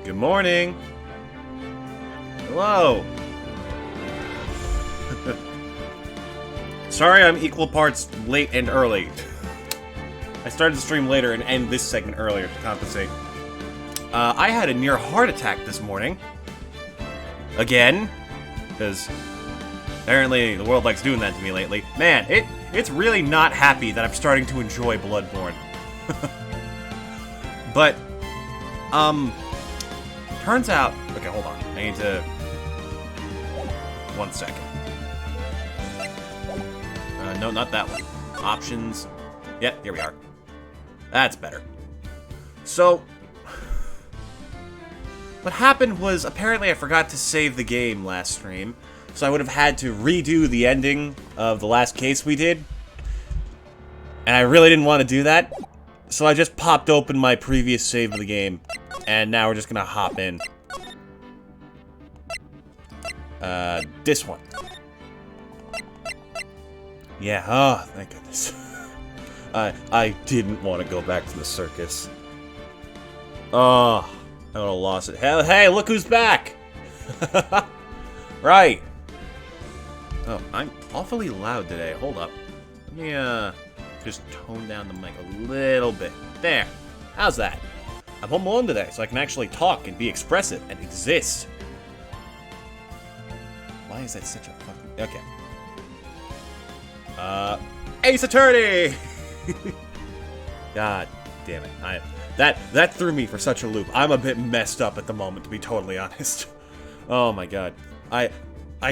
Good morning. Hello. Sorry I'm equal parts late and early. I started the stream later and end this segment earlier to compensate. I had a near heart attack this morning. Again. Because apparently the world likes doing that to me lately. Man, it's really not happy that I'm starting to enjoy Bloodborne. But, turns out... Okay, hold on. I need to... 1 second. No, not that one. Options. Yep, here we are. That's better. So... What happened was, apparently I forgot to save the game last stream, so I would have had to redo the ending of the last case we did. And I really didn't want to do that, so I just popped open my previous save of the game, and now we're just gonna hop in. This one. Yeah, oh, thank goodness. I didn't want to go back to the circus. Oh... I would have lost it. Hey, look who's back! Right. Oh, I'm awfully loud today. Hold up. Let me, just tone down the mic a little bit. There. How's that? I'm home alone today, so I can actually talk and be expressive and exist. Why is that such a fucking... Okay. Ace Attorney! God damn it. That threw me for such a loop. I'm a bit messed up at the moment, to be totally honest. Oh my god. I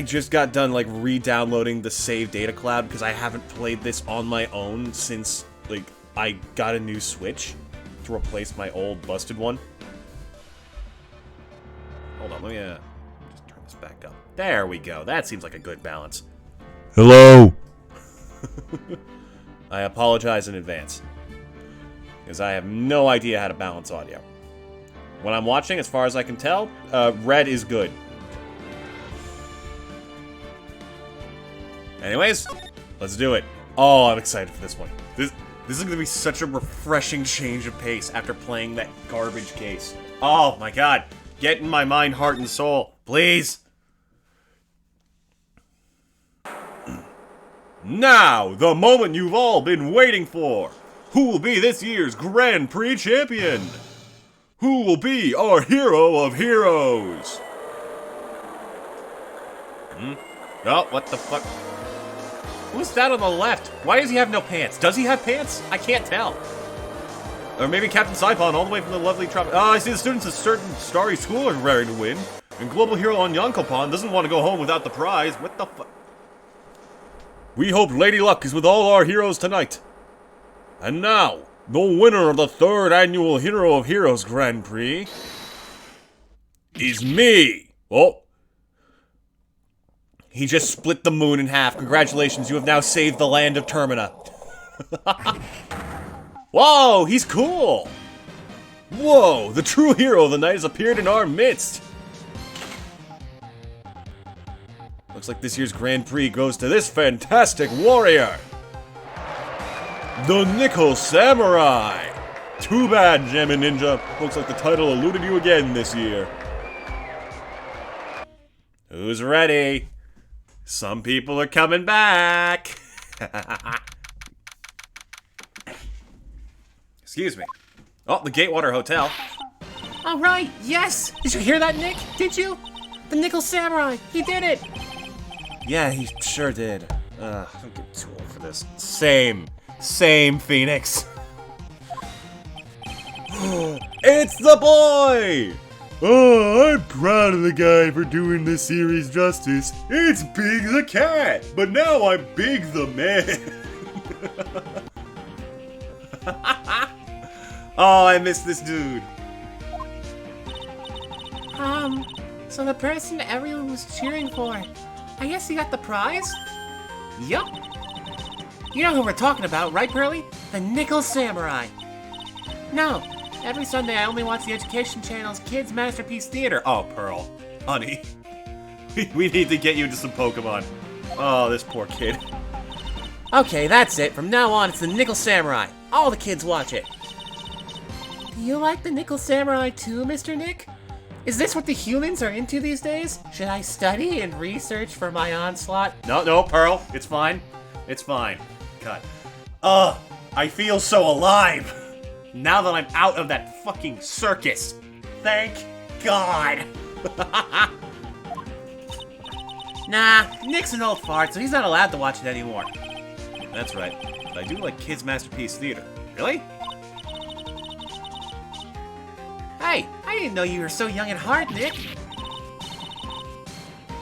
just got done, like, re-downloading the save data cloud because I haven't played this on my own since, like, I got a new Switch to replace my old busted one. Hold on, let me, just turn this back up. There we go. That seems like a good balance. Hello! I apologize in advance, because I have no idea how to balance audio. When I'm watching, as far as I can tell, red is good. Anyways, let's do it. Oh, I'm excited for this one. This is going to be such a refreshing change of pace after playing that garbage case. Oh my god. Get in my mind, heart, and soul. Please. Now, the moment you've all been waiting for. Who will be this year's Grand Prix champion? Who will be our hero of heroes? Oh, what the fuck? Who's that on the left? Why does he have no pants? Does he have pants? I can't tell. Or maybe Captain Saipon all the way from the lovely trop- Oh, I see the students of certain starry school are ready to win. And Global Hero on Yonkopon doesn't want to go home without the prize. What the fuck? We hope Lady Luck is with all our heroes tonight. And now, the winner of the 3rd annual Hero of Heroes Grand Prix is me! Oh. He just split the moon in half. Congratulations, you have now saved the land of Termina. Whoa, he's cool! Whoa, the true hero of the night has appeared in our midst! Looks like this year's Grand Prix goes to this fantastic warrior! The Nickel Samurai! Too bad, Jammin' Ninja. Looks like the title eluded you again this year. Who's ready? Some people are coming back! Excuse me. Oh, the Gatewater Hotel. Alright, yes! Did you hear that, Nick? Did you? The Nickel Samurai! He did it! Yeah, he sure did. Don't get too old for this. Same, Phoenix. It's the boy! Oh, I'm proud of the guy for doing this series justice. It's Big the Cat, but now I'm Big the Man. Oh, I miss this dude. So the person everyone was cheering for, I guess he got the prize? Yup. You know who we're talking about, right, Pearly? The Nickel Samurai. No, every Sunday I only watch the Education Channel's Kids Masterpiece Theater. Oh, Pearl. Honey. We need to get you into some Pokemon. Oh, this poor kid. Okay, that's it. From now on, it's the Nickel Samurai. All the kids watch it. Do you like the Nickel Samurai too, Mr. Nick? Is this what the humans are into these days? Should I study and research for my onslaught? No, Pearl. It's fine. It's fine. Cut. I feel so alive. Now that I'm out of that fucking circus. Thank God. Nah, Nick's an old fart, so he's not allowed to watch it anymore. That's right. But I do like kids' masterpiece theater. Really? Hey, I didn't know you were so young at heart, Nick.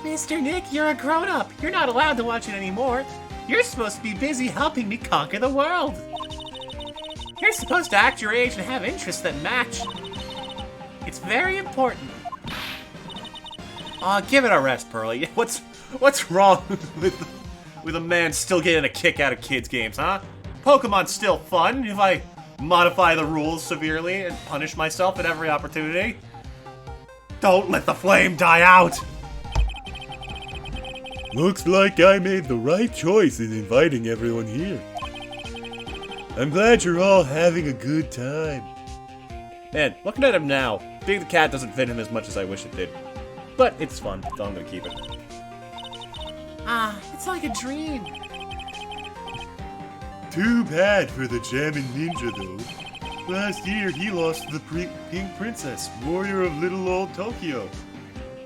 Mr. Nick, you're a grown-up. You're not allowed to watch it anymore. You're supposed to be busy helping me conquer the world. You're supposed to act your age and have interests that match. It's very important. Aw, give it a rest, Pearly. What's wrong with a man still getting a kick out of kids' games, huh? Pokemon's still fun if I modify the rules severely and punish myself at every opportunity. Don't let the flame die out! Looks like I made the right choice in inviting everyone here. I'm glad you're all having a good time. Man, looking at him now, Big the Cat doesn't fit him as much as I wish it did. But it's fun, so I'm gonna keep it. It's like a dream. Too bad for the Jammin' Ninja, though. Last year, he lost to the Pink Princess, warrior of little old Tokyo.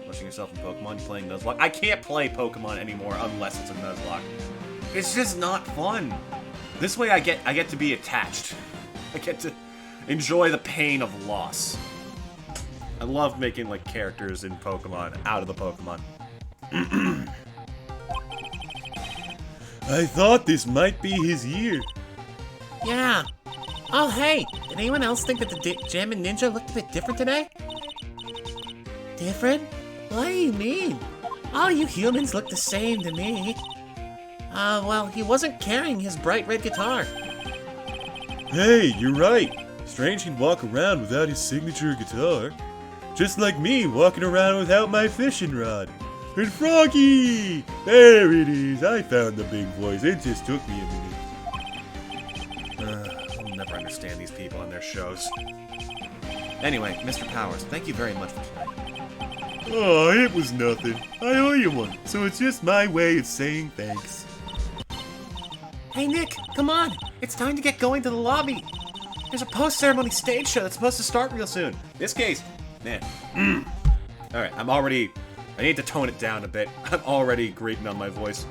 Pushing yourself in Pokemon, playing Nuzlocke. I can't play Pokemon anymore unless it's a Nuzlocke. It's just not fun. This way I get to be attached. I get to enjoy the pain of loss. I love making like characters in Pokemon out of the Pokemon. I thought this might be his year. Yeah. Oh, hey, did anyone else think that the Jammin' Ninja looked a bit different today? Different? What do you mean? All you humans look the same to me. Well, he wasn't carrying his bright red guitar. Hey, you're right. Strange he'd walk around without his signature guitar. Just like me walking around without my fishing rod. And Froggy! There it is. I found the big voice. It just took me a minute. I'll never understand these people and their shows. Anyway, Mr. Powers, thank you very much for tonight. Oh, it was nothing. I owe you one, so it's just my way of saying thanks. Hey, Nick, come on. It's time to get going to the lobby. There's a post-ceremony stage show that's supposed to start real soon. This case, man. Alright, I need to tone it down a bit. I'm already grating on my voice.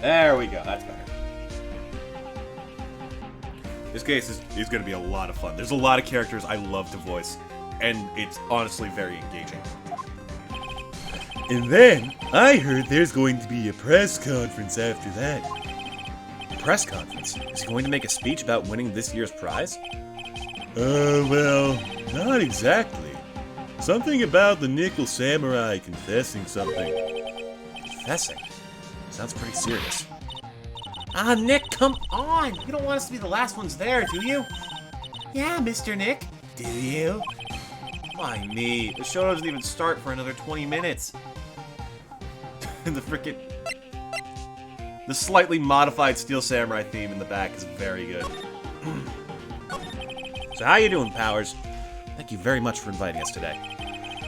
There we go, that's better. This case is going to be a lot of fun. There's a lot of characters I love to voice, and it's honestly very engaging. And then, I heard there's going to be a press conference after that. Press conference? Is he going to make a speech about winning this year's prize? Well, not exactly. Something about the Nickel Samurai confessing something. Confessing? Sounds pretty serious. Nick, come on. You don't want us to be the last ones there, do you? Yeah, Mr. Nick. Do you? Why me? The show doesn't even start for another 20 minutes. And the slightly modified Steel Samurai theme in the back is very good. So how you doing, Powers? Thank you very much for inviting us today.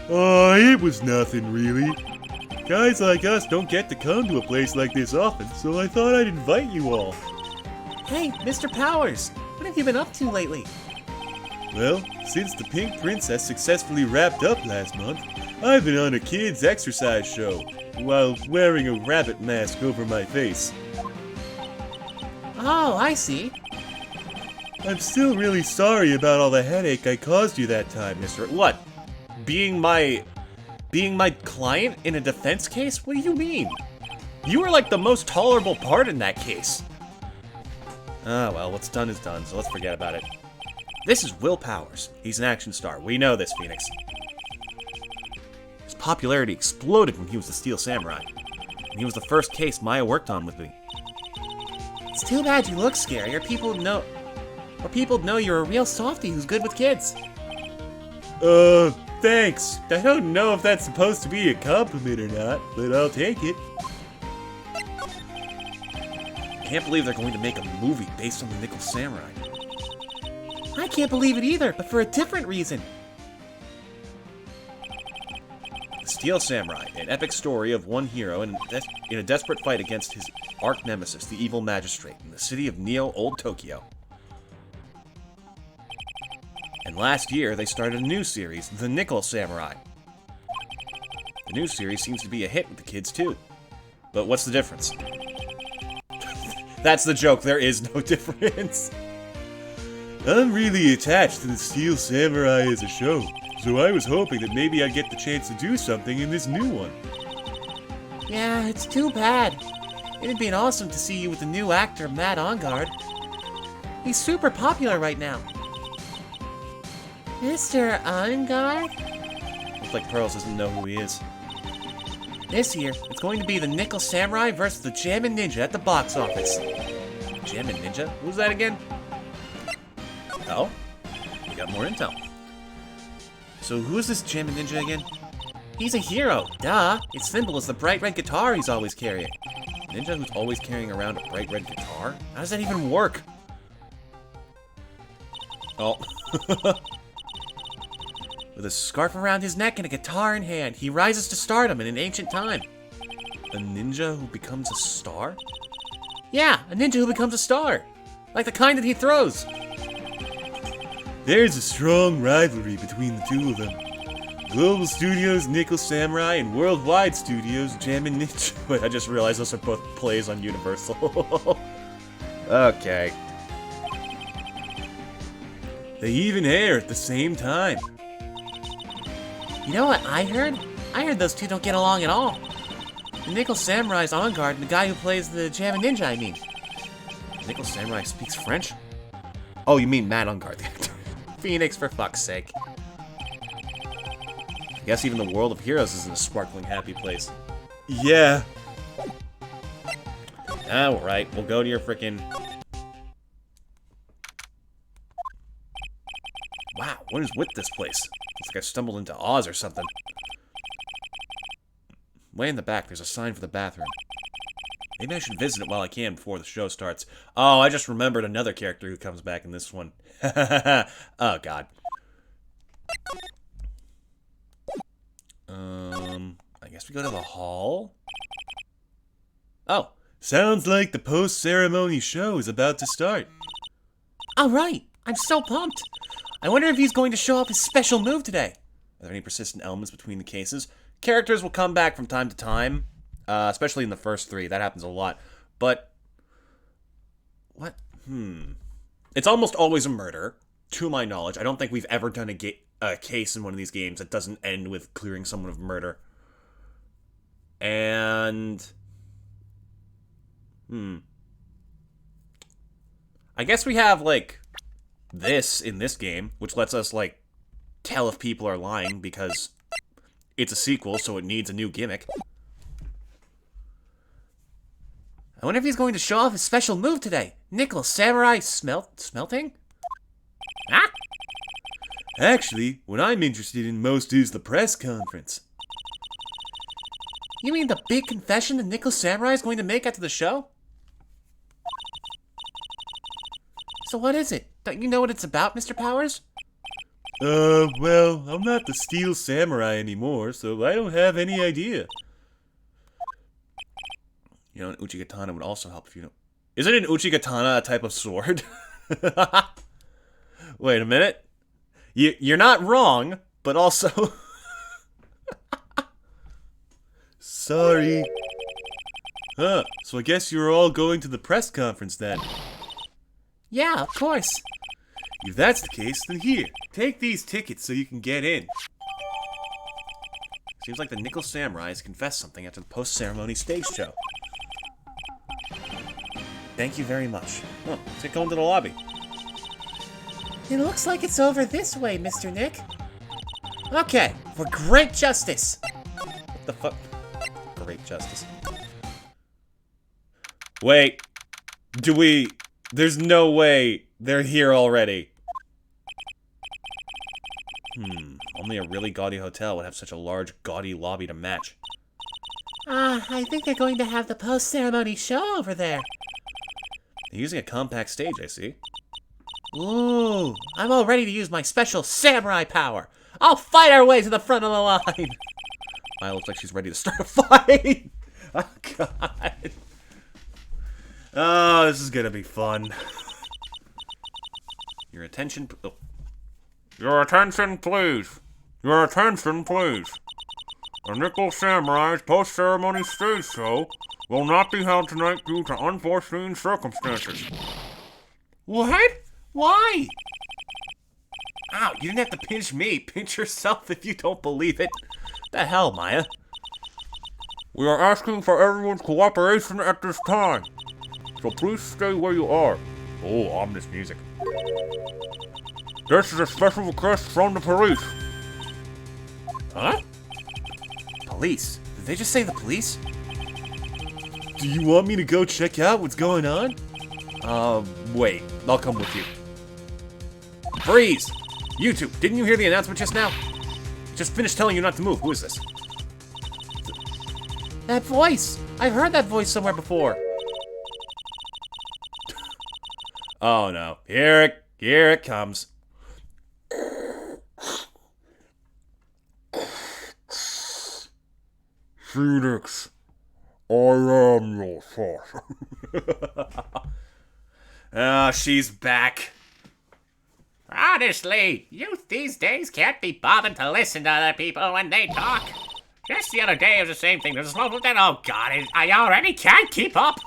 Oh, it was nothing, really. Guys like us don't get to come to a place like this often, so I thought I'd invite you all. Hey, Mr. Powers. What have you been up to lately? Well, since the Pink Princess successfully wrapped up last month, I've been on a kids' exercise show, while wearing a rabbit mask over my face. Oh, I see. I'm still really sorry about all the headache I caused you that time, Mr. What? Being my client in a defense case? What do you mean? You were like the most tolerable part in that case. Ah, well, what's done is done, so let's forget about it. This is Will Powers. He's an action star. We know this, Phoenix. His popularity exploded when he was the Steel Samurai. And he was the first case Maya worked on with me. It's too bad you look scary, or people know you're a real softie who's good with kids. Thanks. I don't know if that's supposed to be a compliment or not, but I'll take it. can't believe they're going to make a movie based on the Nickel Samurai. I can't believe it either, but for a different reason. The Steel Samurai, an epic story of one hero in a desperate fight against his arch nemesis, the evil magistrate, in the city of Neo, Old Tokyo. And last year, they started a new series, The Nickel Samurai. The new series seems to be a hit with the kids, too. But what's the difference? That's the joke, there is no difference. I'm really attached to the Steel Samurai as a show, so I was hoping that maybe I'd get the chance to do something in this new one. Yeah, it's too bad. It'd been awesome to see you with the new actor, Matt Ongard. He's super popular right now. Mr. Ongard? Looks like Pearls doesn't know who he is. This year, it's going to be the Nickel Samurai versus the Jammin' Ninja at the box office. Jammin' Ninja? Who's that again? Oh? We got more intel. So who is this Jammin' Ninja again? He's a hero, duh. Its symbol is the bright red guitar he's always carrying. Ninja who's always carrying around a bright red guitar? How does that even work? Oh. With a scarf around his neck and a guitar in hand, he rises to stardom in an ancient time. A ninja who becomes a star? Yeah, a ninja who becomes a star. Like the kind that he throws. There's a strong rivalry between the two of them. Global Studios' Nickel Samurai and Worldwide Studios' Jammin' Ninja. Wait, I just realized those are both plays on Universal. Okay. They even air at the same time. You know what I heard? I heard those two don't get along at all. The Nickel Samurai's on guard and the guy who plays the Jammin' Ninja, I mean. Nickel Samurai speaks French? Oh, you mean Matt Ongard, the actor. Phoenix, for fuck's sake. I guess even the world of heroes isn't a sparkling happy place. Yeah. Alright, we'll go to your frickin'... Wow, what is with this place? It's like I stumbled into Oz or something. Way in the back, there's a sign for the bathroom. Maybe I should visit it while I can before the show starts. Oh, I just remembered another character who comes back in this one. Oh, God. I guess we go to the hall? Oh. Sounds like the post-ceremony show is about to start. Alright, I'm so pumped. I wonder if he's going to show off his special move today. Are there any persistent elements between the cases? Characters will come back from time to time, especially in the first three. That happens a lot. But, what? It's almost always a murder, to my knowledge. I don't think we've ever done a case in one of these games that doesn't end with clearing someone of murder. And, I guess we have, like, this in this game, which lets us, like, tell if people are lying because it's a sequel, so it needs a new gimmick. I wonder if he's going to show off his special move today. Nickel Samurai smelting? Ah? Actually, what I'm interested in most is the press conference. You mean the big confession the Nickel Samurai is going to make after the show? So what is it? Don't you know what it's about, Mr. Powers? Well, I'm not the Steel Samurai anymore, so I don't have any idea. You know, an Uchigatana would also help if you know. Isn't an Uchigatana a type of sword? Wait a minute. You're not wrong, but also... Sorry. Huh, so I guess you're all going to the press conference then. Yeah, of course. If that's the case, then here, take these tickets so you can get in. Seems like the Nickel Samurai has confessed something after the post-ceremony stage show. Thank you very much. Oh, let's get going to the lobby. It looks like it's over this way, Mr. Nick. Okay, for great justice. What the fuck? Great justice. Wait. There's no way they're here already. Only a really gaudy hotel would have such a large, gaudy lobby to match. I think they're going to have the post-ceremony show over there. They're using a compact stage, I see. Ooh, I'm all ready to use my special samurai power. I'll fight our way to the front of the line. Maya looks like she's ready to start a fight. Oh, God. Oh, this is gonna be fun. Your attention... Oh. Your attention, please. Your attention, please. The Nickel Samurai's post-ceremony stage show will not be held tonight due to unforeseen circumstances. What? Why? Ow, you didn't have to pinch me. Pinch yourself if you don't believe it. The hell, Maya? We are asking for everyone's cooperation at this time, so please stay where you are. Oh, ominous music. This is a special request from the police. Huh? Police? Did they just say the police? Do you want me to go check out what's going on? Wait. I'll come with you. Freeze! You two, didn't you hear the announcement just now? Just finished telling you not to move. Who is this? That voice. I've heard that voice somewhere before. Oh, no. Here it comes. Phoenix, I am your father. Ah, she's back. Honestly, youth these days can't be bothered to listen to other people when they talk. Just the other day it was the same thing. There's a slow then. Oh God, I already can't keep up.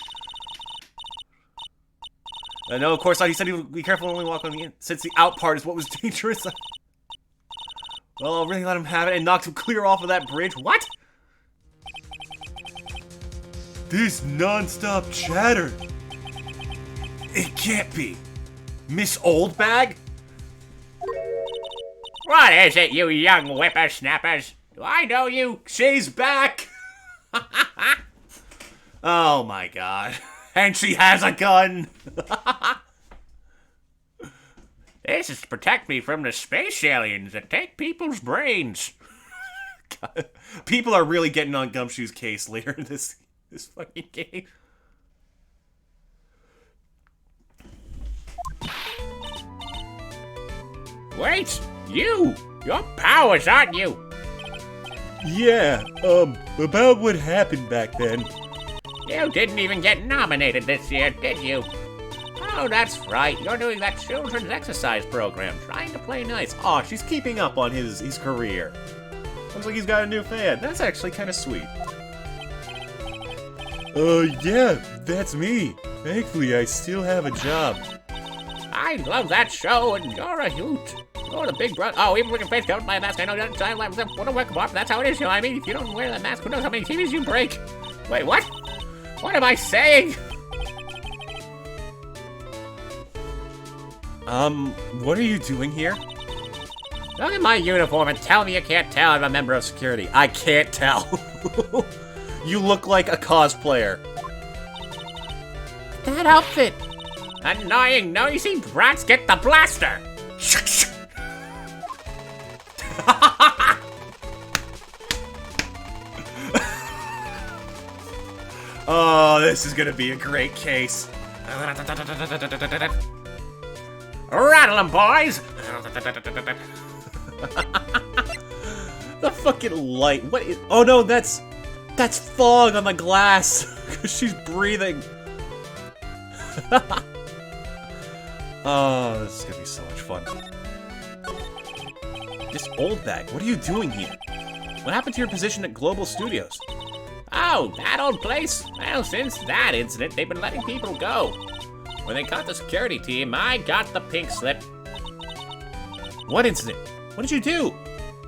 No, of course not. He said he would be careful when we walk on the in. Since the out part is what was dangerous. Well, I'll really let him have it and knocked him clear off of that bridge. What? This non-stop chatter. It can't be. Miss Oldbag? What is it, you young whippersnappers? Do I know you? She's back! Oh my god. And she has a gun! This is to protect me from the space aliens that take people's brains. God. People are really getting on Gumshoe's case later in this fucking game. Wait, you're powers, aren't you? Yeah, about what happened back then. You didn't even get nominated this year, did you? Oh, that's right. You're doing that children's exercise program, trying to play nice. Aw, she's keeping up on his career. Looks like he's got a new fan. That's actually kind of sweet. Yeah, that's me. Thankfully, I still have a job. I love that show, and you're a hoot. You're the big brother. Oh, even with your face covered by a mask, I know that I want to work off. That's how it is, you know. I mean, if you don't wear that mask, who knows how many TVs you break? Wait, what? What am I saying? What are you doing here? Look at my uniform and tell me you can't tell I'm a member of security. I can't tell. You look like a cosplayer. That outfit. Annoying, noisy brats, get the blaster. Oh, this is gonna be a great case. Rattle 'em, boys. The fucking light. What is... Oh no, that's fog on the glass. Because she's breathing. Oh, this is gonna be so much fun. This Oldbag, what are you doing here? What happened to your position at Global Studios? Oh, that old place? Well, since that incident, they've been letting people go. When they caught the security team, I got the pink slip. What incident? What did you do?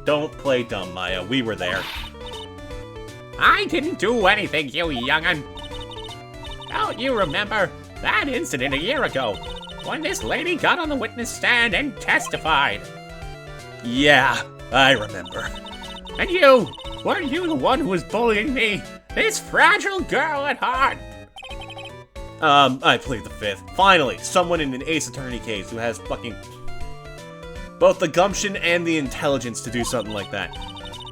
Don't play dumb, Maya. We were there. I didn't do anything, you young'un. Don't you remember that incident a year ago? When this lady got on the witness stand and testified. Yeah, I remember. And you, weren't you the one who was bullying me? This fragile girl at heart. I plead the fifth. Finally, someone in an Ace Attorney case who has fucking... both the gumption and the intelligence to do something like that.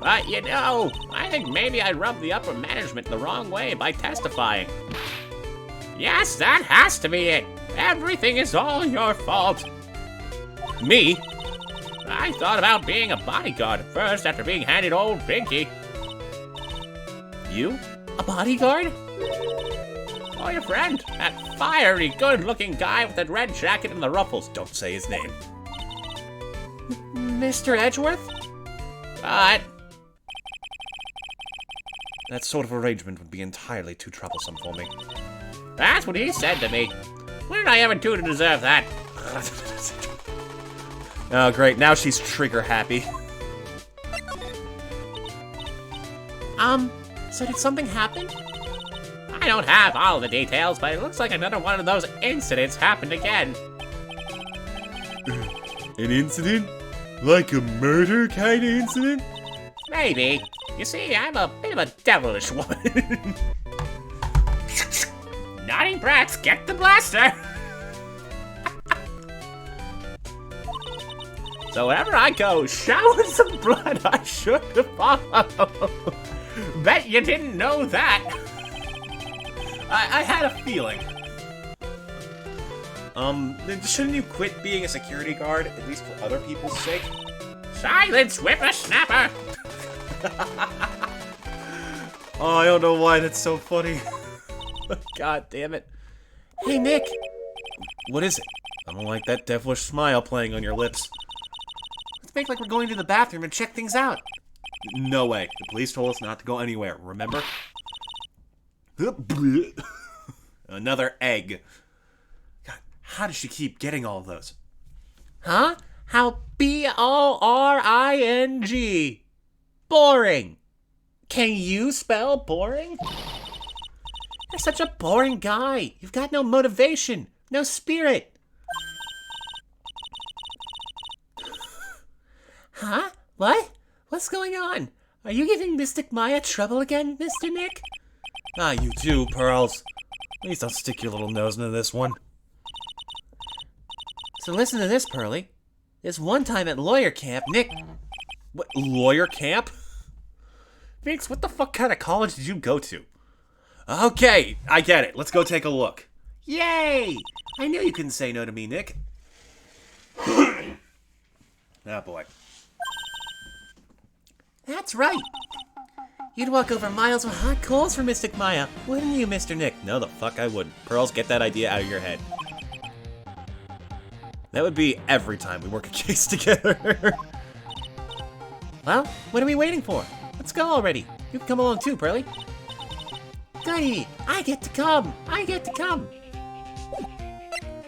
But you know, I think maybe I rubbed the upper management the wrong way by testifying. Yes, that has to be it. Everything is all your fault. Me? I thought about being a bodyguard at first after being handed old Pinky. You? A bodyguard? Oh, your friend. That fiery, good-looking guy with the red jacket and the ruffles. Don't say his name. Mr. Edgeworth? But That sort of arrangement would be entirely too troublesome for me. that's what he said to me. What did I ever do to deserve that? Oh, great. Now she's trigger happy. So did something happen? I don't have all the details, but it looks like another one of those incidents happened again. An incident? Like a murder kind of incident? Maybe. You see, I'm a bit of a devilish woman. Naughty brats, get the blaster! So wherever I go, showers of blood are sure to follow. Bet you didn't know that. I had a feeling. Shouldn't you quit being a security guard, at least for other people's sake? Silence, whippersnapper! Oh, I don't know why that's so funny. God damn it. Hey, Nick. What is it? I don't like that devilish smile playing on your lips. Let's make like we're going to the bathroom and check things out. No way. The police told us not to go anywhere, remember? Another egg. God, how does she keep getting all of those? Huh? How B-O-R-I-N-G. Boring. Can you spell boring? You're such a boring guy. You've got no motivation, no spirit. Huh? What? What's going on? Are you giving Mystic Maya trouble again, Mr. Nick? Ah, you too, Pearls. Please don't stick your little nose into this one. So listen to this, Pearly. This one time at lawyer camp, Nick... What, lawyer camp? Phoenix, what the fuck kind of college did you go to? Okay, I get it. Let's go take a look. Yay! I knew you couldn't say no to me, Nick. Ah, boy. That's right. You'd walk over miles with hot coals for Mystic Maya, wouldn't you, Mr. Nick? No, the fuck I wouldn't. Pearls, get that idea out of your head. That would be every time we work a case together. Well, what are we waiting for? Let's go already. You can come along too, Pearly. Goody! I get to come! I get to come!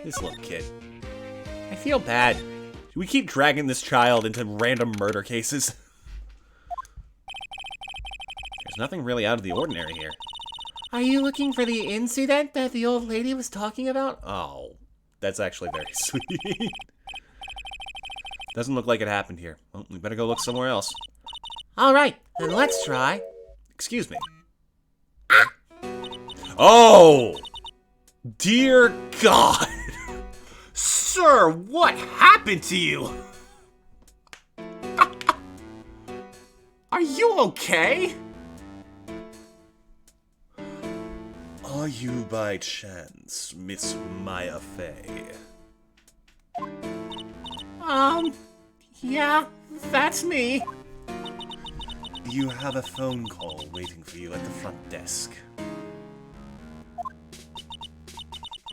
This little kid. I feel bad. We keep dragging this child into random murder cases. There's nothing really out of the ordinary here. Are you looking for the incident that the old lady was talking about? Oh, that's actually very sweet. Doesn't look like it happened here. Well, we better go look somewhere else. Alright, then let's try. Excuse me. Oh! Dear God! Sir, what happened to you? Are you okay? Are you by chance Miss Maya Fey? Yeah, that's me. You have a phone call waiting for you at the front desk.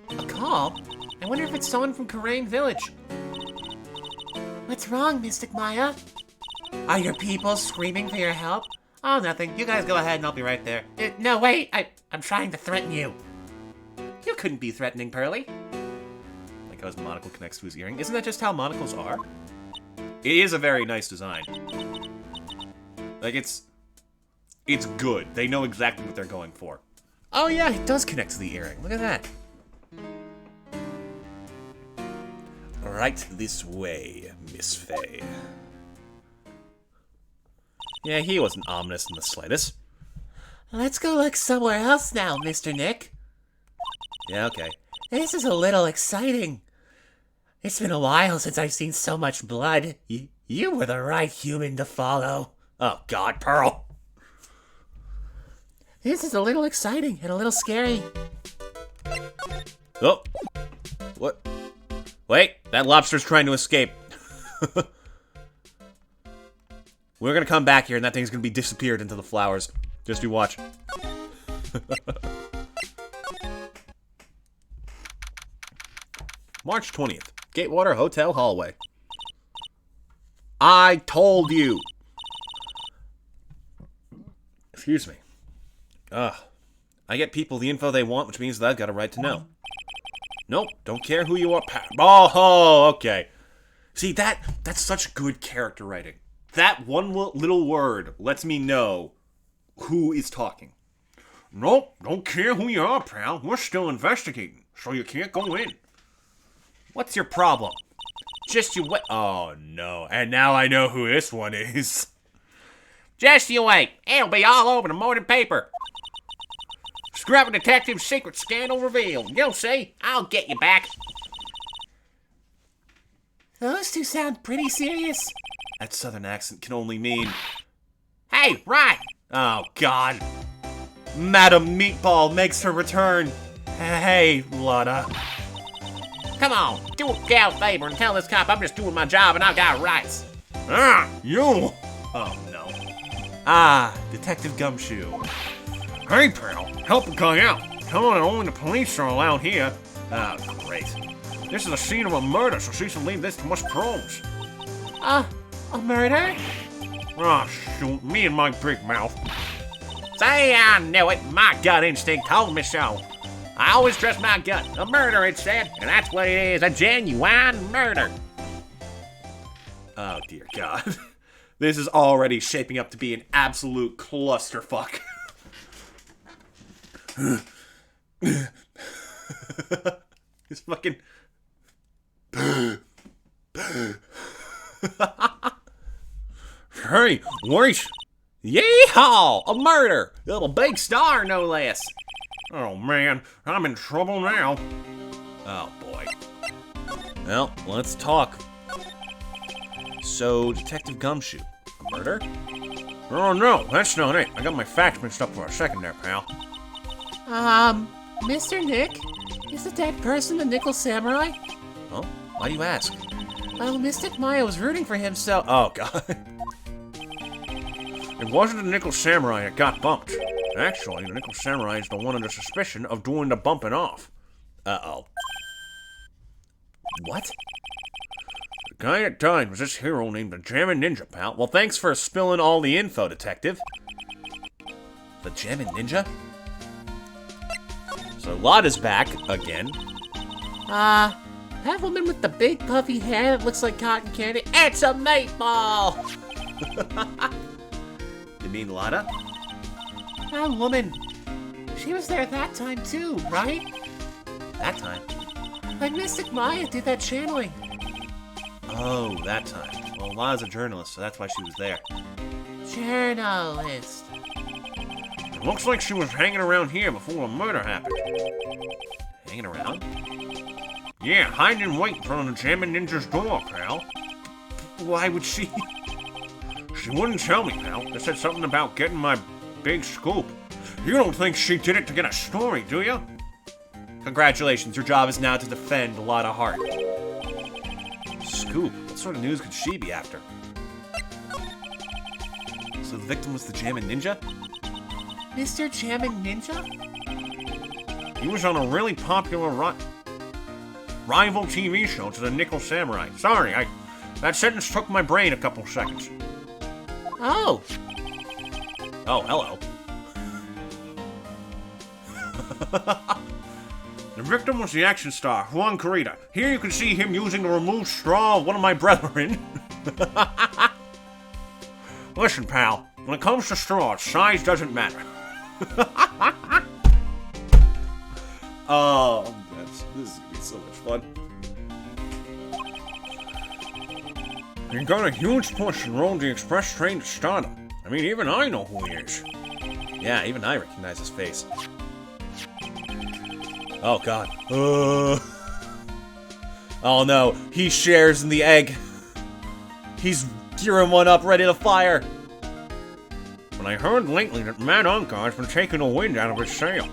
A call? I wonder if it's someone from Karain Village. What's wrong, Mystic Maya? Are your people screaming for your help? Oh, nothing. You guys go ahead and I'll be right there. No, wait. I'm trying to threaten you. You couldn't be threatening, Pearly. Like how his monocle connects to his earring. Isn't that just how monocles are? It is a very nice design. Like, it's good. They know exactly what they're going for. Oh yeah, it does connect to the earring. Look at that. Right this way, Miss Fey. Yeah, he wasn't ominous in the slightest. Let's go look somewhere else now, Mr. Nick. Yeah, okay. This is a little exciting. It's been a while since I've seen so much blood. You were the right human to follow. Oh God, Pearl. This is a little exciting and a little scary. Oh. What? Wait, that lobster's trying to escape. We're gonna come back here and that thing's gonna be disappeared into the flowers. Just you watch. March 20th. Gatewater Hotel hallway. I told you. Excuse me. I get people the info they want, which means that I've got a right to know. Nope, don't care who you are. Oh, okay. See, that's such good character writing. That one little word lets me know who is talking. Nope, don't care who you are, pal. We're still investigating, so you can't go in. What's your problem? Just you wait. Oh, no. And now I know who this one is. Just you wait. It'll be all over the morning paper. Scrubber detective's secret scandal revealed. You'll see. I'll get you back. Those two sound pretty serious. That southern accent can only mean... Hey, Ryan! Oh, God. Madam Meatball makes her return. Hey, Lotta. Come on, do a gal favor and tell this cop I'm just doing my job and I've got rights. Ah, you! Oh, no. Ah, Detective Gumshoe. Hey, pal, help a guy out. Tell him that only the police are allowed here. Oh, great. This is the scene of a murder, so she should leave this to us pros. A murder? Ah, shoot, me and my big mouth. Say, I knew it. My gut instinct told me so. I always trust my gut. A murder, it said, and that's what it is, a genuine murder. Oh, dear God. This is already shaping up to be an absolute clusterfuck. It's fucking... Hey, wait! Yeehaw! A murder! A big star, no less. Oh man, I'm in trouble now. Oh, boy. Well, let's talk. So, Detective Gumshoe, a murder? Oh no, that's not it. I got my facts mixed up for a second there, pal. Mr. Nick? Is the dead person the Nickel Samurai? Oh, why do you ask? Well, Mystic Maya was rooting for him, so... Oh, God. It wasn't the Nickel Samurai that got bumped. Actually, the Nickel Samurai is the one under suspicion of doing the bumping off. Uh-oh. What? The guy that died was this hero named the Jammin' Ninja, pal. Well, thanks for spilling all the info, Detective. The Jammin' Ninja? So Lotta's back again. That woman with the big puffy hair that looks like cotton candy, it's a meatball! You mean Lotta? That woman, she was there that time too, right? That time? When Mystic Maya did that channeling. Oh, that time. Well, Lotta's a journalist, so that's why she was there. Journalist. It looks like she was hanging around here before a murder happened. Hanging around? Yeah, hiding and waiting in front of the Jammin' Ninja's door, pal. Why would she? She wouldn't tell me, pal. They said something about getting my big scoop. You don't think she did it to get a story, do you? Congratulations, your job is now to defend Lotta Hart. Scoop? What sort of news could she be after? So the victim was the Jammin' Ninja? Mr. Jammin' Ninja? He was on a really popular rival TV show to the Nickel Samurai. Sorry, that sentence took my brain a couple seconds. Oh. Oh, hello. The victim was the action star, Juan Carita. Here you can see him using the removed straw of one of my brethren. Listen, pal, when it comes to straws, size doesn't matter. Oh, this is gonna be so much fun. He got a huge push and rode the express train to stardom. I mean, even I know who he is. Yeah, even I recognize his face. Oh, God. Oh, no. He shares in the egg. He's gearing one up, ready to fire. But I heard lately that Mad Uncar's been taking the wind out of his sail.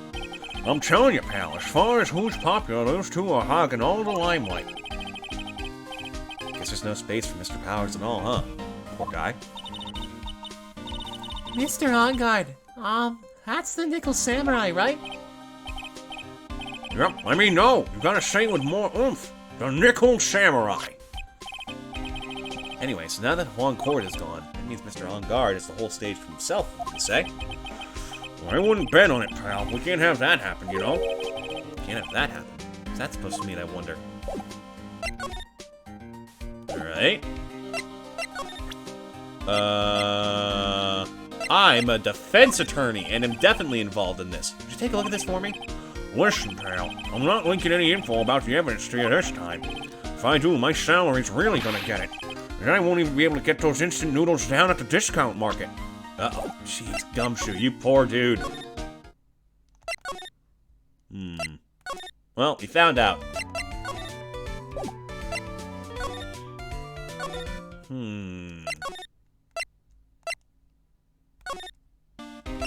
I'm telling you, pal, as far as who's popular, those two are hogging all the limelight. Guess there's no space for Mr. Powers at all, huh? Poor guy. Mr. Onguard, that's the Nickel Samurai, right? Yep, I mean, no, you gotta say it with more oomph. The Nickel Samurai. Anyway, so now that Juan Cord is gone, that means Mr. Onguard has the whole stage to himself, would you say? I wouldn't bet on it, pal. We can't have that happen, you know? Can't have that happen. What's that supposed to mean, I wonder? Alright. I'm a defense attorney and am definitely involved in this. Would you take a look at this for me? Listen, pal, I'm not linking any info about the evidence to you this time. If I do, my salary's really gonna get it. And I won't even be able to get those instant noodles down at the discount market. Uh-oh. Jeez, Gumshoe, you poor dude. Well, we found out.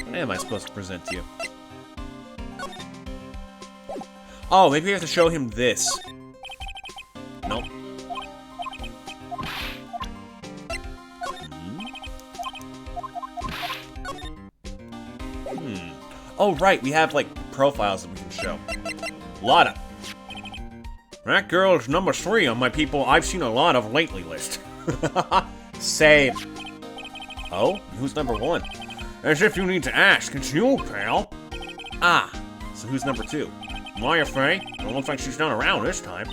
What am I supposed to present to you? Oh, maybe we have to show him this. Nope. Oh, right, we have, like, profiles that we can show. Lotta. That girl is number 3 on my people I've seen a lot of lately list. Same. Oh, who's number 1? As if you need to ask, it's you, pal. Ah, so who's number 2? Maya Fey? It looks like she's not around this time.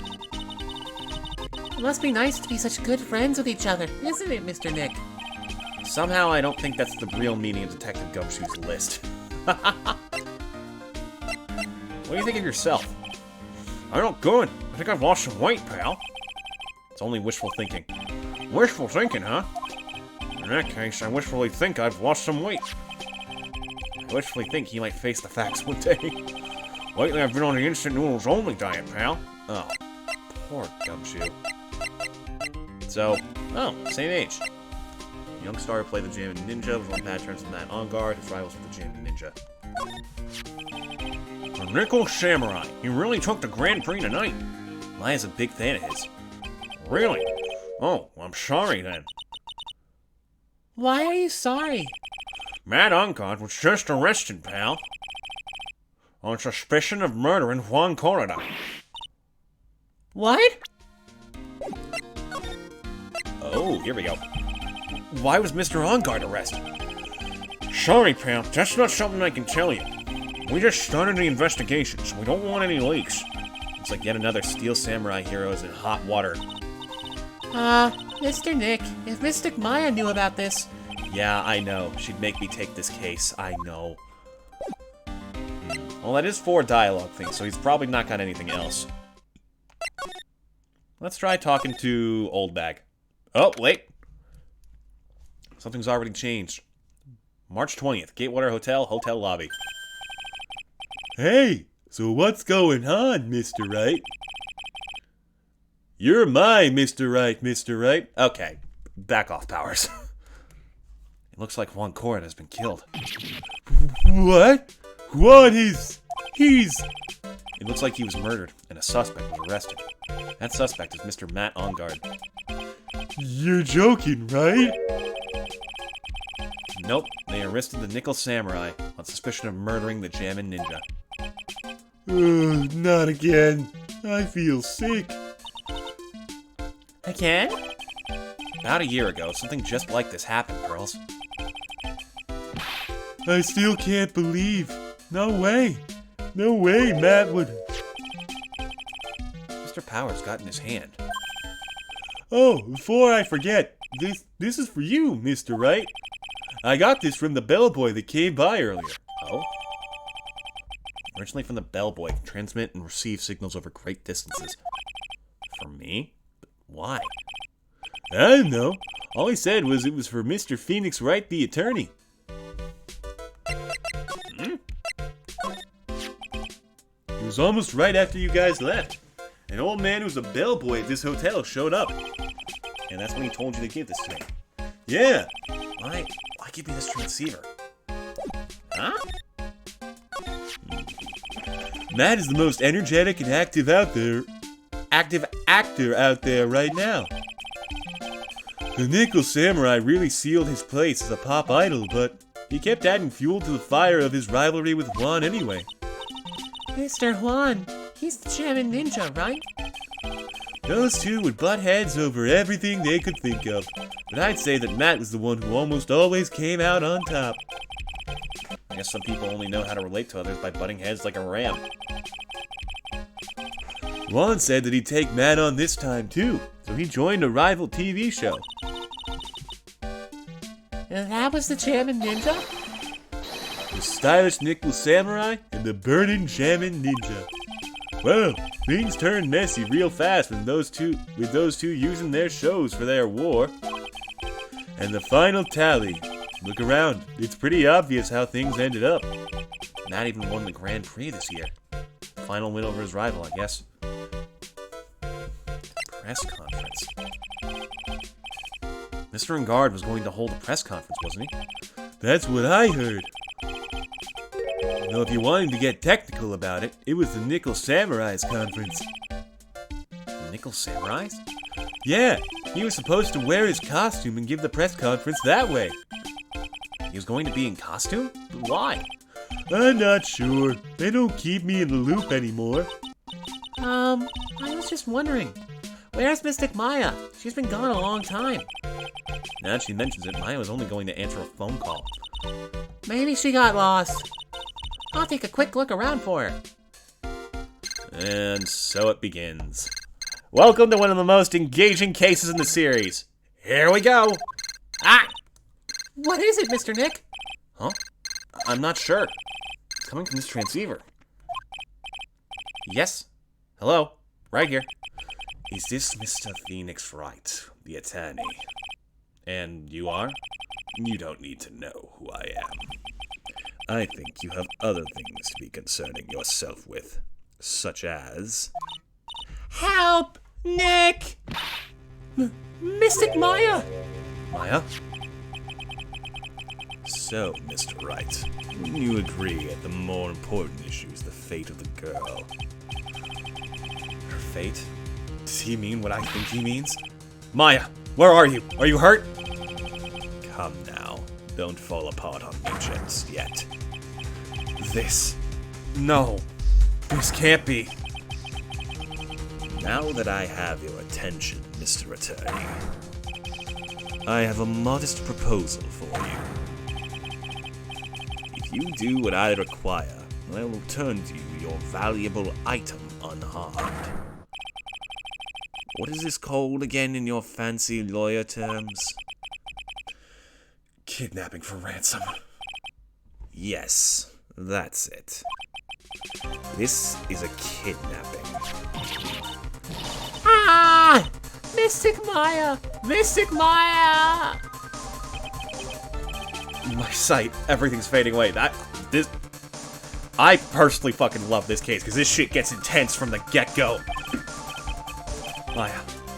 It must be nice to be such good friends with each other, isn't it, Mr. Nick? Somehow I don't think that's the real meaning of Detective Gumshoe's list. What do you think of yourself? I look good. I think I've lost some weight, pal. It's only wishful thinking. Wishful thinking, huh? In that case, I wishfully think I've lost some weight. I wishfully think he might face the facts one day. Lately, I've been on the instant noodles only diet, pal. Oh, poor Gumshoe. So, oh, same age. Young star who played the Jammin' Ninja was on bad terms with Matt Onguard, his rivals with the Jammin' Ninja. The Nickel Samurai. He really took the Grand Prix tonight. Maya's a big fan of his. Really? Oh, I'm sorry then. Why are you sorry? Matt Onguard was just arrested, pal. On suspicion of murdering Juan Corrida. What? Oh, here we go. Why was Mr. Onguard arrested? Sorry, pal. That's not something I can tell you. We just started the investigation, so we don't want any leaks. It's like yet another Steel Samurai hero is in hot water. Mr. Nick, if Mystic Maya knew about this... Yeah, I know. She'd make me take this case. I know. Well, that is 4 dialogue things, so he's probably not got anything else. Let's try talking to Oldbag. Oh, wait. Something's already changed. March 20th, Gatewater Hotel, hotel lobby. Hey, so what's going on, Mr. Right? You're my Mr. Right, Mr. Right. Okay, back off, Powers. It looks like Juan Corrida has been killed. What? Juan, he's... It looks like he was murdered, and a suspect was arrested. That suspect is Mr. Matt Onguard. You're joking, right? Nope, they arrested the Nickel Samurai on suspicion of murdering the Jammin' Ninja. Not again. I feel sick. Again? About a year ago, something just like this happened, Pearls. I still can't believe. No way. No way Matt would... Mr. Powers got in his hand. Oh, before I forget, this is for you, Mr. Right. I got this from the bellboy that came by earlier. Oh? Originally from the bellboy, can transmit and receive signals over great distances. For me? But why? I don't know. All he said was it was for Mr. Phoenix Wright, the attorney. It was almost right after you guys left. An old man who's a bellboy at this hotel showed up. And that's when he told you to give this to me. Yeah. Why give me this transceiver? Huh? Matt is the most energetic and active actor out there right now. The Nickel Samurai really sealed his place as a pop idol, but he kept adding fuel to the fire of his rivalry with Juan anyway. Mr. Juan, he's the Shaman Ninja, right? Those two would butt heads over everything they could think of, but I'd say that Matt was the one who almost always came out on top. I guess some people only know how to relate to others by butting heads like a ram. Juan said that he'd take Matt on this time too, so he joined a rival TV show. And that was the Shaman Ninja? The stylish Nickel Samurai and the burning Shaman Ninja. Well, things turned messy real fast with those two using their shows for their war. And the final tally. Look around. It's pretty obvious how things ended up. Matt even won the Grand Prix this year. Final win over his rival, I guess. Press conference. Mr. Engard was going to hold a press conference, wasn't he? That's what I heard. Though if you wanted to get technical about it, it was the Nickel Samurai's conference. The Nickel Samurais? Yeah, he was supposed to wear his costume and give the press conference that way. He was going to be in costume? But why? I'm not sure. They don't keep me in the loop anymore. I was just wondering. Where's Mystic Maya? She's been gone a long time. Now that she mentions it, Maya was only going to answer a phone call. Maybe she got lost. I'll take a quick look around for her. And so it begins. Welcome to one of the most engaging cases in the series. Here we go. Ah! What is it, Mr. Nick? Huh? I'm not sure. It's coming from this transceiver. Yes? Hello? Right here. Is this Mr. Phoenix Wright, the attorney? And you are? You don't need to know who I am. I think you have other things to be concerning yourself with, such as... Help! Nick! Mystic Maya! Maya? So, Mr. Wright, you agree that the more important issue is the fate of the girl. Her fate? Does he mean what I think he means? Maya, where are you? Are you hurt? Come now. Don't fall apart on me just yet. This. No. This can't be. Now that I have your attention, Mr. Attorney, I have a modest proposal for you. If you do what I require, I will return to you your valuable item unharmed. What is this called again in your fancy lawyer terms? Kidnapping for ransom. Yes, that's it. This is a kidnapping. Ah! Mystic Maya! Mystic Maya! My sight, everything's fading away. I personally fucking love this case because this shit gets intense from the get-go.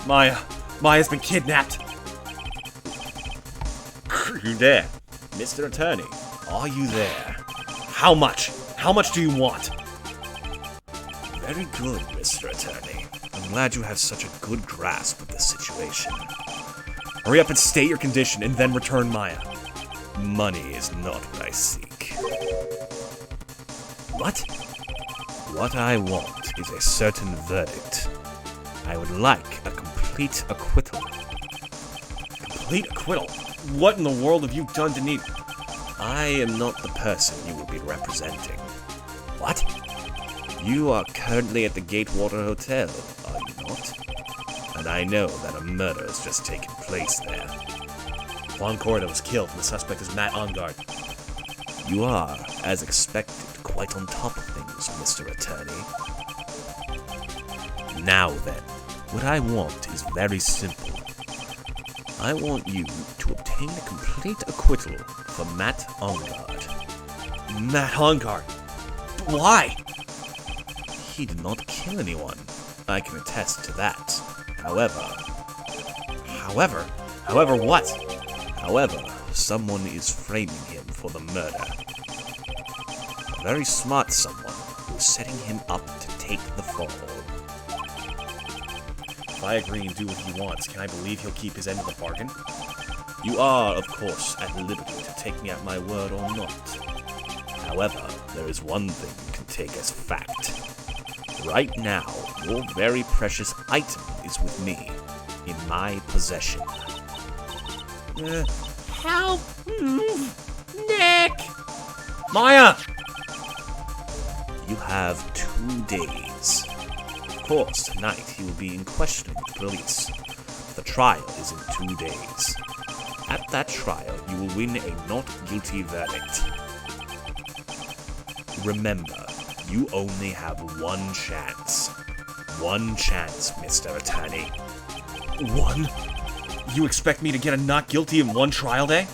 Maya's been kidnapped. Are you there? Mr. Attorney, are you there? How much? How much do you want? Very good, Mr. Attorney. I'm glad you have such a good grasp of the situation. Hurry up and state your condition and then return Maya. Money is not what I seek. What? What I want is a certain verdict. I would like a complete acquittal. Complete acquittal? What in the world have you done to need? I am not the person you will be representing. What? You are currently at the Gatewater Hotel, are you not? And I know that a murder has just taken place there. Juan Corda was killed and the suspect is Matt Engard. You are, as expected, quite on top of things, Mr. Attorney. Now then, what I want is very simple. I want you to obtain a complete acquittal for Matt Engard. Matt Engard? But why? He did not kill anyone. I can attest to that. However what? However, someone is framing him for the murder. A very smart someone setting him up to take the fall. If I agree and do what he wants, can I believe he'll keep his end of the bargain? You are, of course, at liberty to take me at my word or not. However, there is one thing you can take as fact. Right now, your very precious item is with me, in my possession. Help! Nick! Maya! You have 2 days. Of course, tonight he will be in questioning with the police. The trial is in 2 days. At that trial, you will win a not guilty verdict. Remember, you only have one chance. One chance, Mr. Attorney. One? You expect me to get a not guilty in one trial day?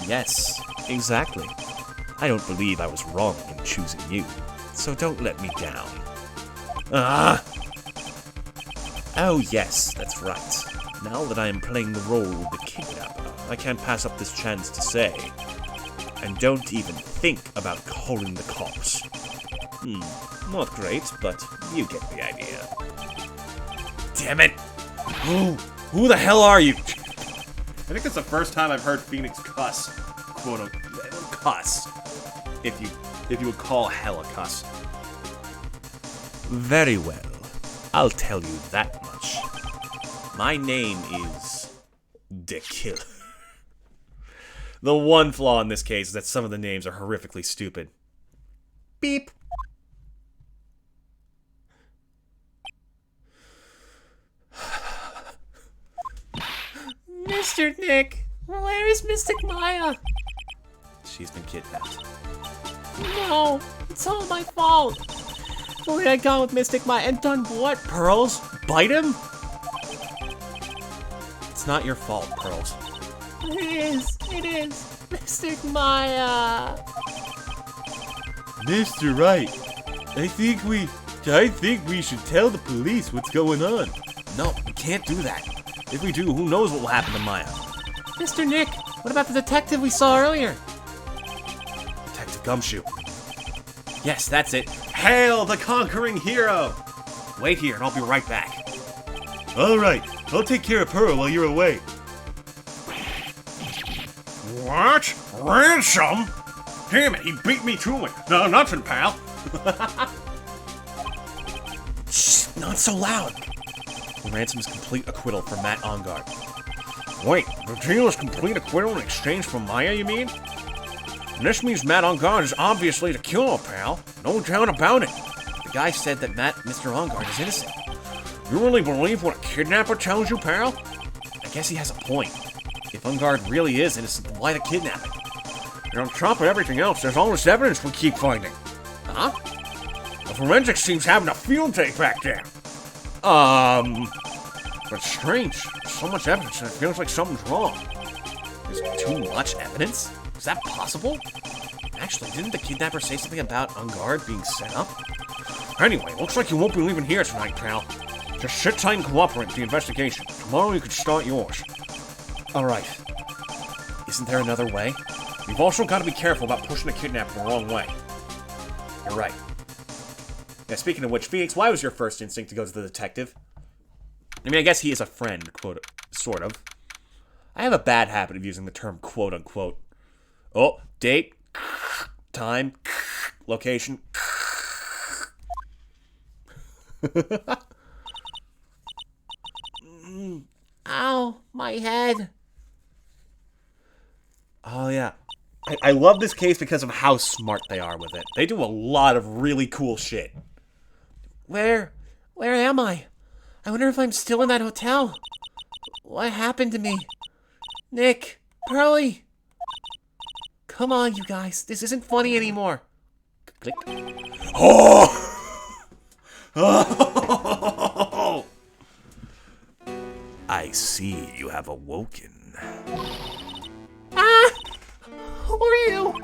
Yes, exactly. I don't believe I was wrong in choosing you, so don't let me down. Oh yes, that's right. Now that I am playing the role of the kidnapper, I can't pass up this chance to say. And don't even think about calling the cops. Not great, but you get the idea. Damn it! Who the hell are you? I think that's the first time I've heard Phoenix cuss. Quote unquote. Cuss. If you would call hell a cuss. Very well. I'll tell you that much. My name is The Killer. The one flaw in this case is that some of the names are horrifically stupid. Beep. Mr. Nick, where is Mystic Maya? She's been kidnapped. No, it's all my fault. If only I'd gone with Mystic Maya and done what? Pearls? Bite him? It's not your fault, Pearls. It is. Mystic Maya. Mr. Wright, I think we should tell the police what's going on. No, we can't do that. If we do, who knows what will happen to Maya? Mr. Nick, what about the detective we saw earlier? Detective Gumshoe. Yes, that's it. Hail the conquering hero! Wait here and I'll be right back. Alright, I'll take care of Pearl while you're away. What? Ransom? Damn it, he beat me to it. No, nothing, pal. Shh, not so loud. Ransom's complete acquittal for Matt Ongard. Wait, the deal is complete acquittal in exchange for Maya, you mean? And this means Matt Ongard is obviously the killer, pal. No doubt about it. The guy said that Mr. Ongard is innocent. You really believe what a kidnapper tells you, pal? I guess he has a point. If Ongard really is innocent, then why the kidnapping? And on top of everything else, there's all this evidence we keep finding. Huh? The forensics team's having a field day back there. But strange. There's so much evidence and it feels like something's wrong. There's too much evidence? Is that possible? Actually, didn't the kidnapper say something about Ongard being set up? Anyway, looks like you won't be leaving here tonight, pal. Just sit tight and cooperate with the investigation. Tomorrow you can start yours. Alright. Isn't there another way? You've also got to be careful about pushing a kidnapper the wrong way. You're right. Yeah, speaking of which, Phoenix, why was your first instinct to go to the detective? I mean, I guess he is a friend, quote, sort of. I have a bad habit of using the term quote-unquote. Oh, date, time, location. Ow, my head. Oh, yeah. I love this case because of how smart they are with it. They do a lot of really cool shit. Where am I? I wonder if I'm still in that hotel. What happened to me? Nick, Pearly. Come on, you guys. This isn't funny anymore. Click. Oh! Oh! I see you have awoken. Ah! Who are you?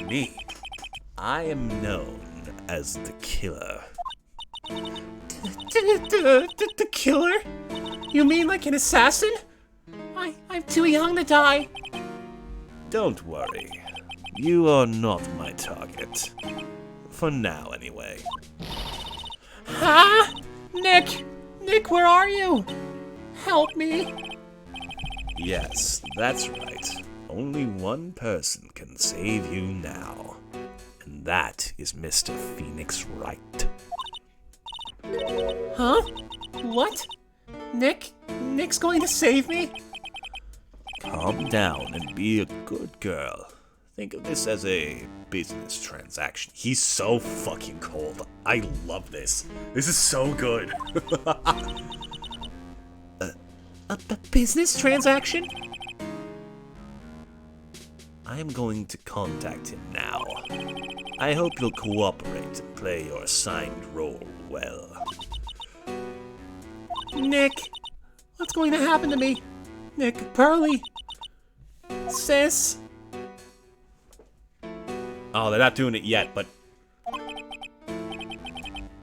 Me. I am known as the Killer. The killer? You mean like an assassin? I'm too young to die. Don't worry. You are not my target. For now, anyway. Ah! Nick! Nick, where are you? Help me. Yes, that's right. Only one person can save you now. And that is Mr. Phoenix Wright. Huh? What? Nick's going to save me? Calm down and be a good girl. Think of this as a business transaction. He's so fucking cold. I love this. This is so good. A business transaction? I am going to contact him now. I hope you'll cooperate and play your assigned role well. Nick, what's going to happen to me? Nick, Pearly, Sis. Oh, they're not doing it yet, but...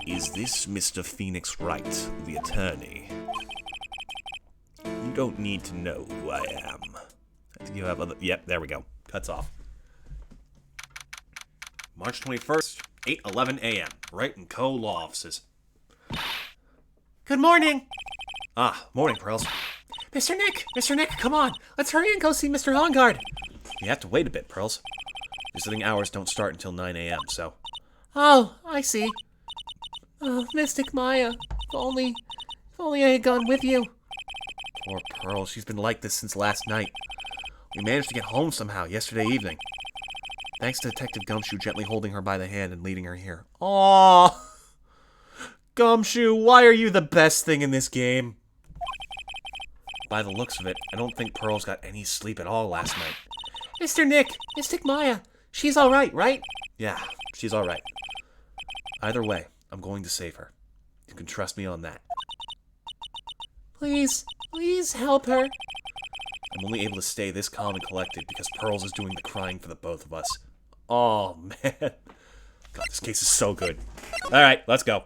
Is this Mr. Phoenix Wright, the attorney? You don't need to know who I am. I think you have other... Yep, there we go. Cuts off. March 21st, 8:11 a.m. Wright & Co. Law Offices. Good morning. Ah, morning, Pearls. Mr. Nick, come on. Let's hurry and go see Mr. Hongard. You have to wait a bit, Pearls. Visiting hours don't start until 9 a.m., so... Oh, I see. Oh, Mystic Maya. If only I had gone with you. Poor Pearl, she's been like this since last night. We managed to get home somehow yesterday evening. Thanks to Detective Gumshoe gently holding her by the hand and leading her here. Aww! Gumshoe, why are you the best thing in this game? By the looks of it, I don't think Pearl's got any sleep at all last night. Mr. Nick, Mystic Maya. She's alright, right? Yeah, she's alright. Either way, I'm going to save her. You can trust me on that. Please help her. I'm only able to stay this calm and collected because Pearls is doing the crying for the both of us. Oh, man. God, this case is so good. Alright, let's go.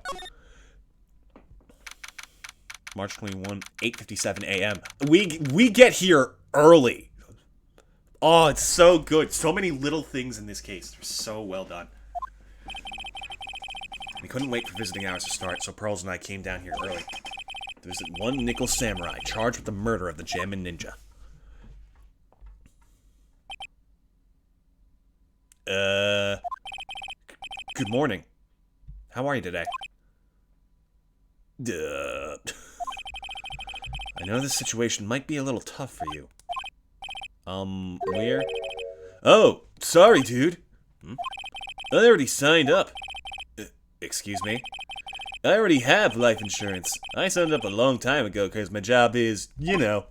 March 21, 8:57 a.m. We get here early. Oh, it's so good. So many little things in this case. They're so well done. We couldn't wait for visiting hours to start, so Pearls and I came down here early. There's one nickel samurai charged with the murder of the Jammin' Ninja. Good morning. How are you today? I know this situation might be a little tough for you. Where? Oh, sorry, dude. I already signed up. Excuse me? I already have life insurance. I signed up a long time ago because my job is, you know.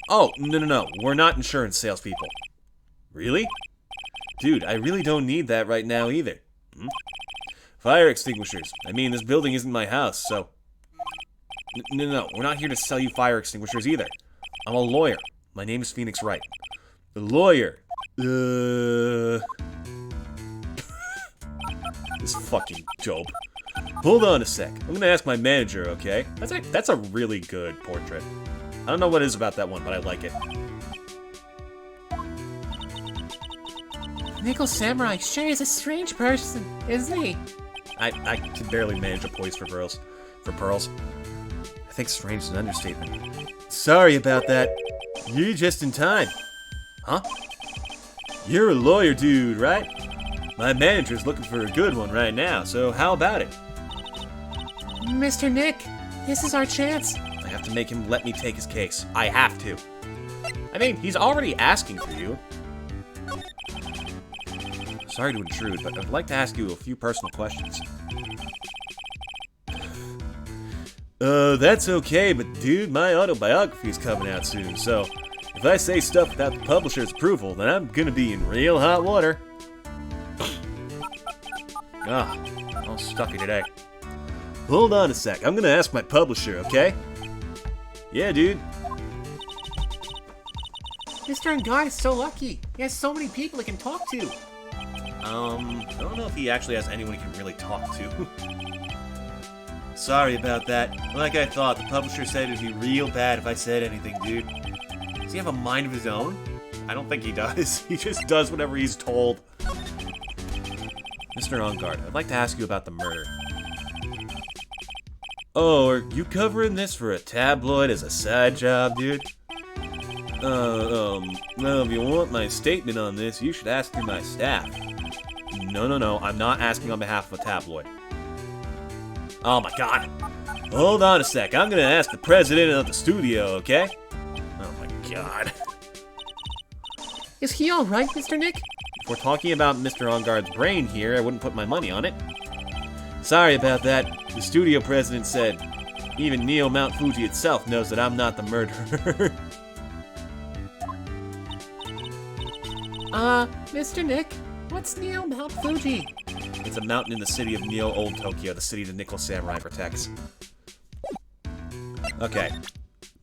Oh, no. We're not insurance salespeople. Really? Dude, I really don't need that right now either. Fire extinguishers. I mean, this building isn't my house, so... No. We're not here to sell you fire extinguishers either. I'm a lawyer. My name is Phoenix Wright. A lawyer. This fucking dope. Hold on a sec. I'm gonna ask my manager, okay? That's a really good portrait. I don't know what it is about that one, but I like it. Nickel Samurai sure is a strange person, isn't he? I can barely manage a voice for Pearls. I think strange is an understatement. Sorry about that. You're just in time. Huh? You're a lawyer dude, right? My manager's looking for a good one right now, so how about it? Mr. Nick, this is our chance. I have to make him let me take his case. I have to. I mean, he's already asking for you. Sorry to intrude, but I'd like to ask you a few personal questions. That's okay, but dude, my autobiography is coming out soon, so if I say stuff without the publisher's approval, then I'm gonna be in real hot water. All stuffy today. Hold on a sec, I'm gonna ask my publisher, okay? Yeah, dude. Mr. Ngai is so lucky. He has so many people he can talk to. I don't know if he actually has anyone he can really talk to. Sorry about that. Like I thought, the publisher said it'd be real bad if I said anything, dude. Does he have a mind of his own? I don't think he does. He just does whatever he's told. Mr. Ongard, I'd like to ask you about the murder. Oh, are you covering this for a tabloid as a side job, dude? Well, if you want my statement on this, you should ask through my staff. No, I'm not asking on behalf of a tabloid. Oh my god. Hold on a sec, I'm gonna ask the president of the studio, okay? Oh my god. Is he alright, Mr. Nick? If we're talking about Mr. Ongard's brain here, I wouldn't put my money on it. Sorry about that. The studio president said, even Neo Mount Fuji itself knows that I'm not the murderer. Mr. Nick, what's Neo Mount Fuji? It's a mountain in the city of Neo Old Tokyo, the city the Nickel Samurai protects. Okay.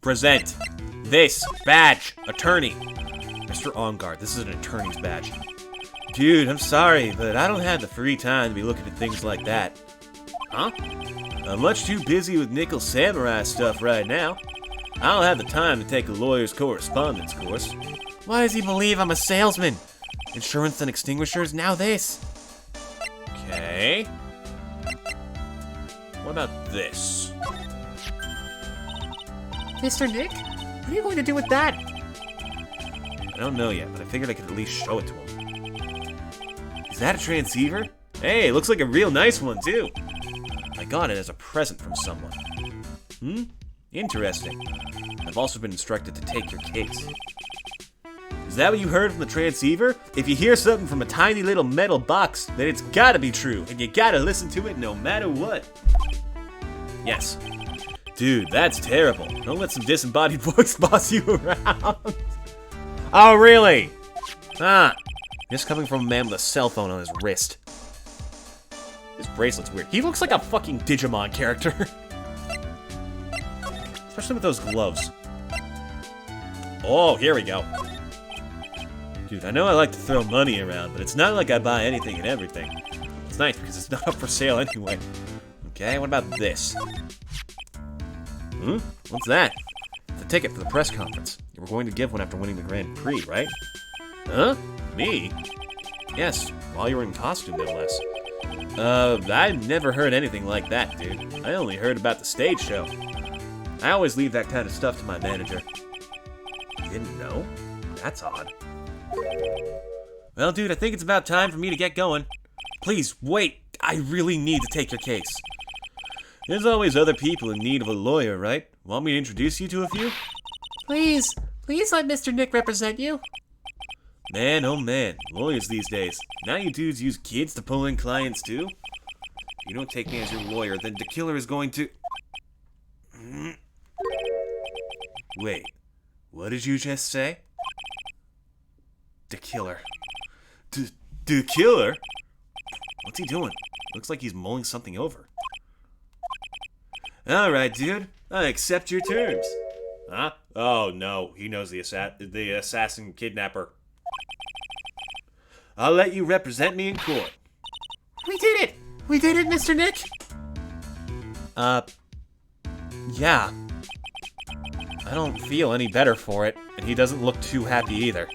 Present this badge, attorney. Mr. Ongard, this is an attorney's badge. Dude, I'm sorry, but I don't have the free time to be looking at things like that. Huh? I'm much too busy with Nickel Samurai stuff right now. I don't have the time to take a lawyer's correspondence course. Why does he believe I'm a salesman? Insurance and extinguishers, now this. Okay. What about this? Mr. Nick, what are you going to do with that? I don't know yet, but I figured I could at least show it to him. Is that a transceiver? Hey, it looks like a real nice one, too. I got it as a present from someone. Interesting. I've also been instructed to take your case. Is that what you heard from the transceiver? If you hear something from a tiny little metal box, then it's gotta be true, and you gotta listen to it no matter what. Yes. Dude, that's terrible. Don't let some disembodied voice boss you around. Oh, really? Ah. This coming from a man with a cell phone on his wrist. His bracelet's weird. He looks like a fucking Digimon character. Especially with those gloves. Oh, here we go. Dude, I know I like to throw money around, but it's not like I buy anything and everything. It's nice because it's not up for sale anyway. Okay, what about this? What's that? It's a ticket for the press conference. You were going to give one after winning the Grand Prix, right? Huh? Me? Yes, while you were in costume, no less. I never heard anything like that, dude. I only heard about the stage show. I always leave that kind of stuff to my manager. You didn't know? That's odd. Well, dude, I think it's about time for me to get going. Please, wait. I really need to take your case. There's always other people in need of a lawyer, right? Want me to introduce you to a few? Please let Mr. Nick represent you. Man, oh man, lawyers these days. Now you dudes use kids to pull in clients too? If you don't take me as your lawyer, then the killer is going to... Wait, what did you just say? The killer. The killer? What's he doing? Looks like he's mulling something over. Alright, dude. I accept your terms. Huh? Oh, no. He knows the assassin kidnapper. I'll let you represent me in court. We did it! We did it, Mr. Nick! Yeah. I don't feel any better for it, and he doesn't look too happy either.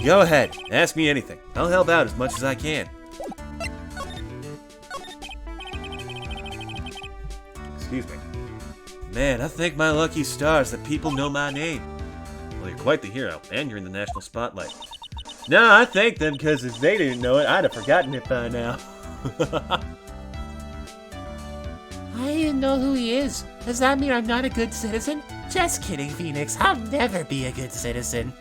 Go ahead. Ask me anything. I'll help out as much as I can. Excuse me. Man, I thank my lucky stars that people know my name. Well, you're quite the hero, and you're in the national spotlight. No, I thank them because if they didn't know it, I'd have forgotten it by now. I didn't know who he is. Does that mean I'm not a good citizen? Just kidding, Phoenix. I'll never be a good citizen.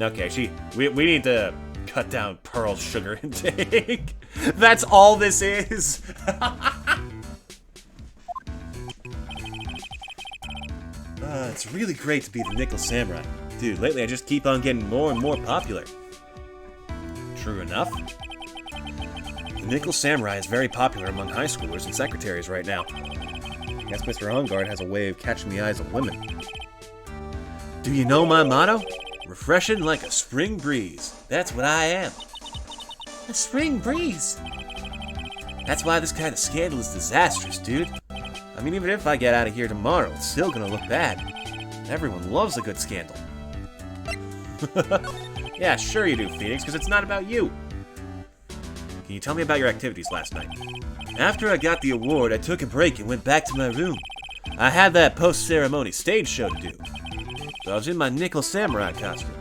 Okay, we need to cut down Pearl's sugar intake. That's all this is. It's really great to be the Nickel Samurai. Dude, lately I just keep on getting more and more popular. True enough. The Nickel Samurai is very popular among high schoolers and secretaries right now. I guess Mr. Ongard has a way of catching the eyes of women. Do you know my motto? Refreshing like a spring breeze. That's what I am. A spring breeze. That's why this kind of scandal is disastrous, dude. I mean, even if I get out of here tomorrow, it's still gonna look bad. Everyone loves a good scandal. Yeah, sure you do, Phoenix, because it's not about you. Can you tell me about your activities last night? After I got the award, I took a break and went back to my room. I had that post-ceremony stage show to do. So I was in my nickel samurai costume.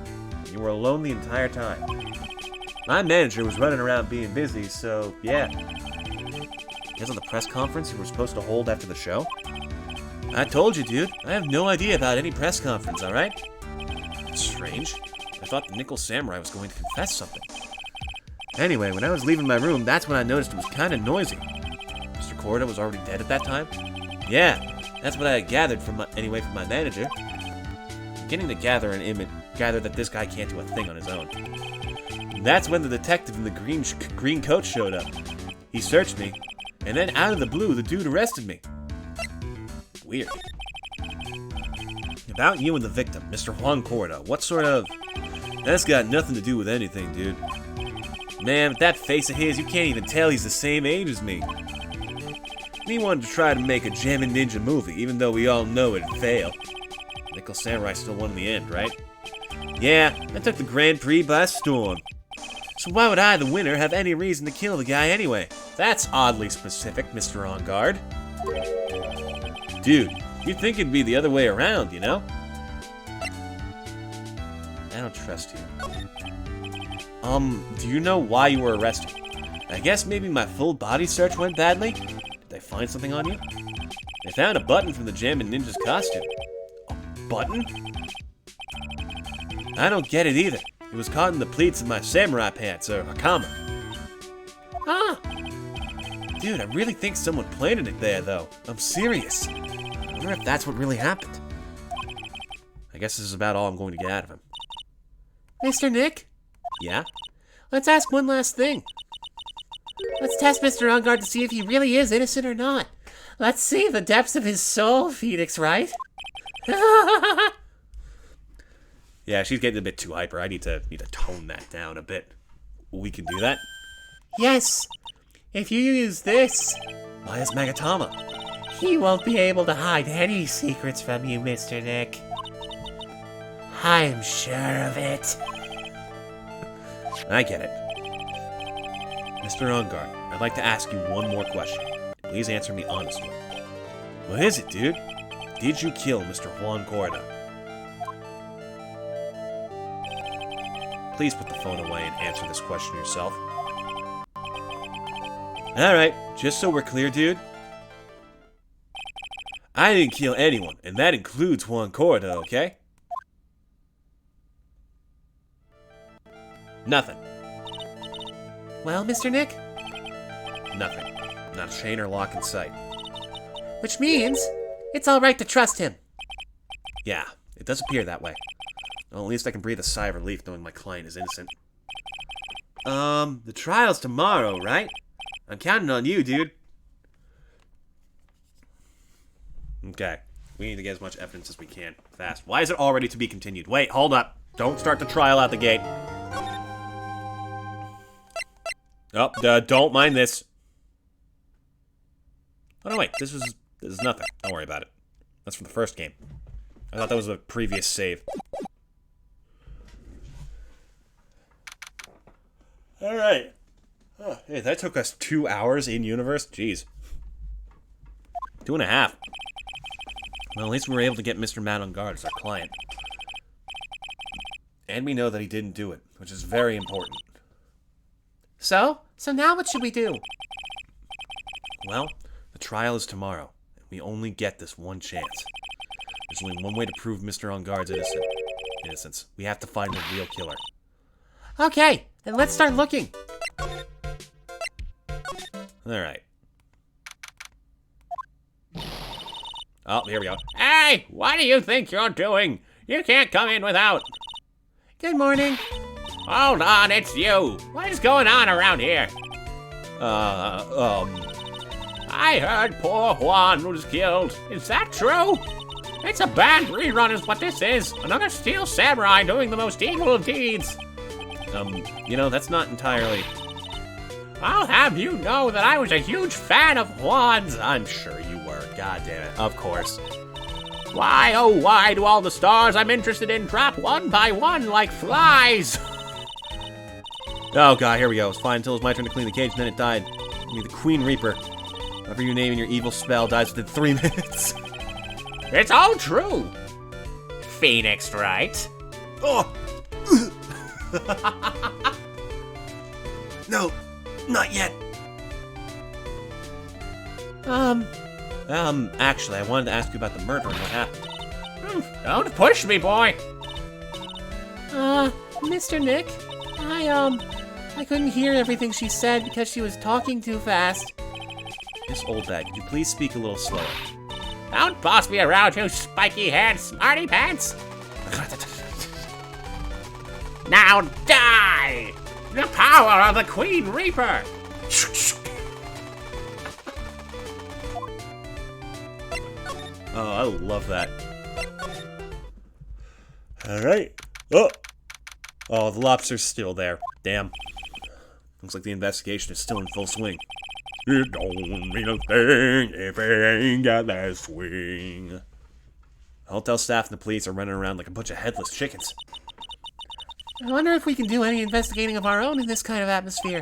You were alone the entire time. My manager was running around being busy, so yeah. Because of the press conference you were supposed to hold after the show? I told you, dude. I have no idea about any press conference, alright? It's strange. I thought the nickel samurai was going to confess something. Anyway, when I was leaving my room, that's when I noticed it was kind of noisy. Mr. Corda was already dead at that time? Yeah, that's what I had gathered from my manager. Beginning to gather that this guy can't do a thing on his own. And that's when the detective in the green coat showed up. He searched me, and then out of the blue, the dude arrested me. Weird. About you and the victim, Mr. Juan Corda, what sort of... That's got nothing to do with anything, dude. Man, with that face of his, you can't even tell he's the same age as me. He wanted to try to make a Jammin' Ninja movie, even though we all know it'd fail. Nickel Samurai still won in the end, right? Yeah, I took the Grand Prix by storm. So why would I, the winner, have any reason to kill the guy anyway? That's oddly specific, Mr. On Guard. Dude, you'd think it'd be the other way around, you know? I don't trust you. Do you know why you were arrested? I guess maybe my full body search went badly? Did they find something on you? They found a button from the Jammin' Ninja's costume. A button? I don't get it either. It was caught in the pleats of my samurai pants, or hakama. Ah! Dude, I really think someone planted it there, though. I'm serious. I wonder if that's what really happened. I guess this is about all I'm going to get out of him. Mr. Nick? Yeah? Let's ask one last thing. Let's test Mr. On Guard to see if he really is innocent or not. Let's see the depths of his soul, Phoenix, right? Yeah, she's getting a bit too hyper. I need to tone that down a bit. We can do that? Yes. If you use this, Why is Magatama? he won't be able to hide any secrets from you, Mr. Nick. I'm sure of it. I get it. Mr. On Guard, I'd like to ask you one more question. Please answer me honestly. What is it, dude? Did you kill Mr. Juan Corda? Please put the phone away and answer this question yourself. Alright, just so we're clear, dude. I didn't kill anyone, and that includes Juan Corda, okay? Nothing. Well, Mr. Nick? Nothing. Not a chain or lock in sight. Which means it's all right to trust him. Yeah, it does appear that way. Well, at least I can breathe a sigh of relief knowing my client is innocent. The trial's tomorrow, right? I'm counting on you, dude. Okay. We need to get as much evidence as we can. Fast. Why is it all ready to be continued? Wait, hold up. Don't start the trial out the gate. Oh, don't mind this. Oh, no, wait. This is nothing. Don't worry about it. That's from the first game. I thought that was a previous save. Alright. Oh, hey, that took us 2 hours in-universe? Jeez. 2.5. Well, at least we were able to get Mr. Mad on Guard as our client. And we know that he didn't do it, which is very important. So now what should we do? Well, the trial is tomorrow, and we only get this one chance. There's only one way to prove Mr. On Guard's innocence. We have to find the real killer. Okay, then let's start looking. Alright. Oh, here we go. Hey, what do you think you're doing? You can't come in without. Good morning. Hold on, it's you. What is going on around here? I heard poor Juan was killed. Is that true? It's a bad rerun is what this is. Another steel samurai doing the most evil of deeds. That's not entirely... I'll have you know that I was a huge fan of Juan's. I'm sure you were. God damn it. Of course. Why, oh why do all the stars I'm interested in drop one by one like flies? Oh god, here we go. It's fine until it was my turn to clean the cage, and then it died. I mean, the Queen Reaper. Whatever you name in your evil spell dies within 3 minutes. It's all true. Phoenix, right? Oh! No, not yet. Actually, I wanted to ask you about the murder and what happened. Don't push me, boy. Mr. Nick, I couldn't hear everything she said because she was talking too fast. Miss Oldbag, could you please speak a little slower? Don't boss me around, you spiky-head smarty pants. Now die! The power of the Queen Reaper! Oh, I love that. Alright. Oh! Oh, the lobster's still there. Damn. Looks like the investigation is still in full swing. It don't mean a thing if it ain't got that swing. The hotel staff and the police are running around like a bunch of headless chickens. I wonder if we can do any investigating of our own in this kind of atmosphere.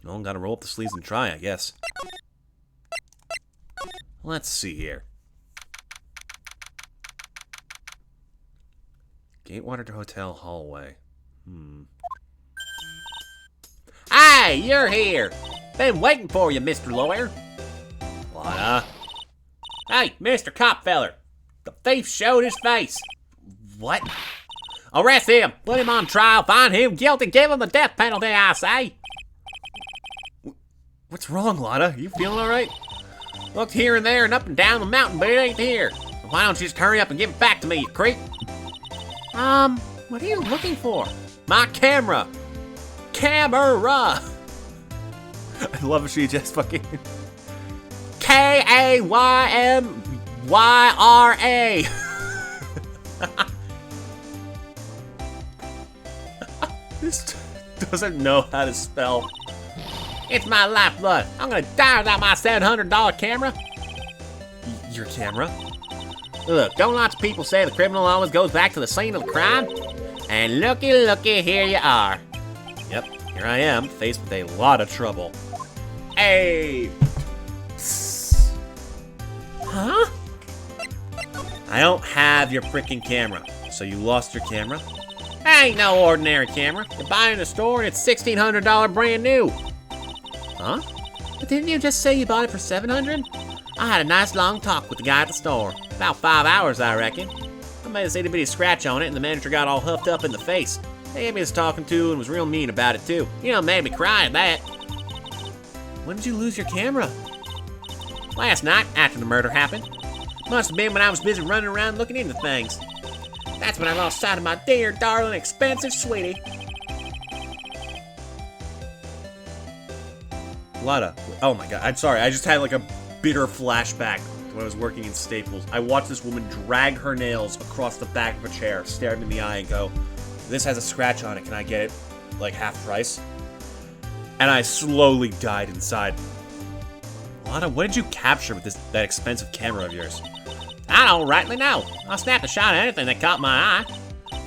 Well, gotta roll up the sleeves and try, I guess. Let's see here. Gatewater Hotel hallway. Hey, you're here! Been waiting for you, Mr. Lawyer. What, Hey, Mr. Copfeller. The thief showed his face. What? Arrest him, put him on trial, find him guilty, give him the death penalty, I say. What's wrong, Lotta? You feeling alright? Looked here and there and up and down the mountain, but it ain't here. Why don't you just hurry up and give it back to me, you creep? What are you looking for? My camera. Camera. I love if she just fucking... Kaymyra. This doesn't know how to spell. It's my lifeblood. I'm gonna die without my $700 camera. Your camera? Look, don't lots of people say the criminal always goes back to the scene of the crime? And looky, here you are. Yep, here I am, faced with a lot of trouble. Hey! Huh? I don't have your freaking camera. So you lost your camera? Ain't no ordinary camera. You buy it in the store and it's $1,600 brand new. Huh? But didn't you just say you bought it for $700? I had a nice long talk with the guy at the store. About 5 hours, I reckon. I made a itty-bitty scratch on it and the manager got all huffed up in the face. He gave me his talking to and was real mean about it too. You know, made me cry at that. When did you lose your camera? Last night, after the murder happened. Must have been when I was busy running around looking into things. That's when I lost sight of my dear, darling, expensive sweetie. Lotta. Oh my god, I'm sorry. I just had like a bitter flashback when I was working in Staples. I watched this woman drag her nails across the back of a chair, stare me in the eye and go, "This has a scratch on it, can I get it like half price?" And I slowly died inside. Lotta, what did you capture with that expensive camera of yours? I don't rightly know. I snapped a shot at anything that caught my eye,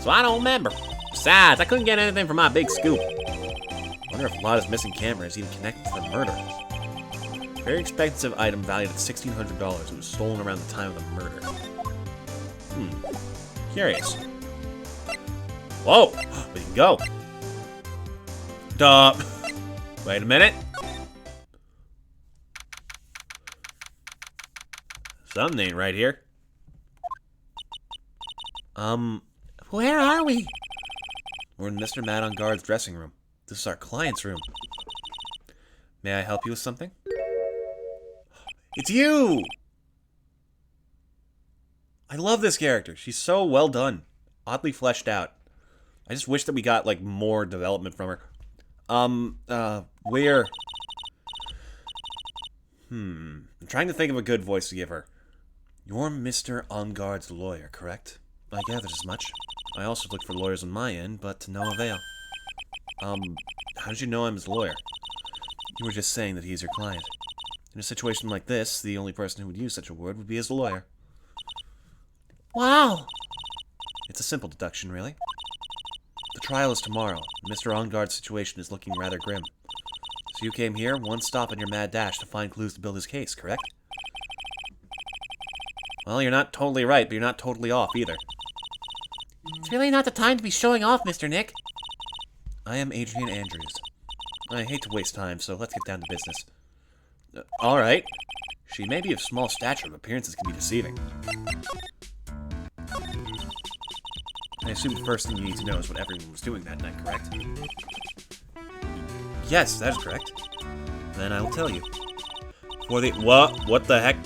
so I don't remember. Besides, I couldn't get anything from my big scoop. Wonder if Lotta's missing camera is even connected to the murder. Very expensive item valued at $1,600. It was stolen around the time of the murder. Curious. Whoa! We can go. Duh. Wait a minute. Something ain't right here. Where are we? We're in Mr. Matt on Guard's dressing room. This is our client's room. May I help you with something? It's you! I love this character. She's so well done. Oddly fleshed out. I just wish that we got, like, more development from her. Where? I'm trying to think of a good voice to give her. You're Mr. Onguard's lawyer, correct? I gathered as much. I also looked for lawyers on my end, but to no avail. How did you know I'm his lawyer? You were just saying that he's your client. In a situation like this, the only person who would use such a word would be his lawyer. Wow. It's a simple deduction, really. The trial is tomorrow. Mr. Onguard's situation is looking rather grim. So you came here, one stop on your mad dash to find clues to build his case, correct? Well, you're not totally right, but you're not totally off either. It's really not the time to be showing off, Mr. Nick. I am Adrian Andrews. I hate to waste time, so let's get down to business. Alright. She may be of small stature, but appearances can be deceiving. I assume the first thing you need to know is what everyone was doing that night, correct? Yes, that is correct. Then I will tell you. For the... What the heck?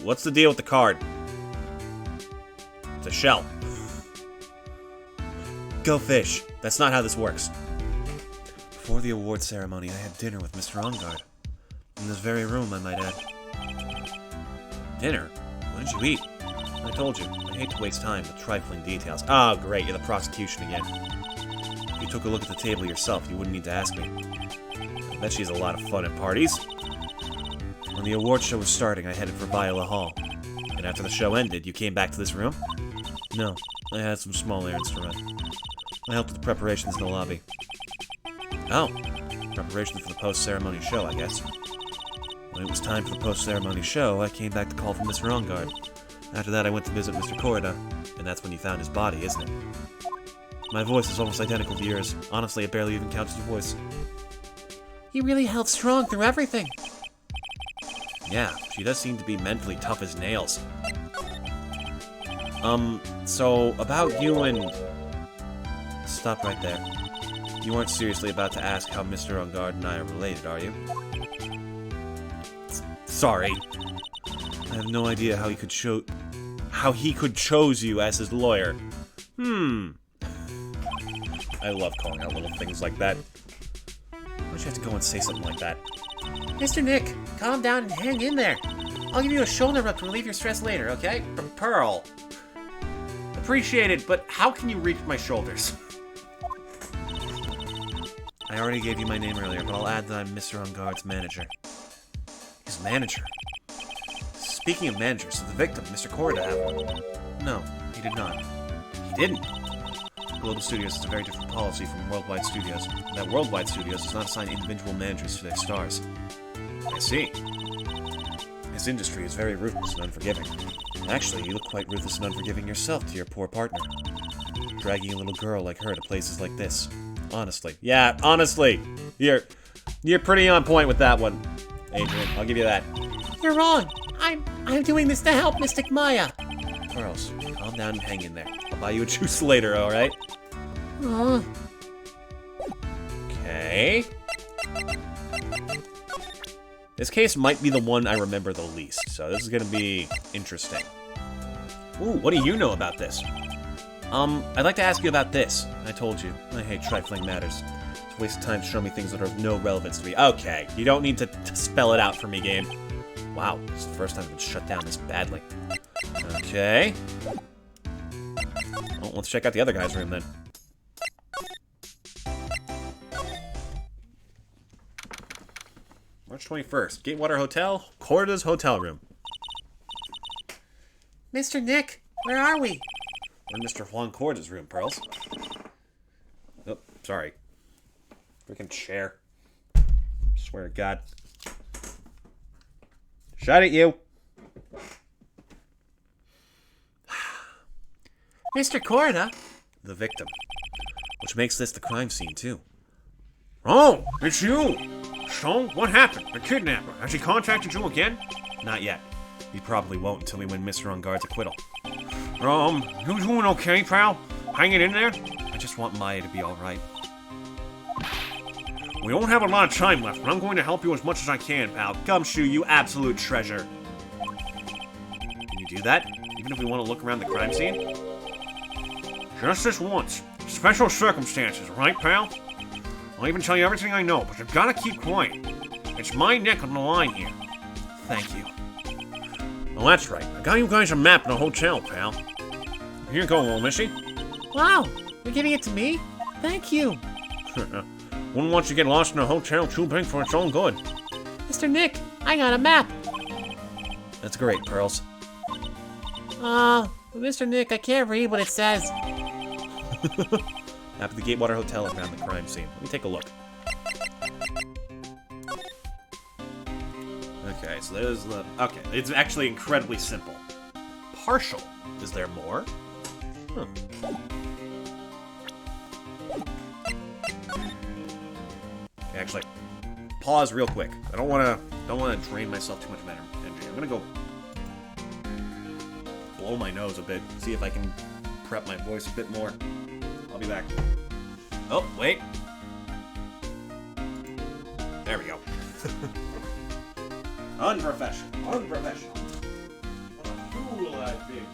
What's the deal with the card? It's a shell. Go fish. That's not how this works. Before the award ceremony, I had dinner with Mr. Ongard. In this very room, I might add. Dinner? What did you eat? I told you, I hate to waste time with trifling details. Ah, great, you're the prosecution again. If you took a look at the table yourself, you wouldn't need to ask me. I bet she has a lot of fun at parties. When the award show was starting, I headed for Viola Hall. And after the show ended, you came back to this room? No, I had some small errands to run. I helped with the preparations in the lobby. Oh, preparations for the post-ceremony show, I guess. When it was time for the post-ceremony show, I came back to call for Mr. Ongard. After that, I went to visit Mr. Corda, and that's when you found his body, isn't it? My voice is almost identical to yours. Honestly, it barely even counts as a voice. You really held strong through everything. Yeah, she does seem to be mentally tough as nails. So, about you and... Stop right there. You weren't seriously about to ask how Mr. Ongard and I are related, are you? Sorry. I have no idea how he could chose you as his lawyer. I love calling out little things like that. Why'd you have to go and say something like that? Mr. Nick, calm down and hang in there. I'll give you a shoulder rub to relieve your stress later, okay? Pearl. Appreciate it, but how can you reach my shoulders? I already gave you my name earlier, but I'll add that I'm Mr. Ongard's manager. His manager? Speaking of managers, did the victim, Mr. Corda, have one? No, he did not. He didn't? Global Studios has a very different policy from Worldwide Studios. That Worldwide Studios does not assign individual managers to their stars. I see. This industry is very ruthless and unforgiving. Actually, you look quite ruthless and unforgiving yourself to your poor partner. Dragging a little girl like her to places like this. Honestly. Yeah, honestly. You're pretty on point with that one, Adrian. I'll give you that. You're wrong. I'm doing this to help Mystic Maya. Charles, calm down and hang in there. I'll buy you a juice later, alright? Okay. This case might be the one I remember the least, so this is gonna be interesting. Ooh, what do you know about this? I'd like to ask you about this. I told you, I hate trifling matters. It's a waste of time to show me things that are of no relevance to me. Okay, you don't need to spell it out for me, game. Wow, this is the first time I've been shut down this badly. Okay. Well, let's check out the other guy's room then. March 21st, Gatewater Hotel, Corda's hotel room. Mr. Nick, where are we? We're in Mr. Juan Corda's room, Pearls. Oh, sorry. Freaking chair. Swear to God. Shut it, you! Mr. Corda? The victim. Which makes this the crime scene, too. Oh, it's you! So, what happened? The kidnapper. Has he contacted you again? Not yet. He probably won't until we win Mr. Ongard's acquittal. You doing okay, pal? Hanging in there? I just want Maya to be alright. We don't have a lot of time left, but I'm going to help you as much as I can, pal. Gumshoe, you absolute treasure. Can you do that? Even if we want to look around the crime scene? Just this once. Special circumstances, right, pal? I'll even tell you everything I know, but you've got to keep quiet. It's my neck on the line here. Thank you. Well, that's right. I got you guys a map in the hotel, pal. Here you go, little missy. Wow, you're giving it to me? Thank you. Wouldn't want you to get lost in a hotel too big for its own good. Mr. Nick, I got a map. That's great, Pearls. Mr. Nick, I can't read what it says. Map of the Gatewater Hotel and found the crime scene. Let me take a look. Okay, so there's the... Okay, it's actually incredibly simple. Partial. Is there more? Huh. Okay, actually, pause real quick. I don't want to drain myself too much of energy. I'm gonna go blow my nose a bit, see if I can prep my voice a bit more. I'll be back. Oh, wait. There we go. Unprofessional. Unprofessional. What a fool I've been.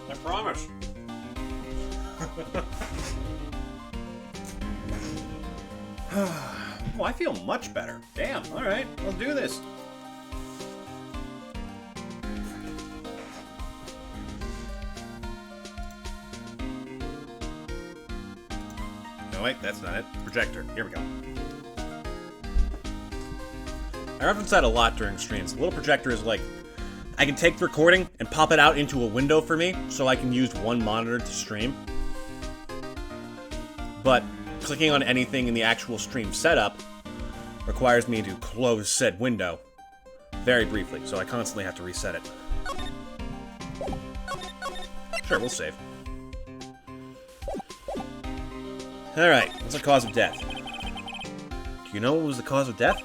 I promise. Oh, I feel much better. Damn, alright, let's do this. No, wait, that's not it. Projector. Here we go. I reference that a lot during streams. The little projector is like, I can take the recording and pop it out into a window for me, so I can use one monitor to stream. But clicking on anything in the actual stream setup requires me to close said window very briefly, so I constantly have to reset it. Sure, we'll save. Alright, what's the cause of death? Do you know what was the cause of death?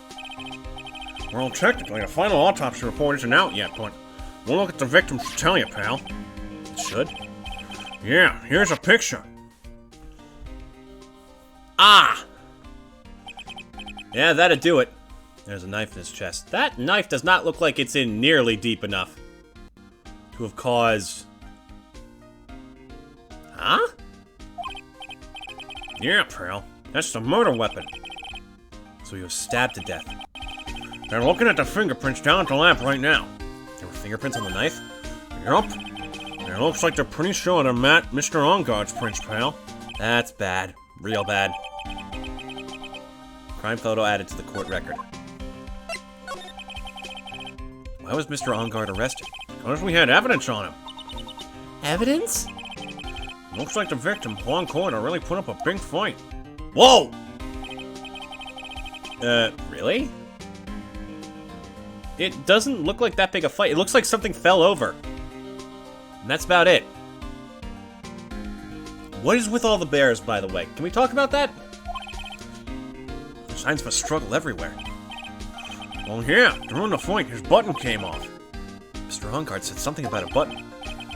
Well, technically, a final autopsy report isn't out yet, but we'll look at the victims to tell you, pal. It should? Yeah, here's a picture. Ah! Yeah, that'd do it. There's a knife in his chest. That knife does not look like it's in nearly deep enough to have caused... Huh? Yeah, Pearl. That's the murder weapon. So he was stabbed to death. They're looking at the fingerprints down at the lab right now. There were fingerprints on the knife? Yup. It looks like they're pretty sure they're Mr. Onguard's prints, pal. That's bad. Real bad. Crime photo added to the court record. Why was Mr. Onguard arrested? Because we had evidence on him. Evidence? Looks like the victim, Juan Corder, really put up a big fight. Whoa! Really? It doesn't look like that big a fight. It looks like something fell over. And that's about it. What is with all the bears, by the way? Can we talk about that? Signs of a struggle everywhere. Well, yeah, during the fight, his button came off. Mr. Onguard said something about a button.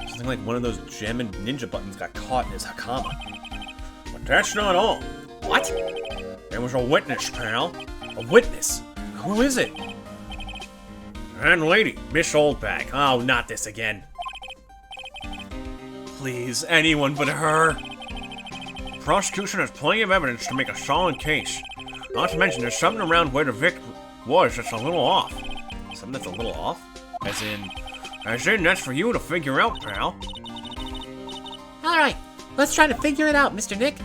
Something like one of those Gemin ninja buttons got caught in his hakama. But that's not all. What? There was a witness, pal. A witness? Who is it? That lady, Miss Oldbag. Oh, not this again. Please, anyone but her. The prosecution has plenty of evidence to make a solid case. Not to mention, there's something around where the victim was that's a little off. Something that's a little off? As in, that's for you to figure out, pal. Alright, let's try to figure it out, Mr. Nick.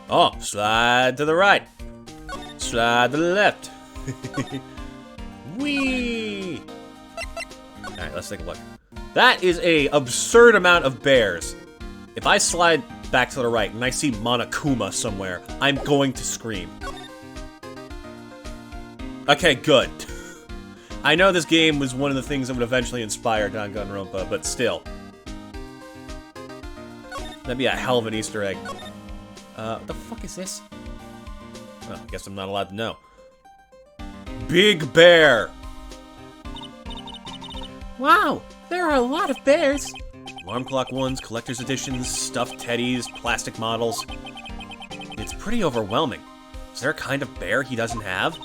Oh, slide to the right. Slide to the left. Whee! Alright, let's take a look. That is a absurd amount of bears. If I slide back to the right and I see Monokuma somewhere, I'm going to scream. Okay, good. I know this game was one of the things that would eventually inspire Danganronpa, but still. That'd be a hell of an Easter egg. What the fuck is this? Well, I guess I'm not allowed to know. Big Bear! Wow, there are a lot of bears. Alarm clock ones, collector's editions, stuffed teddies, plastic models. It's pretty overwhelming. Is there a kind of bear he doesn't have?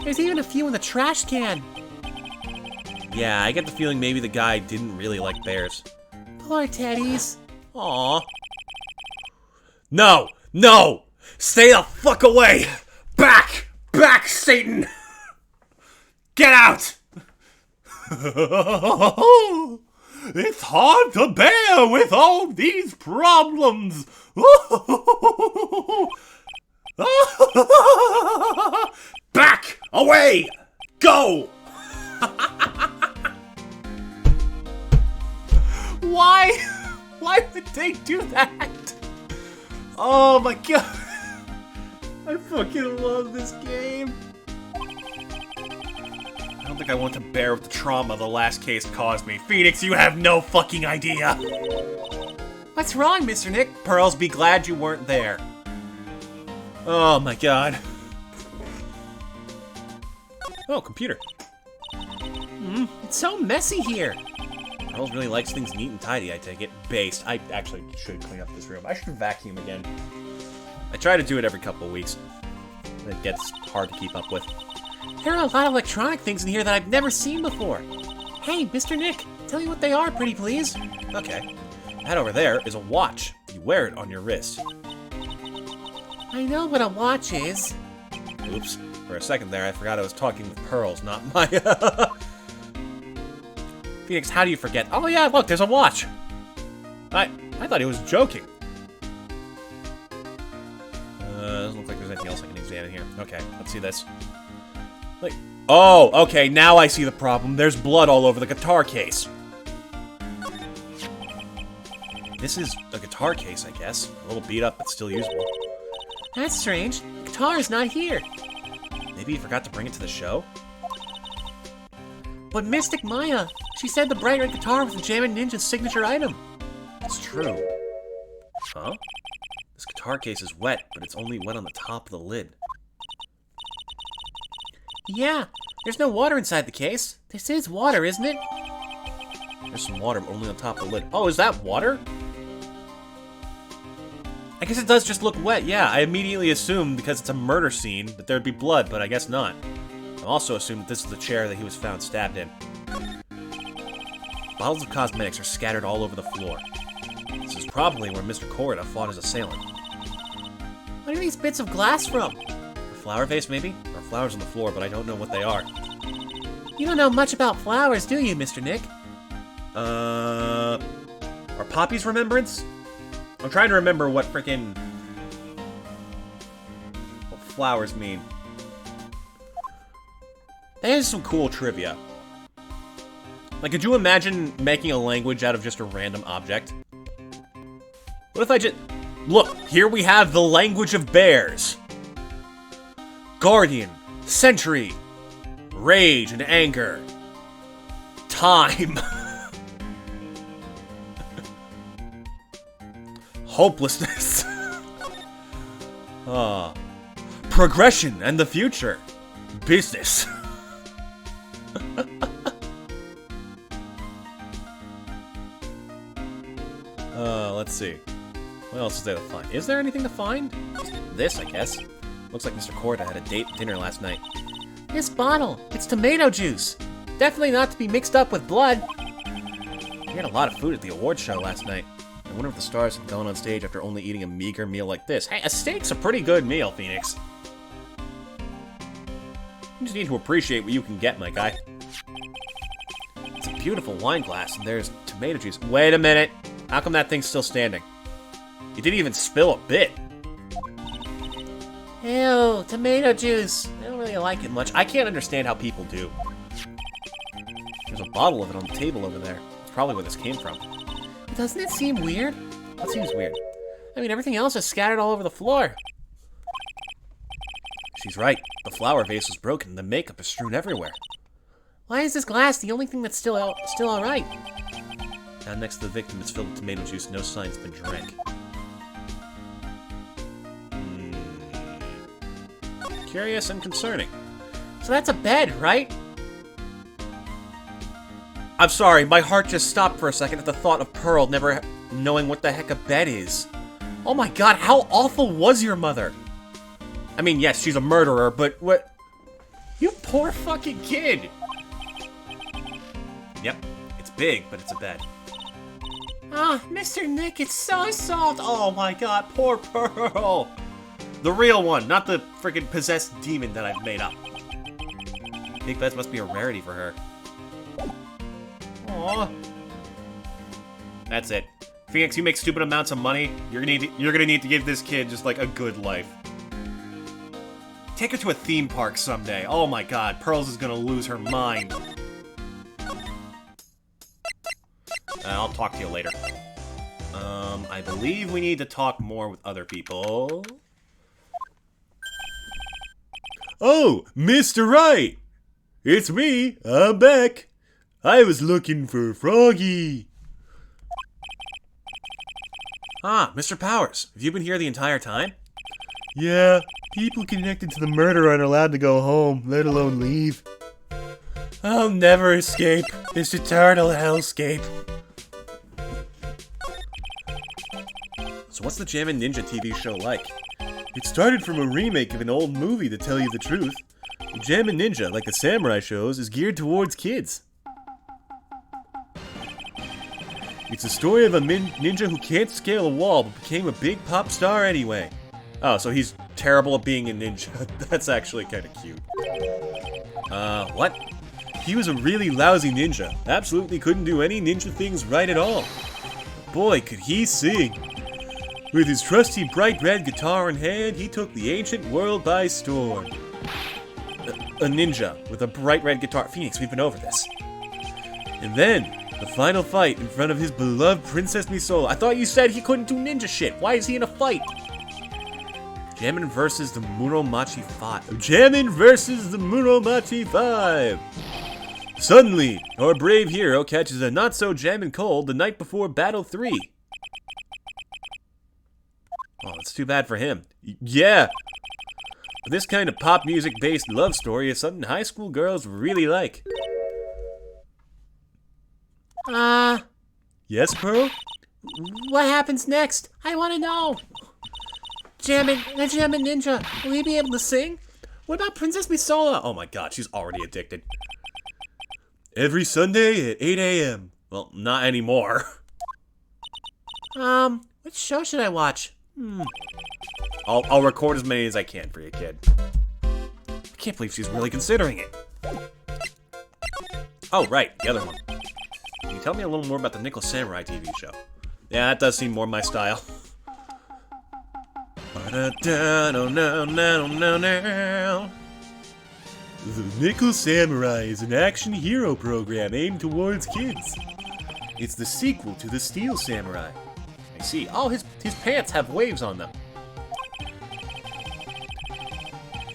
There's even a few in the trash can. Yeah, I get the feeling maybe the guy didn't really like bears. Poor teddies. Aww. No! No! Stay the fuck away! Back! Back, Satan! Get out! It's hard to bear with all these problems! Back! Away! Go! Why? Why would they do that? Oh my god. I fucking love this game. I don't think I want to bear with the trauma the last case caused me. Phoenix, you have no fucking idea. What's wrong, Mr. Nick? Pearls, be glad you weren't there. Oh my god. Oh, computer. It's so messy here. Pearls really likes things neat and tidy, I take it. Based. I actually should clean up this room. I should vacuum again. I try to do it every couple of weeks. It gets hard to keep up with. There are a lot of electronic things in here that I've never seen before. Hey, Mr. Nick, tell me what they are, pretty please. Okay. That over there is a watch. You wear it on your wrist. I know what a watch is. Oops. For a second there, I forgot I was talking with Pearls, not my... Phoenix, how do you forget? Oh yeah, look, there's a watch. I thought he was joking. Doesn't look like there's anything else I can examine here. Okay, let's see this. Like, oh, okay, now I see the problem. There's blood all over the guitar case. This is a guitar case, I guess. A little beat up, but still usable. That's strange. The guitar is not here. Maybe he forgot to bring it to the show? But Mystic Maya, she said the bright red guitar was the Jammin' Ninja's signature item. It's true. Huh? This guitar case is wet, but it's only wet on the top of the lid. Yeah, there's no water inside the case. This is water, isn't it? There's some water only on top of the lid. Oh, is that water? I guess it does just look wet, yeah. I immediately assumed, because it's a murder scene, that there'd be blood, but I guess not. I also assumed that this is the chair that he was found stabbed in. Bottles of cosmetics are scattered all over the floor. This is probably where Mr. Corda fought his assailant. What are these bits of glass from? A flower vase, maybe? There are flowers on the floor, but I don't know what they are. You don't know much about flowers, do you, Mr. Nick? Are poppies remembrance? I'm trying to remember what frickin' what flowers mean. There's some cool trivia. Like, could you imagine making a language out of just a random object? What if I just... Look, here we have the language of bears. Guardian, Sentry, Rage and Anger, Time, Hopelessness, Progression and the Future, Business. Let's see. What else is there to find? Is there anything to find? Just this, I guess. Looks like Mr. Corda had a dinner last night. This bottle, it's tomato juice. Definitely not to be mixed up with blood. We had a lot of food at the award show last night. I wonder if the stars had gone on stage after only eating a meager meal like this. Hey, a steak's a pretty good meal, Phoenix. You just need to appreciate what you can get, my guy. It's a beautiful wine glass, and there's tomato juice. Wait a minute. How come that thing's still standing? You didn't even spill a bit. Ew, tomato juice. I don't really like it much. I can't understand how people do. There's a bottle of it on the table over there. It's probably where this came from. Doesn't it seem weird? That seems weird. I mean, everything else is scattered all over the floor. She's right. The flower vase was broken. The makeup is strewn everywhere. Why is this glass the only thing that's still all right? Down next to the victim, it's filled with tomato juice. No sign it's been drank. Curious and concerning. So that's a bed, right? I'm sorry, my heart just stopped for a second at the thought of Pearl never knowing what the heck a bed is. Oh my god, how awful was your mother? I mean, yes, she's a murderer, but what? You poor fucking kid! Yep, it's big, but it's a bed. Ah, Mr. Nick, it's so soft. Oh my god, poor Pearl! The real one, not the freaking possessed demon that I've made up. Big beds must be a rarity for her. Aww. That's it. Phoenix, you make stupid amounts of money. You're gonna need to give this kid just like a good life. Take her to a theme park someday. Oh my god, Pearls is gonna lose her mind. I'll talk to you later. I believe we need to talk more with other people. Oh, Mr. Right! It's me, I'm back. I was looking for Froggy. Ah, Mr. Powers, have you been here the entire time? Yeah, people connected to the murder aren't allowed to go home, let alone leave. I'll never escape this eternal hellscape. So what's the Jammin' Ninja TV show like? It started from a remake of an old movie, to tell you the truth. Jammin' Ninja, like the samurai shows, is geared towards kids. It's a story of a ninja who can't scale a wall, but became a big pop star anyway. Oh, so he's terrible at being a ninja. That's actually kind of cute. What? He was a really lousy ninja. Absolutely couldn't do any ninja things right at all. Boy, could he sing. With his trusty bright red guitar in hand, he took the ancient world by storm. A ninja with a bright red guitar. Phoenix, we've been over this. And then, the final fight in front of his beloved Princess Misole. I thought you said he couldn't do ninja shit. Why is he in a fight? Jammin' versus the Muromachi 5. Jammin' versus the Muromachi 5. Suddenly, our brave hero catches a not-so-jammin' cold the night before Battle 3. Oh, it's too bad for him. Yeah. But this kind of pop music-based love story is something high school girls really like. What Yes, Pearl? happens next? I want to know. Jammin' Ninja, will he be able to sing? What about Princess Misola? Oh my god, she's already addicted. Every Sunday at 8 a.m. Well, not anymore. Which show should I watch? I'll record as many as I can for you, kid. I can't believe she's really considering it. Oh, right, the other one. Can you tell me a little more about the Nickel Samurai TV show? Yeah, that does seem more my style. The Nickel Samurai is an action hero program aimed towards kids. It's the sequel to the Steel Samurai. I see. Oh, his pants have waves on them.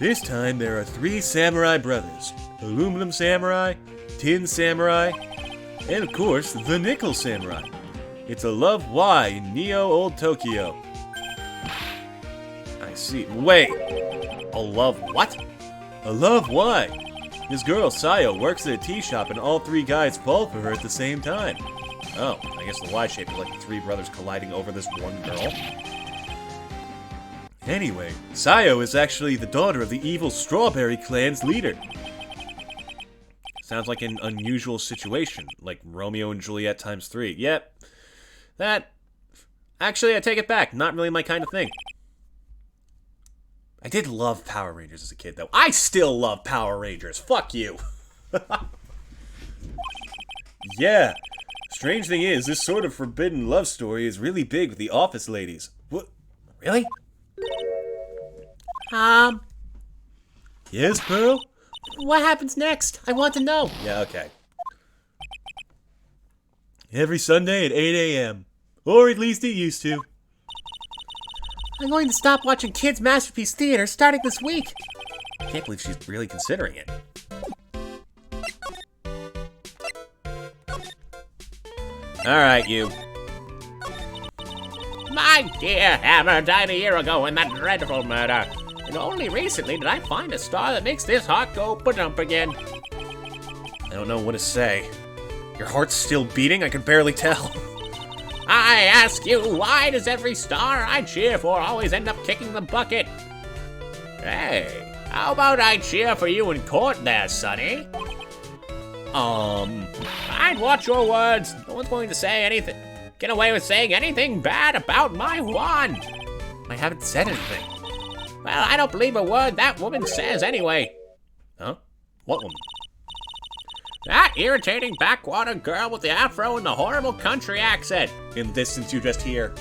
This time there are 3 samurai brothers. Aluminum Samurai, Tin Samurai, and of course, the Nickel Samurai. It's a Love Y in Neo Old Tokyo. I see. Wait. A love what? A Love Y. His girl, Sayo, works at a tea shop and all 3 guys fall for her at the same time. Oh, I guess the Y shape is like the 3 brothers colliding over this one girl. Anyway, Sayo is actually the daughter of the evil Strawberry Clan's leader. Sounds like an unusual situation, like Romeo and Juliet times 3. Yep. That... Actually, I take it back. Not really my kind of thing. I did love Power Rangers as a kid, though. I still love Power Rangers. Fuck you. Yeah. Strange thing is, this sort of forbidden love story is really big with the office ladies. What? Really? Yes, Pearl? What happens next? I want to know. Yeah, okay. Every Sunday at 8 a.m. Or at least it used to. I'm going to stop watching Kids Masterpiece Theater starting this week. I can't believe she's really considering it. Alright, you. My dear Hammer died a year ago in that dreadful murder. And only recently did I find a star that makes this heart go ba-dump again. I don't know what to say. Your heart's still beating? I can barely tell. I ask you, why does every star I cheer for always end up kicking the bucket? Hey, how about I cheer for you in court there, Sonny? I'd watch your words. No one's going to say anything. Get away with saying anything bad about my Juan. I haven't said anything. Well, I don't believe a word that woman says anyway. Huh? What woman? That irritating backwater girl with the afro and the horrible country accent. In the distance you just hear.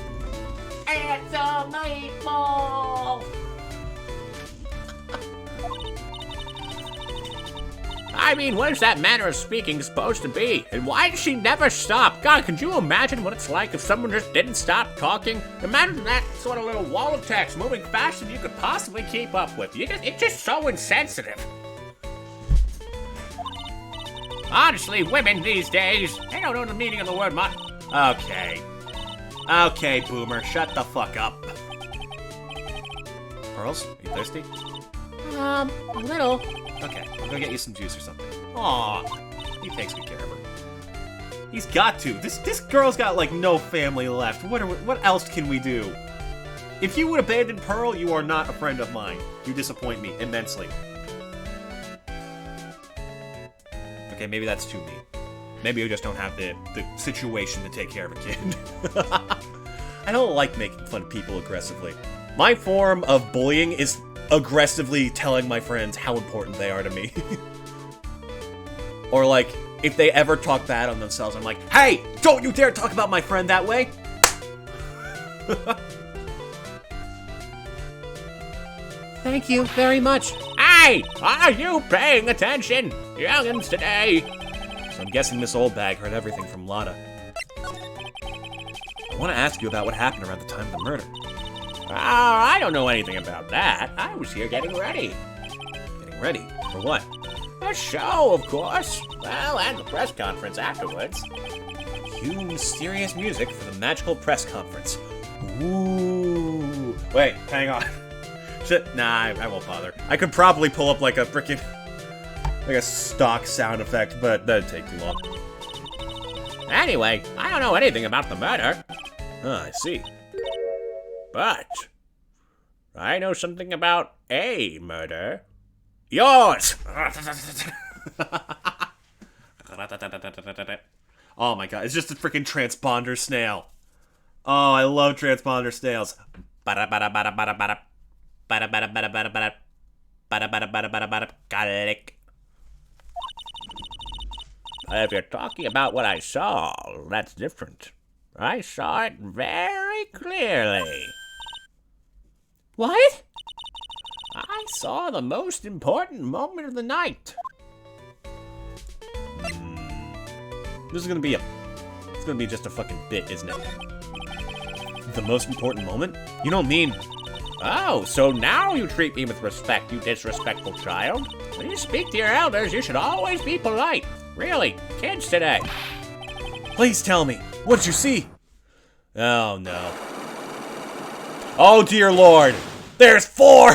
It's a meatball! I mean, what is that manner of speaking supposed to be? And why does she never stop? God, could you imagine what it's like if someone just didn't stop talking? Imagine that sort of little wall of text moving faster than you could possibly keep up with. It's just so insensitive. Honestly, women these days, they don't know the meaning of the word Okay. Okay, Boomer, shut the fuck up. Pearls, are you thirsty? A little. Okay, I'll go get you some juice or something. Aw, he takes good care of her. He's got to. This girl's got, like, no family left. What else can we do? If you would abandon Pearl, you are not a friend of mine. You disappoint me immensely. Okay, maybe that's too mean. Maybe we just don't have the situation to take care of a kid. I don't like making fun of people aggressively. My form of bullying is aggressively telling my friends how important they are to me. Or like, if they ever talk bad on themselves, I'm like, hey, don't you dare talk about my friend that way! Thank you very much. Hey, are you paying attention? Youngins today. So I'm guessing Miss Oldbag heard everything from Lotta. I want to ask you about what happened around the time of the murder. Oh, I don't know anything about that. I was here getting ready. Getting ready? For what? A show, of course. Well, and the press conference afterwards. Cue mysterious music for the magical press conference. Ooh. Wait, hang on. Shit, nah, I won't bother. I could probably pull up like a freaking, like a stock sound effect, but that'd take too long. Anyway, I don't know anything about the murder. Ah, I see. But I know something about a murder. Yours! Oh my god, it's just a freaking transponder snail. Oh, I love transponder snails. If you're talking about what I saw, that's different. I saw it very clearly. What? I saw the most important moment of the night. This is gonna be it's gonna be just a fucking bit, isn't it? The most important moment? You don't mean... Oh, so now you treat me with respect, you disrespectful child. When you speak to your elders, you should always be polite. Really, kids today. Please tell me, what did you see? Oh, no. Oh, dear Lord. There's 4!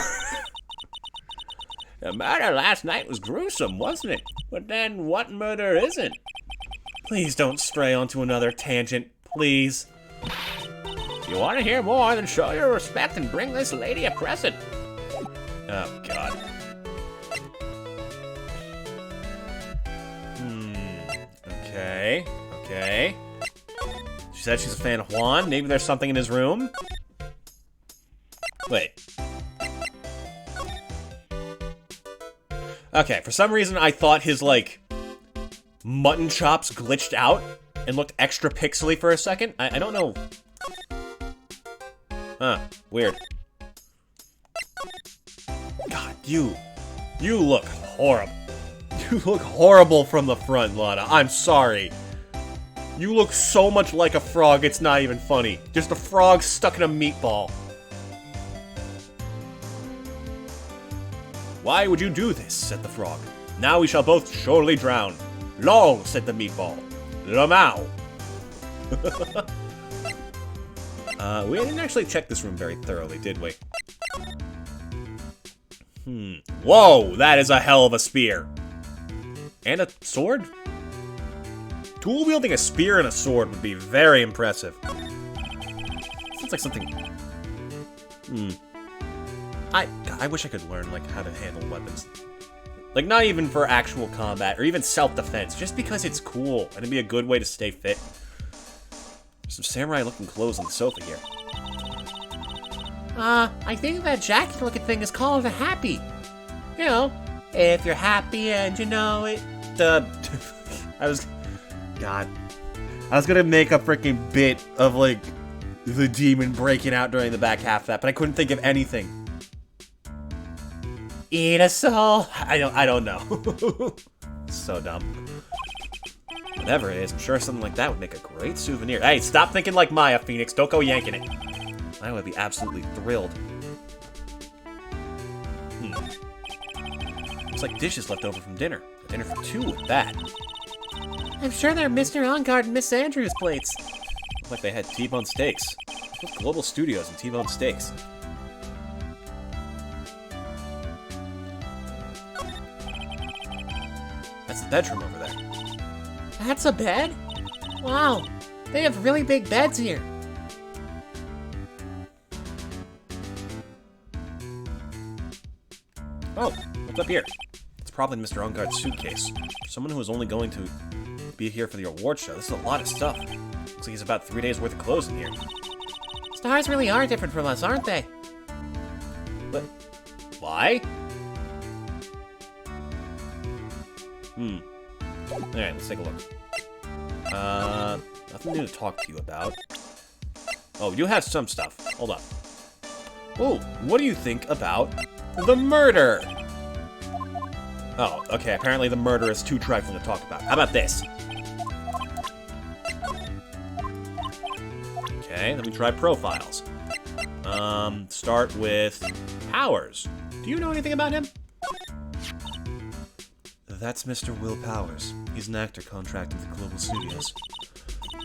The murder last night was gruesome, wasn't it? But then what murder isn't? Please don't stray onto another tangent, please. If you want to hear more, then show your respect and bring this lady a present. Oh, God. Okay. Okay. She said she's a fan of Juan. Maybe there's something in his room. Wait. Okay, for some reason I thought his, like, mutton chops glitched out and looked extra pixely for a second. I don't know. Huh, weird. God, you look horrible. You look horrible from the front, Lana. I'm sorry. You look so much like a frog, it's not even funny. Just a frog stuck in a meatball. Why would you do this? Said the frog. Now we shall both surely drown. Long, said the meatball. Lamau. We didn't actually check this room very thoroughly, did we? Whoa, that is a hell of a spear. And a sword? Tool wielding a spear and a sword would be very impressive. Sounds like something... I wish I could learn, like, how to handle weapons. Like, not even for actual combat, or even self-defense, just because it's cool, and it'd be a good way to stay fit. There's some samurai-looking clothes on the sofa here. I think that jacket-looking thing is called a happy. You know, if you're happy and you know it. God. I was gonna make a freaking bit of, like, the demon breaking out during the back half of that, but I couldn't think of anything. Eat a soul. I don't know. So dumb. Whatever it is, I'm sure something like that would make a great souvenir. Hey, stop thinking like Maya, Phoenix. Don't go yanking it. I would be absolutely thrilled. Looks like dishes left over from dinner. A dinner for 2 with that. I'm sure they're Mr. Ongard and Miss Andrews plates. Looks like they had T-bone steaks. With Global Studios and T-bone steaks. That's the bedroom over there. That's a bed? Wow, they have really big beds here. Oh, what's up here? It's probably Mr. Ongard's suitcase. For someone who is only going to be here for the award show, this is a lot of stuff. Looks like he's about 3 days worth of clothes in here. Stars really are different from us, aren't they? But why? Alright, let's take a look. Nothing new to talk to you about. Oh, we do have some stuff. Hold up. Oh, what do you think about the murder? Oh, okay, apparently the murder is too trifling to talk about. How about this? Okay, let me try profiles. Start with Powers. Do you know anything about him? That's Mr. Will Powers. He's an actor contracted with Global Studios.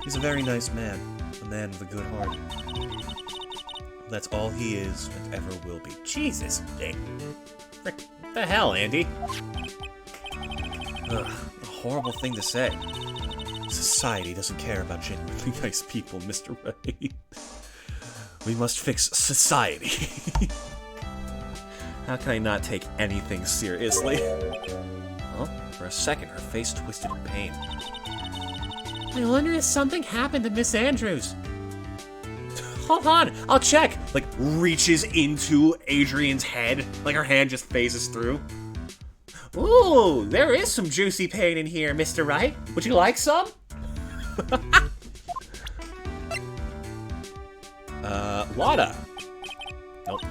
He's a very nice man. A man with a good heart. That's all he is and ever will be. Jesus, Frick, what the hell, Andy? Ugh, a horrible thing to say. Society doesn't care about genuinely nice people, Mr. Ray. We must fix society. How can I not take anything seriously? Well, for a second, her face twisted in pain. I wonder if something happened to Miss Andrews. Hold on, I'll check. Like, reaches into Adrian's head. Like, her hand just phases through. Ooh, there is some juicy pain in here, Mr. Wright. Would you like some? Wada. Nope.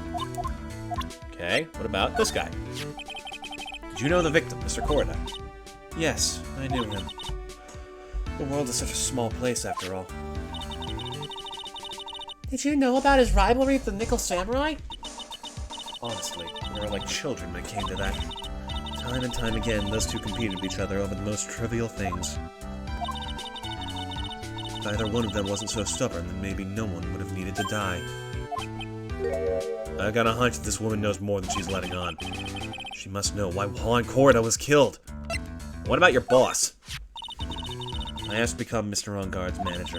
Okay, what about this guy? Did you know the victim, Mr. Corda? Yes, I knew him. The world is such a small place, after all. Did you know about his rivalry with the Nickel Samurai? Honestly, we were like children when it came to that. Time and time again, those two competed with each other over the most trivial things. If either one of them wasn't so stubborn, then maybe no one would have needed to die. I got a hunch that this woman knows more than she's letting on. She must know why Juan Corda was killed. What about your boss? I asked to become Mr. Engard's manager.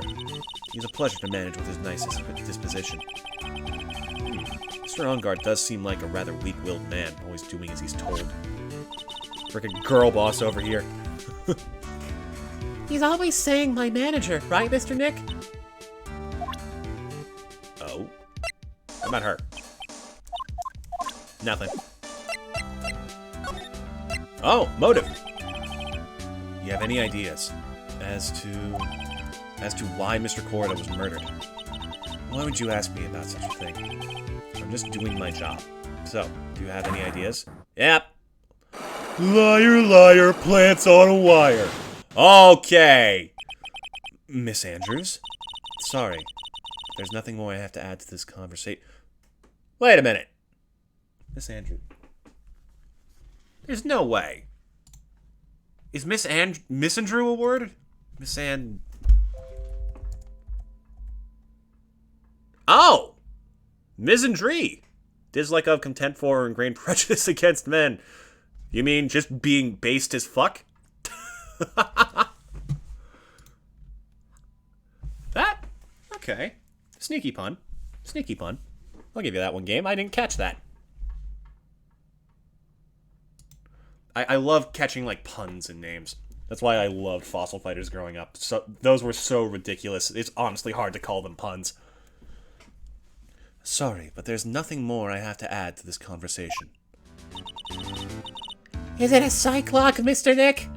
He's a pleasure to manage with his nice disposition. Mr. Engard does seem like a rather weak-willed man, always doing as he's told. Frickin' girl boss over here. He's always saying my manager, right, Mr. Nick? Oh? What about her? Nothing. Oh, motive! You have any ideas as to why Mr. Corda was murdered? Why would you ask me about such a thing? I'm just doing my job. So, do you have any ideas? Yep. Liar, liar, plants on a wire. Okay. Miss Andrews? Sorry. There's nothing more I have to add to this conversation. Wait a minute. Miss Andrews. There's no way. Is Misandrew a word? Oh! Misandry. Dislike of, contempt for, or ingrained prejudice against men. You mean just being based as fuck? That? Okay. Sneaky pun. Sneaky pun. I'll give you that one game. I didn't catch that. I love catching, like, puns in names. That's why I loved Fossil Fighters growing up. So those were so ridiculous. It's honestly hard to call them puns. Sorry, but there's nothing more I have to add to this conversation. Is it a Cyclops, Mr. Nick?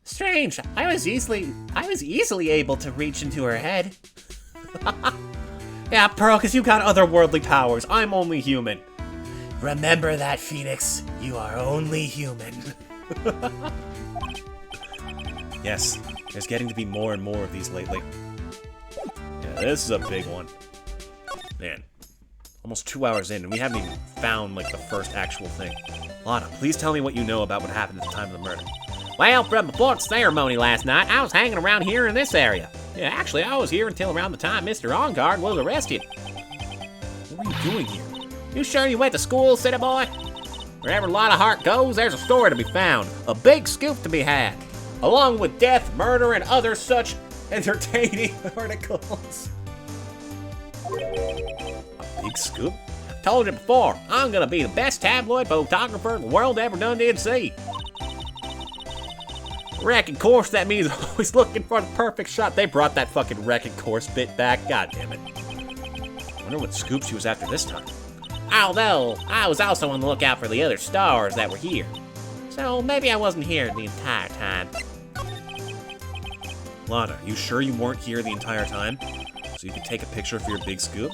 Strange. I was easily able to reach into her head. Yeah, Pearl, because you got otherworldly powers. I'm only human. Remember that, Phoenix. You are only human. Yes, there's getting to be more and more of these lately. Yeah, this is a big one. Man, almost 2 hours in, and we haven't even found, like, the first actual thing. Lana, please tell me what you know about what happened at the time of the murder. Well, from before the ceremony last night, I was hanging around here in this area. Yeah, actually, I was here until around the time Mr. Engard was arrested. What were you doing here? You sure you went to school, city boy? Wherever Lotta Hart goes, there's a story to be found. A big scoop to be had. Along with death, murder, and other such Entertaining articles. A big scoop? Told you before, I'm gonna be the best tabloid photographer the world ever done did see. Wrecking course, that means always looking for the perfect shot. They brought that fucking wrecking course bit back. God damn it. I wonder what scoop she was after this time. Although, I was also on the lookout for the other stars that were here. So maybe I wasn't here the entire time. Lana, you sure you weren't here the entire time? So you could take a picture for your big scoop?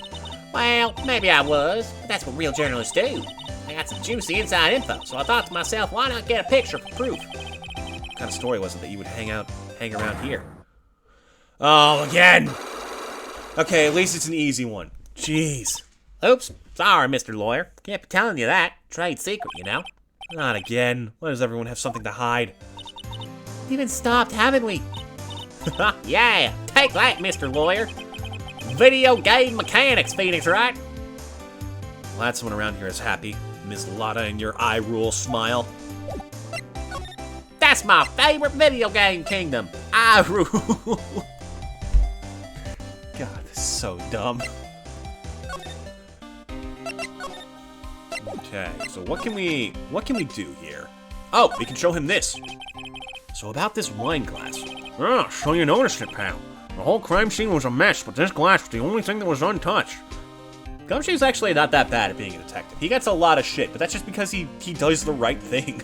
Well, maybe I was, but that's what real journalists do. I got some juicy inside info, so I thought to myself, why not get a picture for proof? What kind of story was it that you would hang around here? Oh, again! Okay, at least it's an easy one. Jeez. Oops, sorry, Mr. Lawyer. Can't be telling you that. Trade secret, you know. Not again. Why does everyone have something to hide? Even stopped, haven't we? Yeah, take that, Mr. Lawyer. Video game mechanics, Phoenix, right? Glad someone around here is happy. Ms. Lotta and your eye rule smile. That's my favorite video game kingdom. I rule. God, this is so dumb. Okay, so what can we do here? Oh, we can show him this. So about this wine glass. Ah, so you noticed it, pal. The whole crime scene was a mess, but this glass was the only thing that was untouched. Gumshoe's actually not that bad at being a detective. He gets a lot of shit, but that's just because he does the right thing.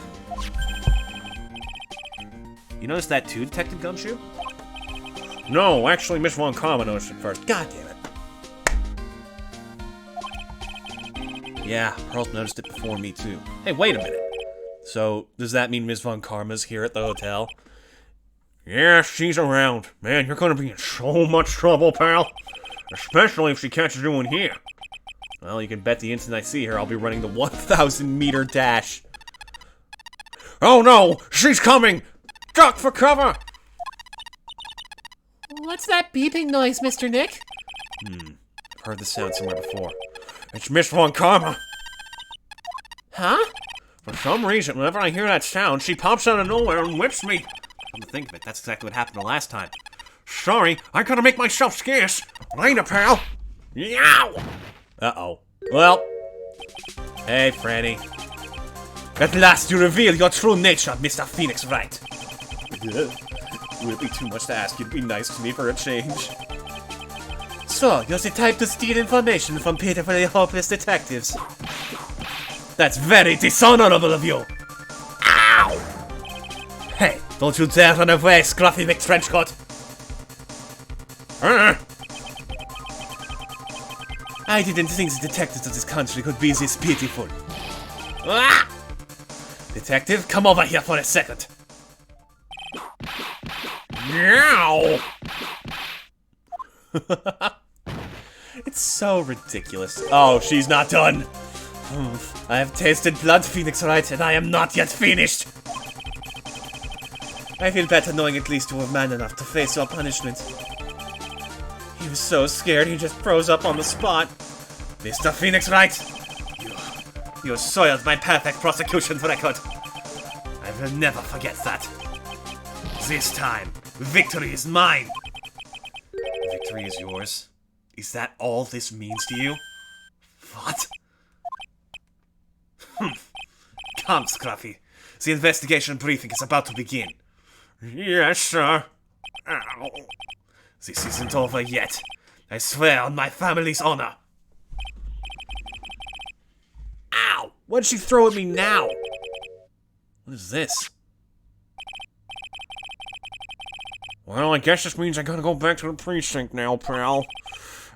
You noticed that too, Detective Gumshoe? No, actually, Miss Von Karma noticed it first. God damn it. Yeah, Pearl's noticed it before me too. Hey, wait a minute. So, does that mean Miss Von Karma's here at the hotel? Yeah, she's around. Man, you're gonna be in so much trouble, pal. Especially if she catches you in here. Well, you can bet the instant I see her, I'll be running the 1,000-meter dash. Oh no! She's coming! Duck for cover! What's that beeping noise, Mr. Nick? I've heard the sound somewhere before. It's Miss Von Karma. Huh? For some reason, whenever I hear that sound, she pops out of nowhere and whips me. Come to think of it, that's exactly what happened the last time. Sorry, I gotta make myself scarce. Later, pal. Yow! Uh-oh. Well. Hey, Franny. At last you reveal your true nature, Mr. Phoenix Wright. Would it be too much to ask you to be nice to me for a change? So, you're the type to steal information from pitifully hopeless detectives. That's very dishonorable of you! Ow! Hey, don't you dare run away, Scruffy McTrenchcoat! I didn't think the detectives of this country could be this pitiful. Ah! Detective, come over here for a second. Meow! It's so ridiculous. Oh, she's not done. I have tasted blood, Phoenix Wright, and I am not yet finished. I feel better knowing at least you were man enough to face your punishment. He was so scared he just froze up on the spot. Mr. Phoenix Wright, you soiled my perfect prosecution record. I will never forget that. This time, victory is mine. Victory is yours? Is that all this means to you? What? Come, Scruffy. The investigation briefing is about to begin. Yes, sir. Ow. This isn't over yet. I swear on my family's honor. Ow! What'd she throw at me now? What is this? Well, I guess this means I gotta go back to the precinct now, pal.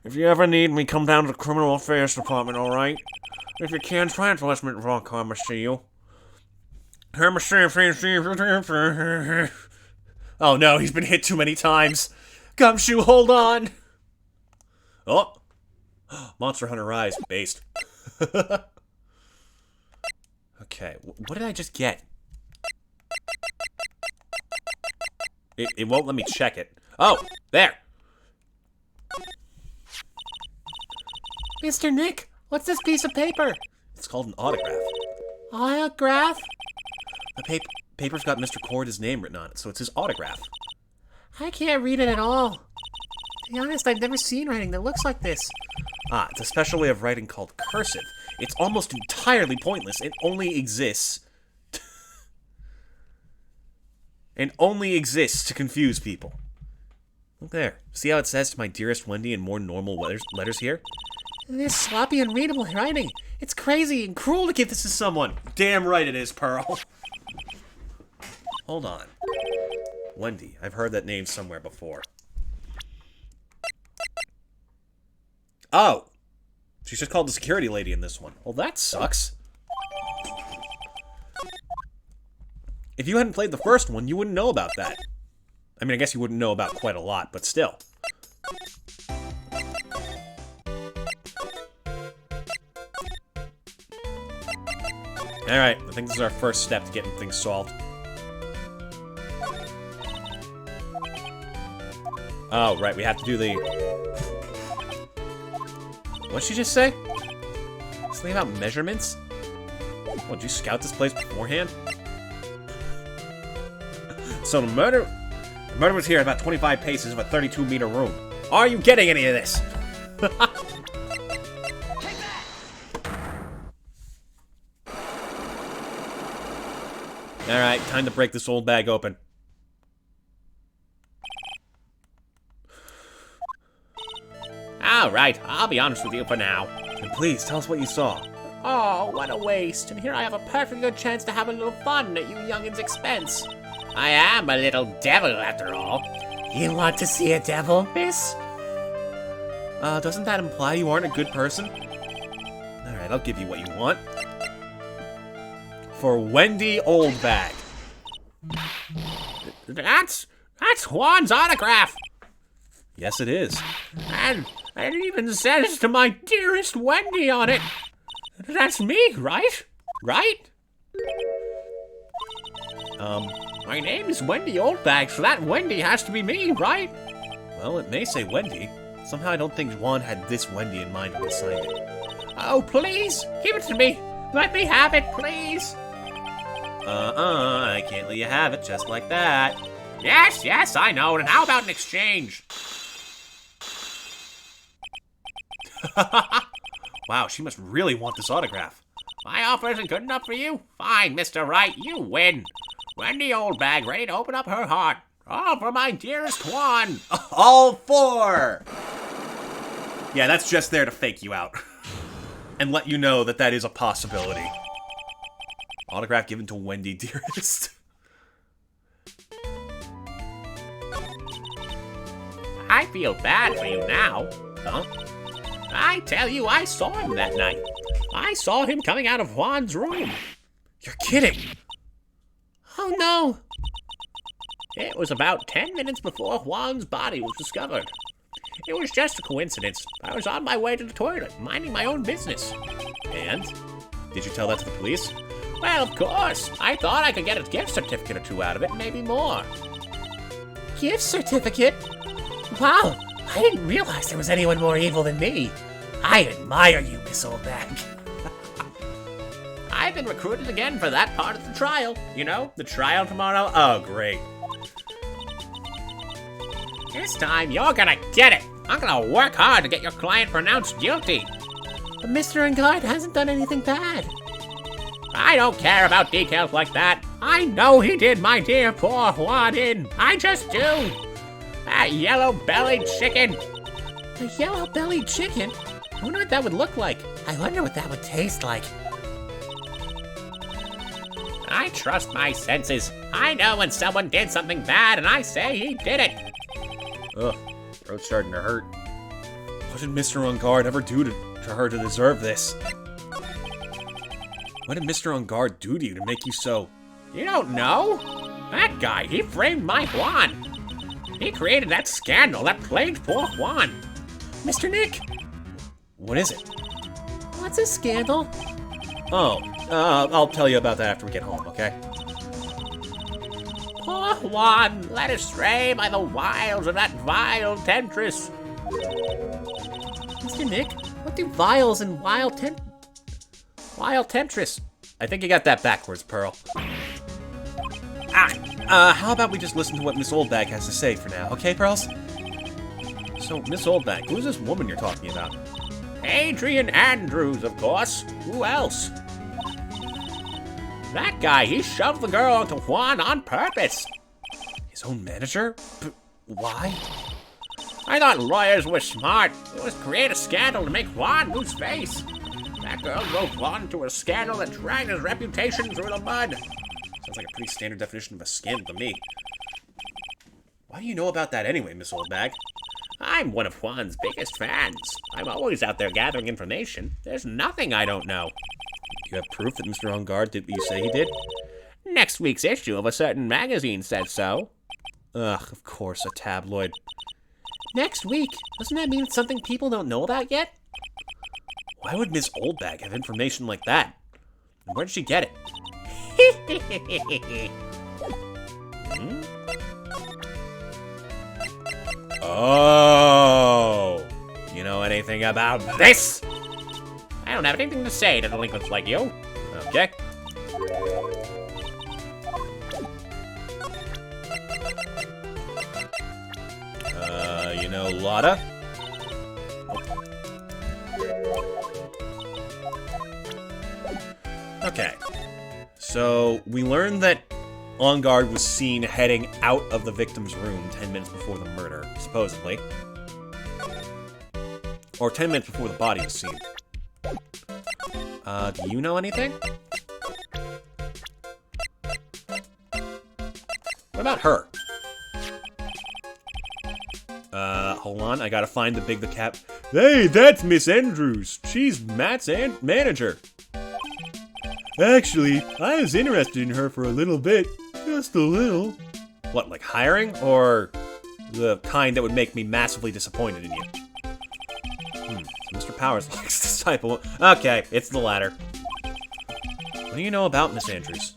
If you ever need me, come down to the Criminal Affairs Department, alright? If you can, try and let me rock on see you. Oh no, he's been hit too many times. Gumshoe, hold on! Oh! Monster Hunter Rise, based. Okay, what did I just get? It won't let me check it. Oh, there! Mr. Nick, what's this piece of paper? It's called an autograph. Autograph? The paper's got Mr. Chords' name written on it, so it's his autograph. I can't read it at all. To be honest, I've never seen writing that looks like this. Ah, it's a special way of writing called cursive. It's almost entirely pointless. It only exists... and only exists to confuse people. Look there. See how it says "to my dearest Wendy" in more normal letters here? This sloppy, unreadable writing. It's crazy and cruel to give this to someone. Damn right it is, Pearl. Hold on. Wendy. I've heard that name somewhere before. Oh! She's just called the security lady in this one. Well, that sucks. If you hadn't played the first one, you wouldn't know about that. I mean, I guess you wouldn't know about quite a lot, but still. Alright, I think this is our first step to getting things solved. Oh, right, we have to do the... What'd she just say? Something about measurements? Oh, did you scout this place beforehand? So the murder was here about 25 paces of a 32-meter room. Are you getting any of this? Alright, time to break this old bag open. Alright, I'll be honest with you for now. And please, tell us what you saw. Oh, what a waste. And here I have a perfect good chance to have a little fun at you youngins' expense. I am a little devil, after all. You want to see a devil, miss? Doesn't that imply you aren't a good person? Alright, I'll give you what you want. For Wendy Oldbag. That's Juan's autograph. Yes, it is. And it even says to my dearest Wendy on it. That's me, right? Right? My name is Wendy Oldbag, so that Wendy has to be me, right? Well, it may say Wendy. Somehow I don't think Juan had this Wendy in mind when he signed it. Oh, please, give it to me. Let me have it, please. I can't let you have it just like that. Yes, I know. And how about an exchange? Wow, she must really want this autograph. My offer isn't good enough for you? Fine, Mr. Right, you win. Wendy Oldbag ready to open up her heart. All for my dearest Juan. All four! Yeah, that's just there to fake you out. And let you know that that is a possibility. Autograph given to Wendy, dearest. I feel bad for you now. Huh? I tell you, I saw him that night. I saw him coming out of Juan's room. You're kidding! Oh no! It was about 10 minutes before Juan's body was discovered. It was just a coincidence. I was on my way to the toilet, minding my own business. And? Did you tell that to the police? Well, of course. I thought I could get a gift certificate or two out of it, maybe more. Gift certificate? Wow, I didn't realize there was anyone more evil than me. I admire you, Miss Oldbag. I've been recruited again for that part of the trial. You know, the trial tomorrow. Oh, great. This time, you're gonna get it. I'm gonna work hard to get your client pronounced guilty. But Mr. Engard hasn't done anything bad. I don't care about details like that. I know he did my dear poor Juan in. I just do. That yellow-bellied chicken. A yellow-bellied chicken? I wonder what that would look like. I wonder what that would taste like. I trust my senses. I know when someone did something bad and I say he did it. Ugh, throat's starting to hurt. What did Mr. Ungard ever do to her to deserve this? What did Mr. Ungard do to you to make you so... You don't know? That guy, he framed my Juan. He created that scandal that plagued poor Juan. Mr. Nick! What is it? What's a scandal? Oh, I'll tell you about that after we get home, okay? Poor Juan, led astray by the wiles of that vile temptress. Mr. Nick, what do vials and wild temptress? I think you got that backwards, Pearl. How about we just listen to what Miss Oldbag has to say for now, okay, Pearls? So, Miss Oldbag, who's this woman you're talking about? Adrian Andrews, of course. Who else? That guy, he shoved the girl onto Juan on purpose. His own manager? But why? I thought lawyers were smart. It was create a scandal to make Juan lose face. That girl drove Juan into a scandal that dragged his reputation through the mud. Sounds like a pretty standard definition of a scandal to me. Why do you know about that anyway, Miss Oldbag? I'm one of Juan's biggest fans. I'm always out there gathering information. There's nothing I don't know. Do you have proof that Mr. Ungard did what you say he did? Next week's issue of a certain magazine said so. Ugh, of course, a tabloid. Next week? Doesn't that mean it's something people don't know about yet? Why would Miss Oldbag have information like that? And where did she get it? Hmm? Oh! You know anything about this? I don't have anything to say to delinquents like you. Okay. You know Lotta? Okay. So, we learned that On Guard was seen heading out of the victim's room 10 minutes before the murder, supposedly. Or 10 minutes before the body was seen. Do you know anything? What about her? Hold on, I gotta find the cat. Hey, that's Miss Andrews. She's Matt's manager. Actually, I was interested in her for a little bit. Just a little. What, like hiring? Or the kind that would make me massively disappointed in you? Mr. Powers likes this type of... Okay, it's the latter. What do you know about Miss Andrews?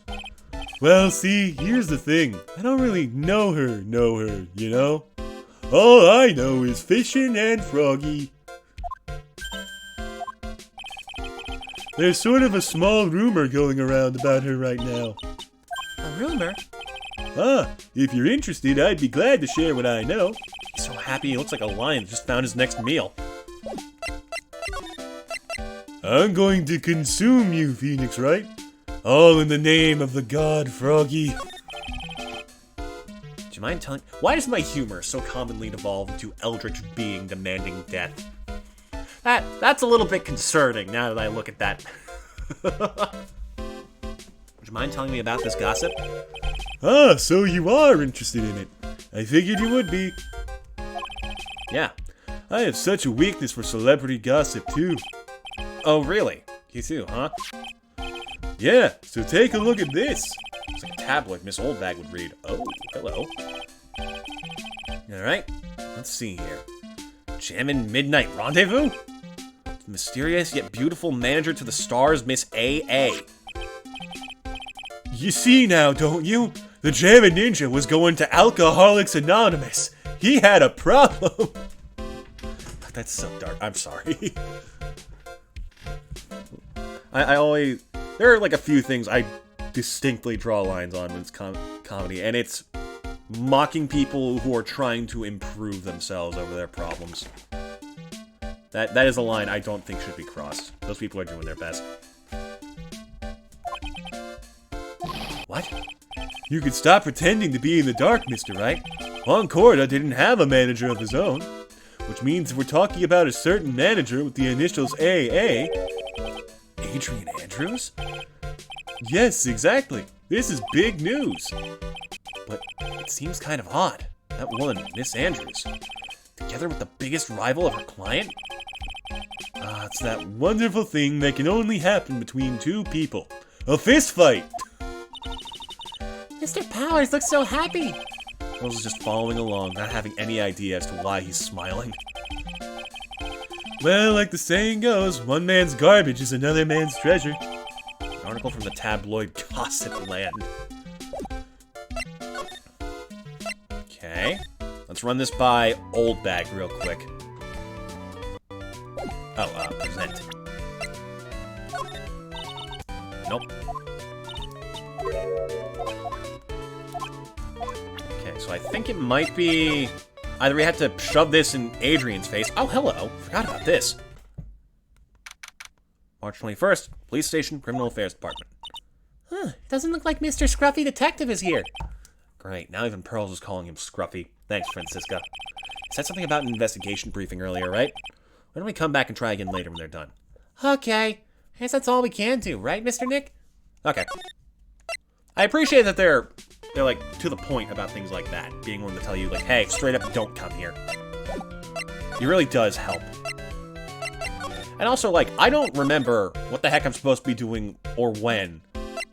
Well, see, here's the thing. I don't really know her, you know? All I know is Fishing and Froggy. There's sort of a small rumor going around about her right now. A rumor? If you're interested, I'd be glad to share what I know. He's so happy he looks like a lion just found his next meal. I'm going to consume you, Phoenix Wright. All in the name of the god Froggy. Do you mind telling... Why does my humor so commonly devolve into eldritch being demanding death? That's a little bit concerning now that I look at that. Would you mind telling me about this gossip? So you are interested in it. I figured you would be. Yeah. I have such a weakness for celebrity gossip, too. Oh, really? You too, huh? Yeah, so take a look at this. It's like a tabloid Miss Oldbag would read. Oh, hello. Alright, let's see here. Jammin' Midnight Rendezvous? The mysterious yet beautiful manager to the stars, Miss A.A. You see now, don't you? The Jammin' Ninja was going to Alcoholics Anonymous. He had a problem. That's so dark. I'm sorry. I always... There are like a few things I distinctly draw lines on when it's comedy, and it's mocking people who are trying to improve themselves over their problems. That is a line I don't think should be crossed. Those people are doing their best. What? You could stop pretending to be in the dark, Mr. Wright. Concorda didn't have a manager of his own. Which means if we're talking about a certain manager with the initials AA... Adrian Andrews? Yes, exactly. This is big news. But it seems kind of odd. That woman, Miss Andrews, together with the biggest rival of her client? It's that wonderful thing that can only happen between two people. A fist fight! Mr. Powers looks so happy. Rose is just following along, not having any idea as to why he's smiling. Well, like the saying goes, one man's garbage is another man's treasure. An article from the tabloid Gossip Land. Okay, let's run this by Oldbag real quick. Oh, present. Nope. Okay, so I think it might be... Either we have to shove this in Adrian's face. Oh, hello. Forgot about this. March 21st, Police Station, Criminal Affairs Department. Huh, doesn't look like Mr. Scruffy Detective is here. Great, now even Pearls is calling him Scruffy. Thanks, Francisca. Said something about an investigation briefing earlier, right? Why don't we come back and try again later when they're done? Okay, I guess that's all we can do, right, Mr. Nick? Okay. I appreciate that they're like to the point about things like that, being willing to tell you like, hey, straight up don't come here. It really does help. And also, like, I don't remember what the heck I'm supposed to be doing or when,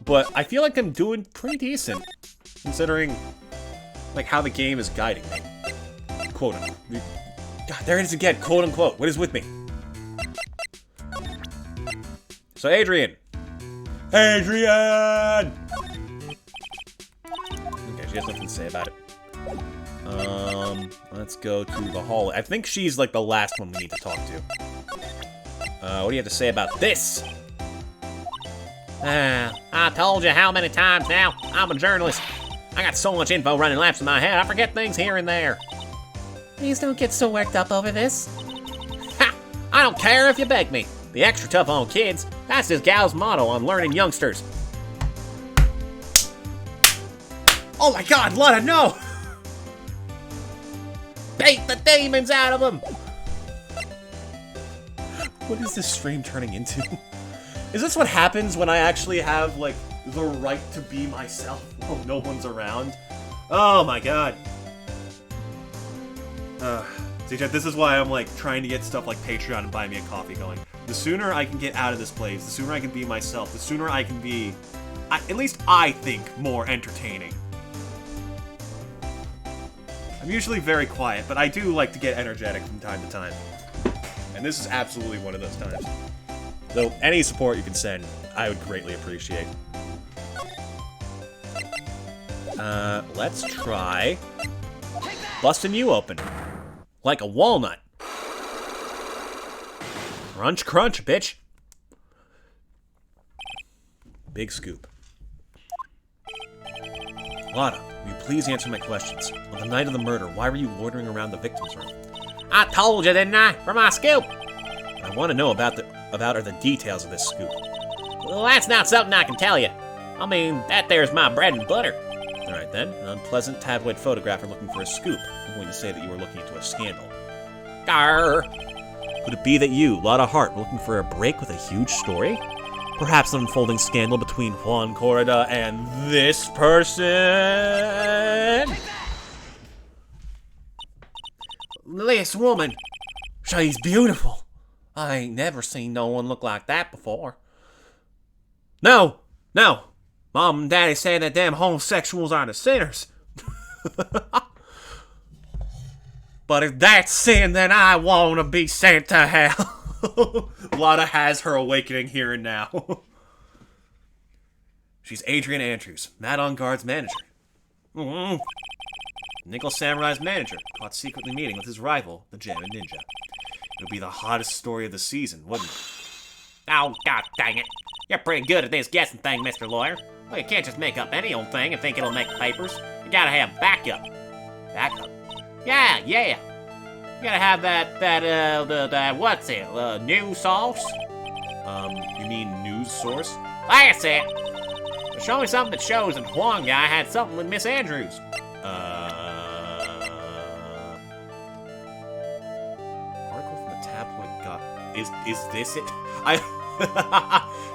but I feel like I'm doing pretty decent, considering like how the game is guiding me. Quote unquote. God, there it is again, quote unquote. What is with me? So, Adrian. Adrian! Okay, she has nothing to say about it. Let's go to the hallway. I think she's like the last one we need to talk to. What do you have to say about this? I told you how many times now? I'm a journalist. I got so much info running laps in my head, I forget things here and there. Please don't get so worked up over this. Ha! I don't care if you beg me. The extra tough on kids, that's this gal's motto on learning youngsters. Oh my god, Lana, no! Beat the demons out of him! What is this stream turning into? Is this what happens when I actually have, like, the right to be myself while no one's around? Oh my god. CJ, this is why I'm, like, trying to get stuff like Patreon and Buy Me a Coffee going. The sooner I can get out of this place, the sooner I can be myself, the sooner I can be, at least I think, more entertaining. I'm usually very quiet, but I do like to get energetic from time to time. And this is absolutely one of those times. So, any support you can send, I would greatly appreciate. Let's try busting you open. Like a walnut. Crunch, crunch, bitch. Big scoop. Lana, will you please answer my questions? On the night of the murder, why were you loitering around the victim's room? I told you, didn't I? For my scoop. I want to know about are the details of this scoop. Well, that's not something I can tell you. I mean, that there's my bread and butter. Alright then, an unpleasant tabloid photographer looking for a scoop. I'm going to say that you were looking into a scandal. Arr. Could it be that you, Lotta Hart, were looking for a break with a huge story? Perhaps an unfolding scandal between Juan Corrida and this person? This woman, she's beautiful. I ain't never seen no one look like that before. No, no. Mom and Daddy say that damn homosexuals are the sinners. But if that's sin, then I want to be sent to hell. Lotta has her awakening here and now. She's Adrian Andrews, Matt On Guard's manager. Nickel Samurai's manager, caught secretly meeting with his rival, the Jammin' Ninja. It would be the hottest story of the season, wouldn't it? Oh, god dang it. You're pretty good at this guessing thing, Mr. Lawyer. Well, you can't just make up any old thing and think it'll make the papers. You gotta have backup. Backup? Yeah. You gotta have that what's it, news source? You mean news source? That's it. Show me something that shows that Huang guy had something with Miss Andrews. Article from the tabloid got... Is this it?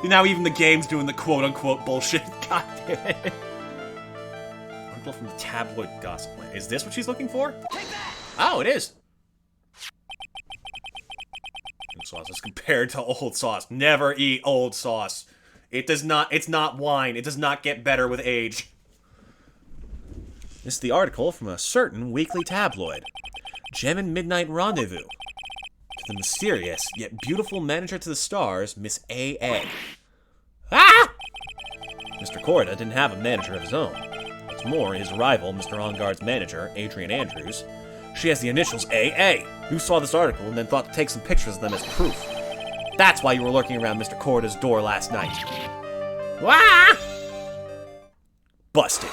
Now even the game's doing the quote-unquote bullshit. God damn it. Article from the tabloid gossip. Is this what she's looking for? Oh, it is. New sauce is compared to old sauce. Never eat old sauce. It's not wine. It does not get better with age. This is the article from a certain weekly tabloid. Gemmin Midnight Rendezvous. To the mysterious, yet beautiful manager to the stars, Miss A.A. Ah! Mr. Corrida didn't have a manager of his own. What's more, his rival, Mr. On Guard's manager, Adrian Andrews, she has the initials A.A. You saw this article and then thought to take some pictures of them as proof. That's why you were lurking around Mr. Corrida's door last night. Ah! Busted.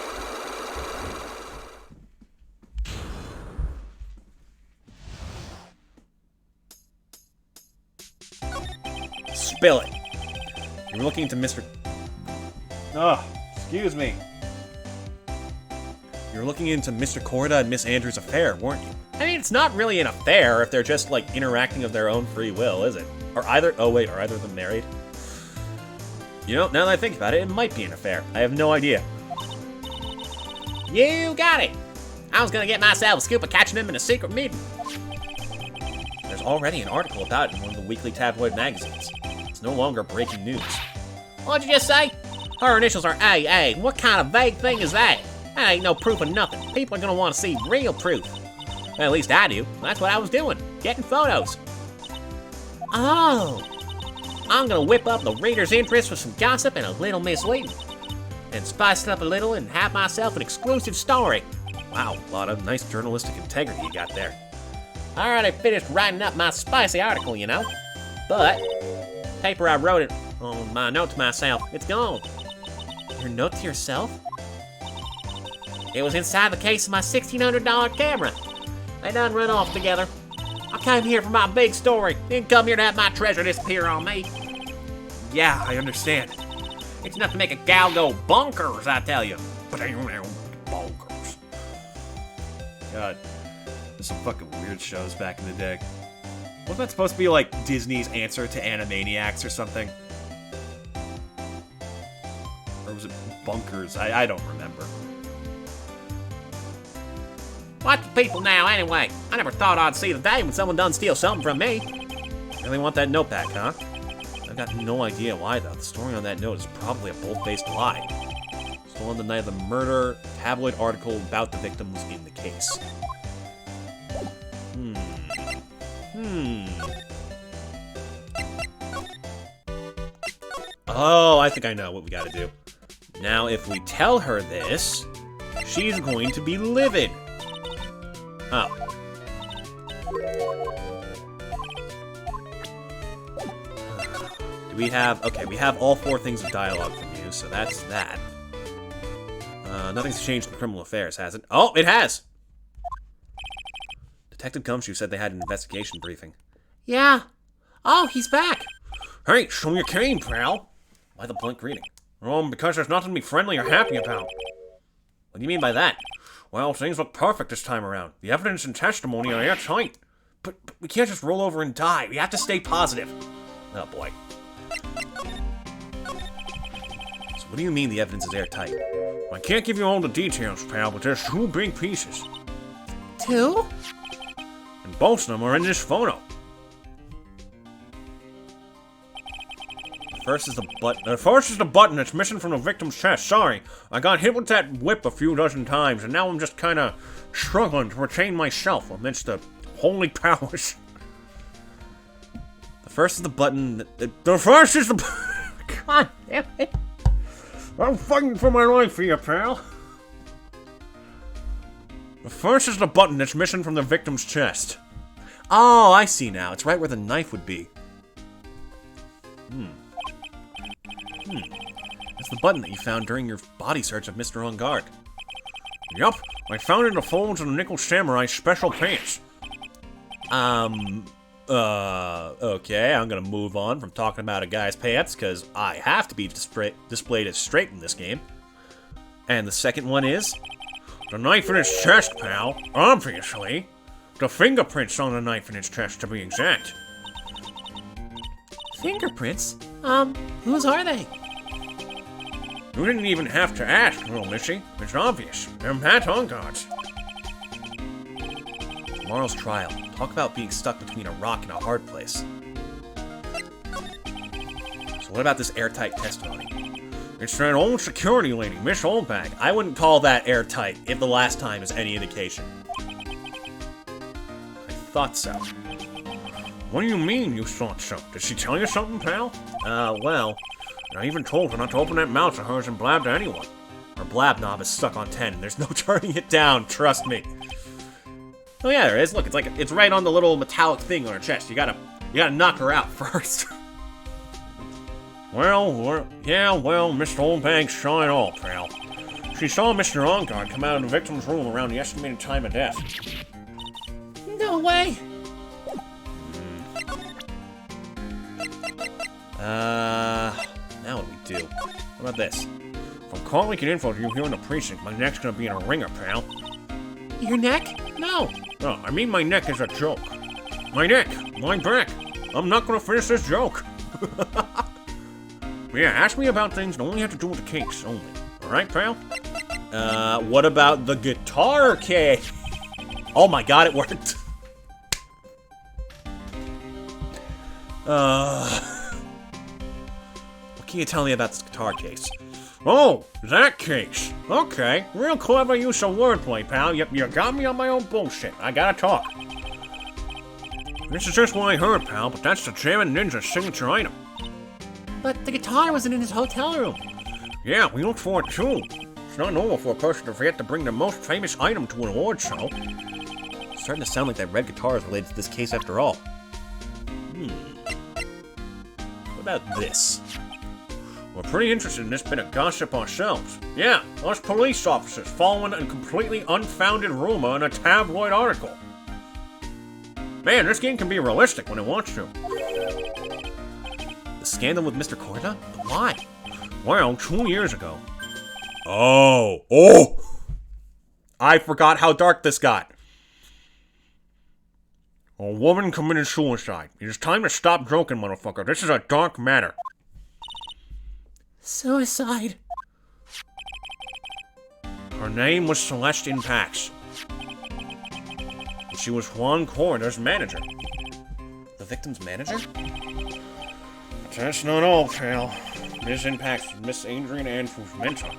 Spill it. You were looking into Mr. Oh, excuse me. You were looking into Mr. Corrida and Miss Andrews' affair, weren't you? I mean, it's not really an affair if they're just, like, interacting of their own free will, is it? Are either of them married? You know, now that I think about it, it might be an affair. I have no idea. You got it. I was gonna get myself a scoop of catching him in a secret meeting. There's already an article about it in one of the weekly tabloid magazines. It's no longer breaking news. What'd you just say? Her initials are AA. What kind of vague thing is that? That ain't no proof of nothing. People are gonna want to see real proof. Well, at least I do. That's what I was doing. Getting photos. Oh. I'm gonna whip up the reader's interest with some gossip and a little misleading. And spice it up a little and have myself an exclusive story. Wow, a lot of nice journalistic integrity you got there. I already finished writing up my spicy article, you know. But, paper I wrote it on my note to myself, it's gone. Your note to yourself? It was inside the case of my $1,600 camera. They done run off together. I came here for my big story. Didn't come here to have my treasure disappear on me. Yeah, I understand. It's enough to make a gal go bonkers, I tell you. god. There's some fucking weird shows back in the day. Wasn't that supposed to be like Disney's answer to Animaniacs or something? Or was it Bunkers? I don't remember. What's people now, anyway? I never thought I'd see the day when someone done steal something from me. Really want that note back, huh? I've got no idea why, though. The story on that note is probably a bold-faced lie. Stolen the night of the murder, tabloid article about the victims in the case. Oh, I think I know what we gotta do. Now, if we tell her this, she's going to be livid. Oh. Do we have... Okay, we have all 4 things of dialogue from you, so that's that. Nothing's changed in criminal affairs, has it? Oh, it has! Detective Gumshoe said they had an investigation briefing. Yeah. Oh, he's back. Hey, show me your cane, pal. Why the blunt greeting? Because there's nothing to be friendly or happy about. What do you mean by that? Well, things look perfect this time around. The evidence and testimony are airtight. But we can't just roll over and die. We have to stay positive. Oh, boy. So what do you mean the evidence is airtight? I can't give you all the details, pal, but there's 2 big pieces. 2? And both of them are in this photo. First is the button. The first is the button that's missing from the victim's chest. Sorry, I got hit with that whip a few dozen times, and now I'm just kind of struggling to retain myself amidst the holy powers. The first is the button. The first is the... God damn it. I'm fighting for my life here, pal. The first is the button that's missing from the victim's chest. Oh, I see now. It's right where the knife would be. It's the button that you found during your body search of Mr. On Guard. Yup, I found it in the folds of the Nickel Samurai's special pants. Okay, I'm gonna move on from talking about a guy's pants, because I have to be displayed as straight in this game. And the second one is... The knife in his chest, pal. Obviously. The fingerprints on the knife in his chest, to be exact. Fingerprints? Whose are they? You didn't even have to ask, little missy. It's obvious. They're Pat Onguard's. Tomorrow's trial. Talk about being stuck between a rock and a hard place. So what about this airtight testimony? It's that old security lady, Miss Oldbag. I wouldn't call that airtight, if the last time is any indication. I thought so. What do you mean you thought so? Did she tell you something, pal? Well... I even told her not to open that mouth of hers and blab to anyone. Her blab knob is stuck on 10, and there's no turning it down, trust me. Oh yeah, there is. Look, it's right on the little metallic thing on her chest. You gotta knock her out first. Well, Mr. Oldbag saw it all, pal. She saw Mr. Onguard come out of the victim's room around the estimated time of death. No way. Now what do we do? What about this? From call leaking info to you here in the precinct, my neck's gonna be in a ringer, pal. Your neck? No. No, I mean my neck is a joke. My neck, my back. I'm not gonna finish this joke. Yeah, ask me about things that only have to do with the case only. Alright, pal? What about the guitar case? Oh my god, it worked. What can you tell me about this guitar case? Oh, that case. Okay, real clever use of wordplay, pal. You got me on my own bullshit. I gotta talk. This is just what I heard, pal, but that's the German Ninja's signature item. But the guitar wasn't in his hotel room. Yeah, we looked for it too. It's not normal for a person to forget to bring the most famous item to an award show. It's starting to sound like that red guitar is related to this case after all. What about this? We're pretty interested in this bit of gossip ourselves. Yeah, us police officers following a completely unfounded rumor in a tabloid article. Man, this game can be realistic when it wants to. The scandal with Mr. Corda? Why? Well, 2 years ago. Oh! I forgot how dark this got. A woman committed suicide. It is time to stop joking, motherfucker. This is a dark matter. Suicide. Her name was Celestine Pax. She was Juan Corder's manager. The victim's manager? But that's not all, pal. Miss Pax was Miss Adrian Andrews' mentor.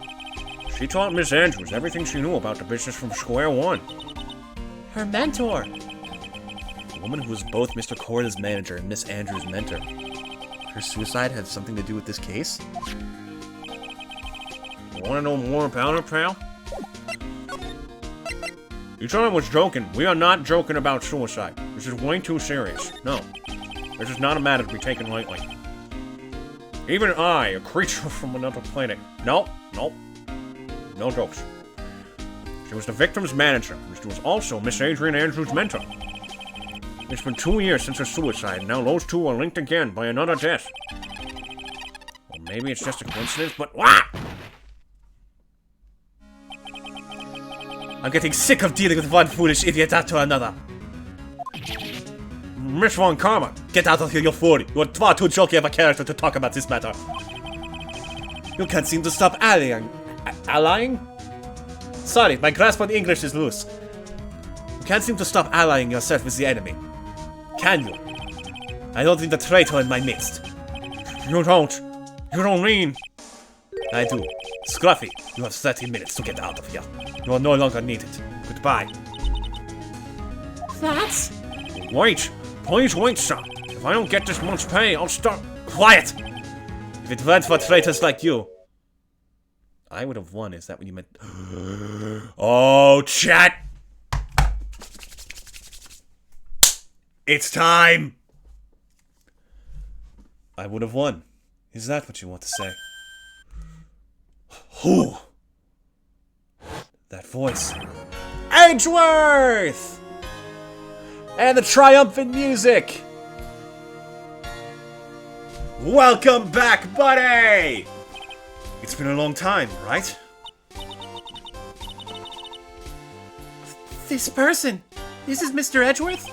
She taught Miss Andrews everything she knew about the business from square one. Her mentor. A woman who was both Mr. Corda's manager and Miss Andrews' mentor. Her suicide had something to do with this case? You wanna know more about her, pal? You thought I was joking. We are not joking about suicide. This is way too serious. No. This is not a matter to be taken lightly. Even I, a creature from another planet. Nope. No jokes. She was the victim's manager, and she was also Miss Adrian Andrews' mentor. It's been 2 years since her suicide, and now those two are linked again by another death. Well, maybe it's just a coincidence, but what? I'm getting sick of dealing with one foolish idiot after another. Miss Von Karma. Get out of here, you fool! You're far too jokey of a character to talk about this matter. You can't seem to stop allying. Allying? Sorry, my grasp on English is loose. You can't seem to stop allying yourself with the enemy. Can you? I don't need a traitor in my midst. You don't. You don't mean. I do. Scruffy, you have 30 minutes to get out of here. You are no longer needed. Goodbye. That's... Wait. Please wait, sir. If I don't get this month's pay, I'll start. Quiet! If it weren't for traitors like you, I would have won. Is that what you meant? Oh, chat! It's time! I would have won. Is that what you want to say? Who? That voice. Edgeworth! And the triumphant music! Welcome back, buddy! It's been a long time, right? This person. This is Mr. Edgeworth?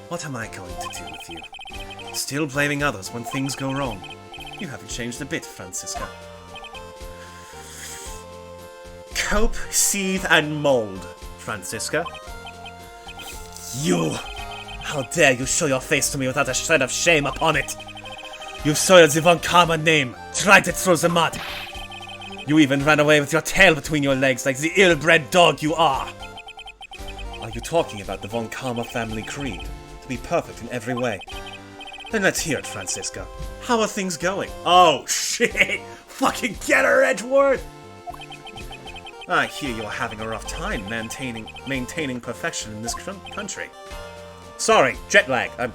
What am I going to do with you? Still blaming others when things go wrong. You haven't changed a bit, Francisca. Cope, seethe, and mold, Francisca. You! How dare you show your face to me without a shred of shame upon it! You soiled the Von Karma name, dragged it through the mud. You even ran away with your tail between your legs like the ill-bred dog you are. Are you talking about the Von Karma family creed? To be perfect in every way? Then let's hear it, Francisca. How are things going? Oh, shit! Fucking get her, Edgeworth! I hear you're having a rough time maintaining perfection in this country. Sorry, jet lag. I'm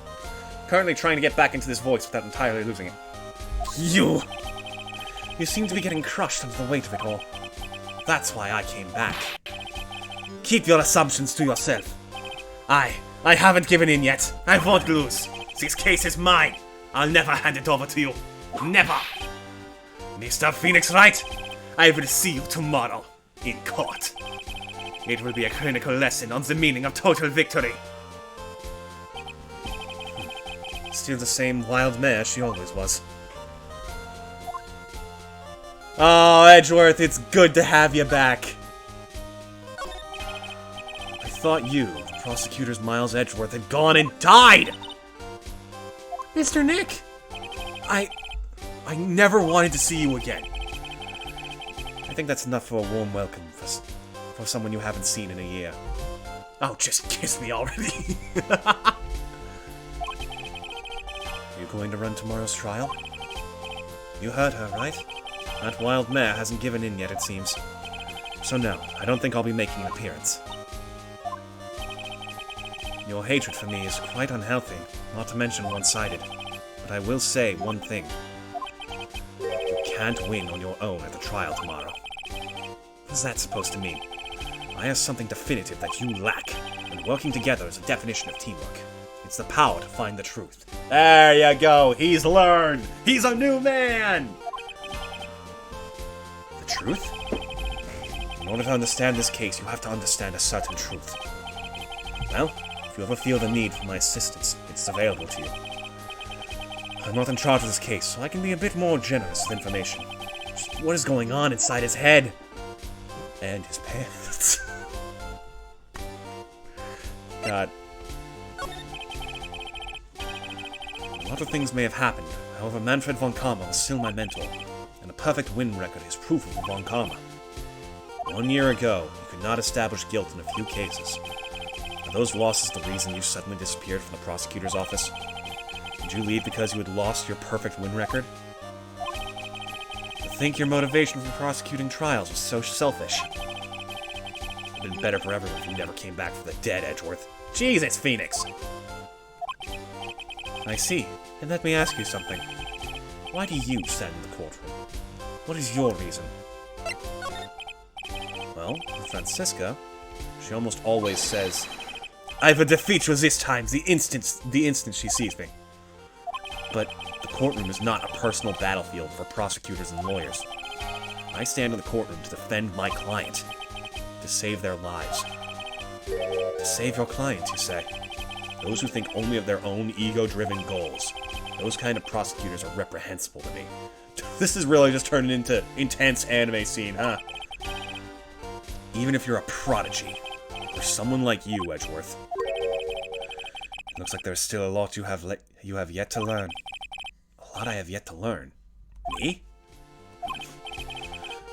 currently trying to get back into this voice without entirely losing it. You seem to be getting crushed under the weight of it all. That's why I came back. Keep your assumptions to yourself. I haven't given in yet. I won't lose. This case is mine. I'll never hand it over to you. Never. Mr. Phoenix Wright, I will see you tomorrow in court. It will be a clinical lesson on the meaning of total victory. Still the same wild mare she always was. Oh, Edgeworth, it's good to have you back. I thought you, the prosecutor's Miles Edgeworth, had gone and died! Mr. Nick! I never wanted to see you again. I think that's enough for a warm welcome for someone you haven't seen in a year. Oh, just kiss me already. You going to run tomorrow's trial? You heard her, right? That wild mare hasn't given in yet, it seems. So no, I don't think I'll be making an appearance. Your hatred for me is quite unhealthy, not to mention one-sided. But I will say one thing. You can't win on your own at the trial tomorrow. What's that supposed to mean? I have something definitive that you lack, and working together is a definition of teamwork. It's the power to find the truth. There you go, he's learned! He's a new man! The truth? In order to understand this case, you have to understand a certain truth. Well, If you ever feel the need for my assistance, it's available to you. I'm not in charge of this case, so I can be a bit more generous with information. Just what is going on inside his head? And his pants. God. A lot of things may have happened. However, Manfred von Karma was still my mentor, and a perfect win record is proof of von Karma. 1 year ago, you could not establish guilt in a few cases. Are those losses the reason you suddenly disappeared from the prosecutor's office? Did you leave because you had lost your perfect win record? I think your motivation for prosecuting trials was so selfish. It would have been better for everyone if you never came back from the dead, Edgeworth. Jesus, Phoenix! I see. And let me ask you something. Why do you stand in the courtroom? What is your reason? Well, with Francisca, she almost always says, "I have a defeat for this time, the instant she sees me." But the courtroom is not a personal battlefield for prosecutors and lawyers. I stand in the courtroom to defend my client, to save their lives. To save your client, you say? Those who think only of their own ego-driven goals. Those kind of prosecutors are reprehensible to me. This is really just turning into intense anime scene, huh? Even if you're a prodigy, or someone like you, Edgeworth. It looks like there's still a lot you have yet to learn. A lot I have yet to learn. Me?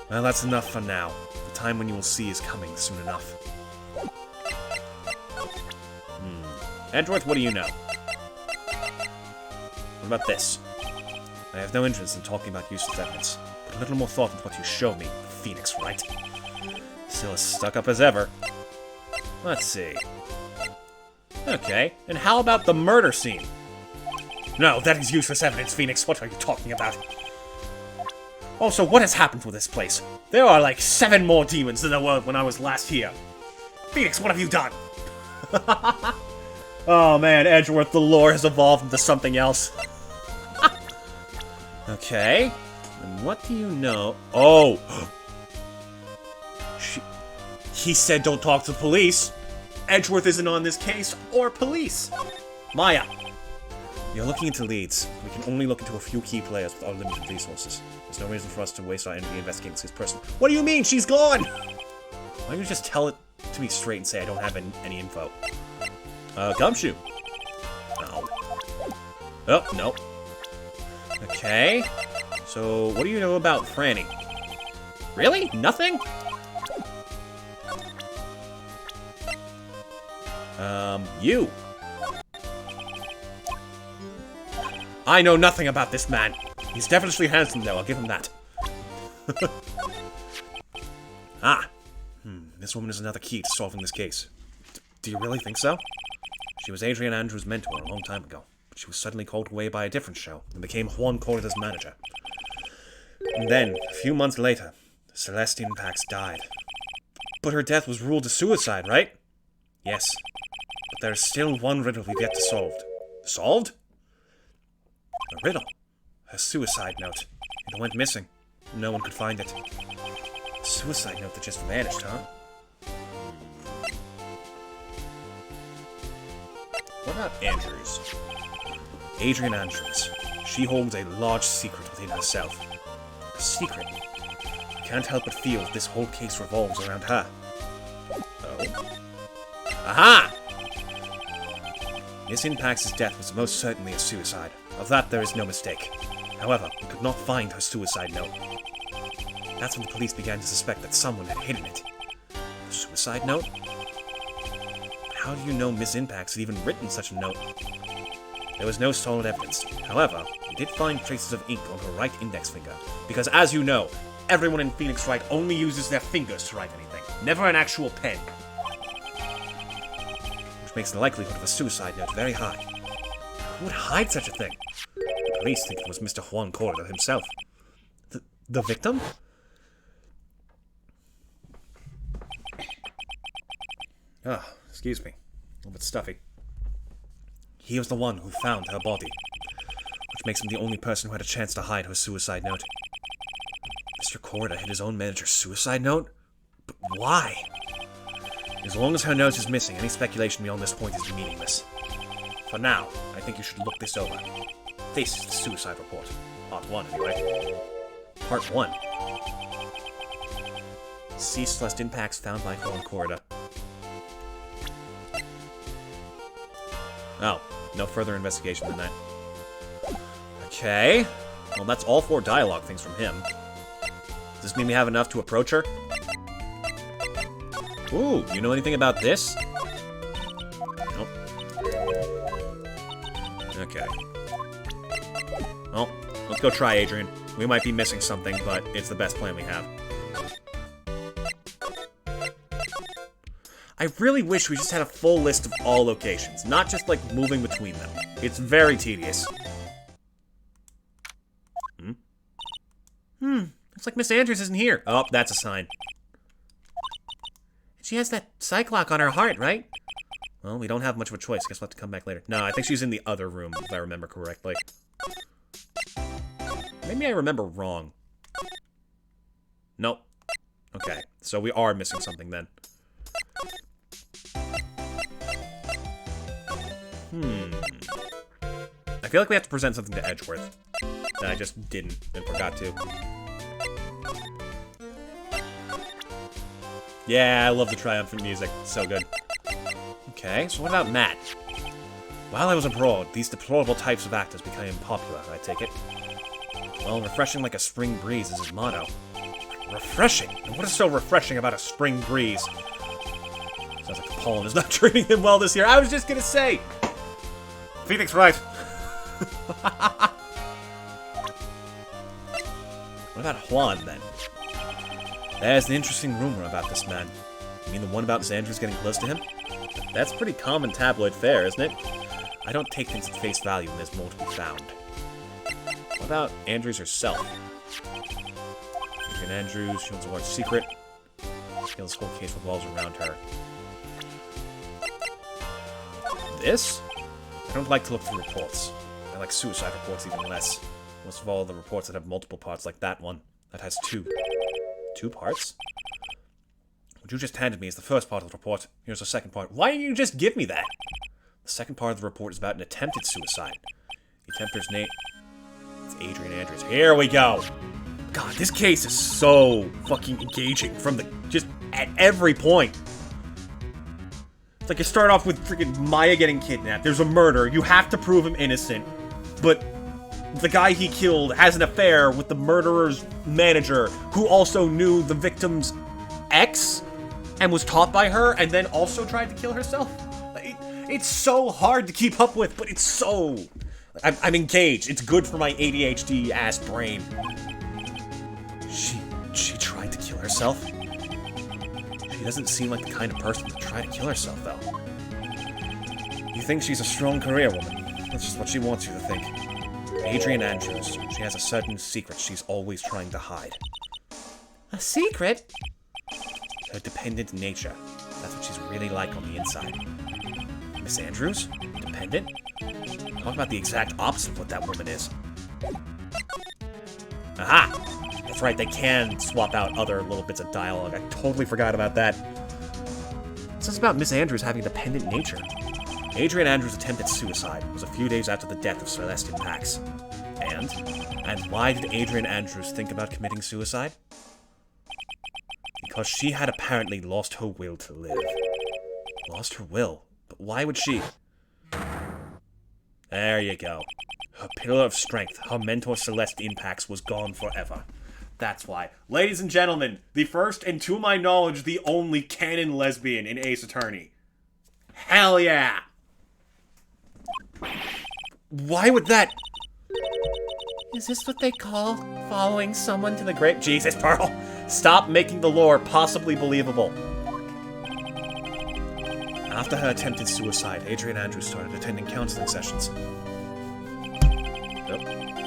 Well, that's enough for now. The time when you will see is coming soon enough. Edgeworth, what do you know? What about this? I have no interest in talking about useless evidence. Put a little more thought into what you showed me, Phoenix, right? Still as stuck up as ever. Let's see. Okay, and how about the murder scene? No, that is useless evidence, Phoenix. What are you talking about? Also, what has happened to this place? There are like 7 more demons than there were when I was last here. Phoenix, what have you done? Oh man, Edgeworth, the lore has evolved into something else. Okay. And what do you know? Oh! He said don't talk to the police. Edgeworth isn't on this case, or police. Maya. You're looking into leads. We can only look into a few key players with our limited resources. There's no reason for us to waste our energy investigating this person. What do you mean? She's gone! Why don't you just tell it to me straight and say I don't have any info? Gumshoe. No. Oh, no. Okay. So, what do you know about Franny? Really? Nothing? You. I know nothing about this man. He's definitely handsome, though. I'll give him that. This woman is another key to solving this case. Do you really think so? She was Adrian Andrews' mentor a long time ago, but she was suddenly called away by a different show and became Juan Corda's manager. And then, a few months later, Celestine Pax died. But her death was ruled a suicide, right? Yes. But there is still one riddle we've yet to solve. Solved? A riddle. Her suicide note. It went missing. No one could find it. A suicide note that just vanished, huh? What about Andrews? Adrian Andrews. She holds a large secret within herself. A secret? I can't help but feel that this whole case revolves around her. Oh? Aha! Miss Impax's death was most certainly a suicide. Of that there is no mistake. However, we could not find her suicide note. That's when the police began to suspect that someone had hidden it. A suicide note? How do you know Miss Impax had even written such a note? There was no solid evidence. However, we did find traces of ink on her right index finger. Because as you know, everyone in Phoenix Wright only uses their fingers to write anything. Never an actual pen. Which makes the likelihood of a suicide note very high. Who would hide such a thing? The police think it was Mr. Juan Corda himself. The victim? Ah, excuse me. A little bit stuffy. He was the one who found her body, which makes him the only person who had a chance to hide her suicide note. Mr. Corda hid his own manager's suicide note? But why? As long as her nose is missing, any speculation beyond this point is meaningless. For now, I think you should look this over. This is the suicide report. Part 1, anyway. Part 1. C-Celeste impacts found by Horn Corridor. Oh, no further investigation than that. Okay. Well, that's all 4 dialogue things from him. Does this mean we have enough to approach her? Ooh, do you know anything about this? Nope. Okay. Well, let's go try Adrian. We might be missing something, but it's the best plan we have. I really wish we just had a full list of all locations, not just, like, moving between them. It's very tedious. Looks like Miss Andrews isn't here. Oh, that's a sign. She has that psych lock on her heart, right? Well, we don't have much of a choice. Guess we'll have to come back later. No, I think she's in the other room, if I remember correctly. Maybe I remember wrong. Nope. Okay, so we are missing something then. I feel like we have to present something to Edgeworth. That I just didn't and forgot to. Yeah, I love the triumphant music. So good. Okay, so what about Matt? While I was abroad, these deplorable types of actors became popular, I take it. Well, refreshing like a spring breeze is his motto. Refreshing? And what is so refreshing about a spring breeze? Sounds like the pollen is not treating him well this year. I was just gonna say! Phoenix right. What about Juan, then? There's an interesting rumor about this man. You mean the one about Xandru's getting close to him? That's pretty common tabloid fare, isn't it? I don't take things at face value when there's more to be found. What about Andrews herself? Adrian Andrews, she owns a large secret. This whole case revolves around her. This? I don't like to look through reports. I like suicide reports even less. Most of all, the reports that have multiple parts like that one. That has 2. 2 parts? What you just handed me is the first part of the report. Here's the second part. Why didn't you just give me that? The second part of the report is about an attempted suicide. The attempter's name... It's Adrian Andrews. Here we go! God, this case is so fucking engaging from the... just at every point. It's like you start off with freaking Maya getting kidnapped. There's a murder. You have to prove him innocent. But the guy he killed has an affair with the murderer's manager, who also knew the victim's ex and was taught by her and then also tried to kill herself. It's so hard to keep up with, but it's so... I'm engaged. It's good for my ADHD-ass brain. She tried to kill herself? She doesn't seem like the kind of person to try to kill herself, though. You think she's a strong career woman. That's just what she wants you to think. Adrian Andrews. She has a certain secret she's always trying to hide. A secret? Her dependent nature. That's what she's really like on the inside. Miss Andrews? Dependent? Talk about the exact opposite of what that woman is. Aha! That's right, they can swap out other little bits of dialogue. I totally forgot about that. It says about Miss Andrews having a dependent nature. Adrian Andrews' attempted suicide was a few days after the death of Celeste in Pax. And why did Adrian Andrews think about committing suicide? Because she had apparently lost her will to live. Lost her will? But why would she? There you go. Her pillar of strength, her mentor Celeste in Pax, was gone forever. That's why. Ladies and gentlemen, the first and to my knowledge, the only canon lesbian in Ace Attorney. Hell yeah! Why would that... Is this what they call following someone to the grave? Jesus, Pearl! Stop making the lore possibly believable. After her attempted suicide, Adrian Andrews started attending counseling sessions. Nope.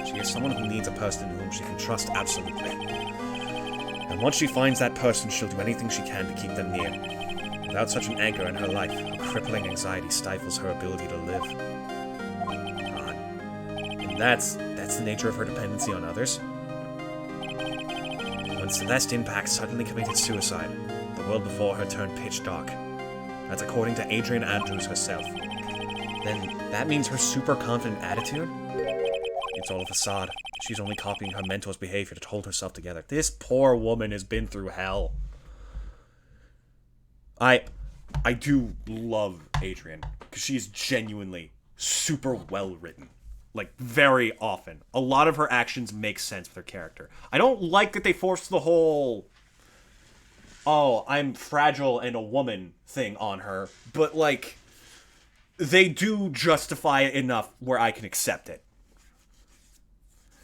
She is someone who needs a person whom she can trust absolutely. And once she finds that person, she'll do anything she can to keep them near. Without such an anchor in her life, a crippling anxiety stifles her ability to live. And that's the nature of her dependency on others. When Celeste Impact suddenly committed suicide, the world before her turned pitch dark. That's according to Adrian Andrews herself. Then that means her super confident attitude? It's all a facade. She's only copying her mentor's behavior to hold herself together. This poor woman has been through hell. I do love Adrian, because she's genuinely super well written. Like, very often. A lot of her actions make sense with her character. I don't like that they forced the whole, oh, I'm fragile and a woman thing on her, but, like, they do justify it enough where I can accept it.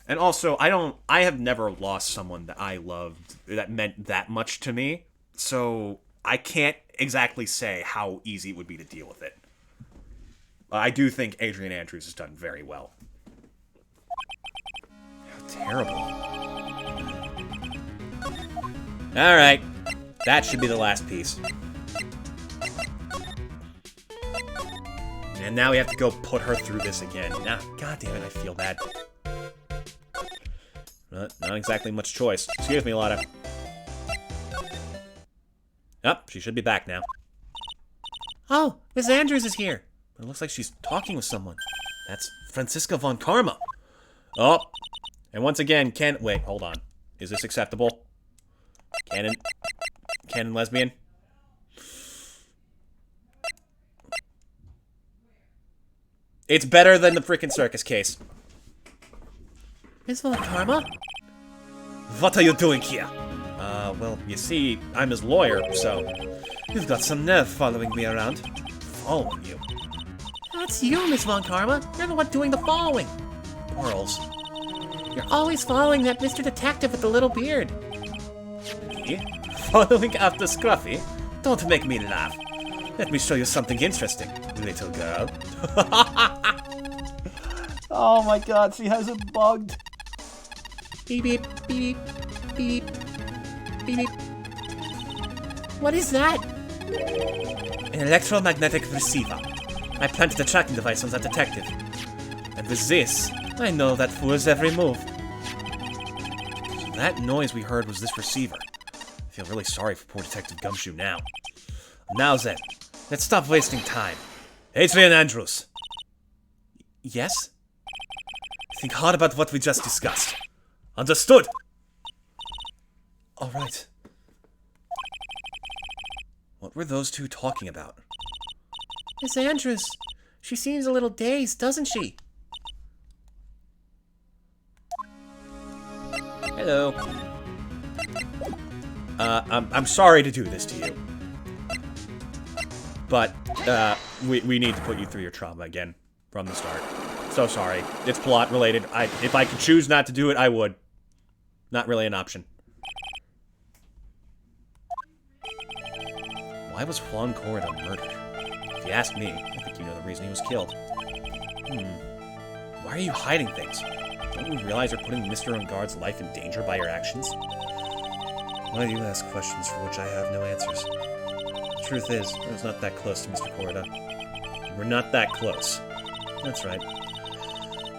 And also, I have never lost someone that I loved that meant that much to me, so I can't exactly say how easy it would be to deal with it. I do think Adrian Andrews has done very well. How terrible. Alright, that should be the last piece. And now we have to go put her through this again. Now, God damn it, I feel bad. Not exactly much choice. Excuse me, Lotta. Oh, she should be back now. Oh, Miss Andrews is here. It looks like she's talking with someone. That's Franziska von Karma. Oh, and once again, wait, hold on. Is this acceptable? Canon lesbian? It's better than the frickin' circus case. Miss Von Karma? What are you doing here? Well, you see, I'm his lawyer, so... You've got some nerve following me around. Following you? That's you, Miss Von Karma. You're the one doing the following. Pearls. You're always following that Mr. Detective with the little beard. Me? Following after Scruffy? Don't make me laugh. Let me show you something interesting, little girl. Oh my god, she has it bugged. Beep, beep, beep, beep, beep, beep. What is that? An electromagnetic receiver. I planted a tracking device on that detective. And with this, I know that fool's every move. So that noise we heard was this receiver. I feel really sorry for poor Detective Gumshoe now. Now then, let's stop wasting time. Adrian Andrews. Yes? Think hard about what we just discussed. Understood? Alright. What were those two talking about? Miss Andrews. She seems a little dazed, doesn't she? Hello. I'm sorry to do this to you. But, we need to put you through your trauma again. From the start. So sorry. It's plot related. If I could choose not to do it, I would. Not really an option. Why was Juan Corrida murdered? If you ask me, I think you know the reason he was killed. Why are you hiding things? Don't you realize you're putting Mr. Ungard's life in danger by your actions? Why do you ask questions for which I have no answers? The truth is, I was not that close to Mr. Corrida. We're not that close. That's right.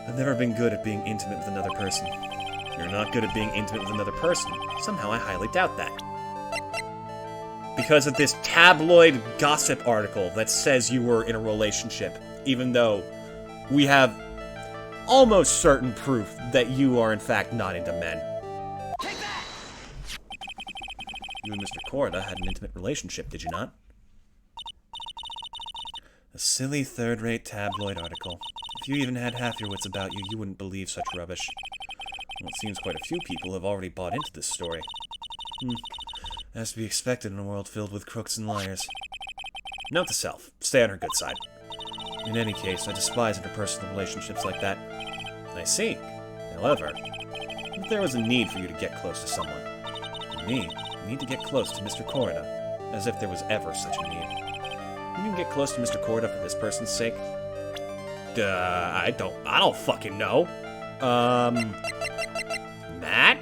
I've never been good at being intimate with another person. You're not good at being intimate with another person. Somehow I highly doubt that. Because of this tabloid gossip article that says you were in a relationship, even though we have almost certain proof that you are in fact not into men. Take that! You and Mr. Corrida had an intimate relationship, did you not? A silly third-rate tabloid article. If you even had half your wits about you, you wouldn't believe such rubbish. Well, it seems quite a few people have already bought into this story. As to be expected in a world filled with crooks and liars. Note to self, stay on her good side. In any case, I despise interpersonal relationships like that. I see. However, if there was a need for you to get close to someone, for me, you need to get close to Mr. Corrida, as if there was ever such a need. You can get close to Mr. Corrida for this person's sake? I don't fucking know. Matt?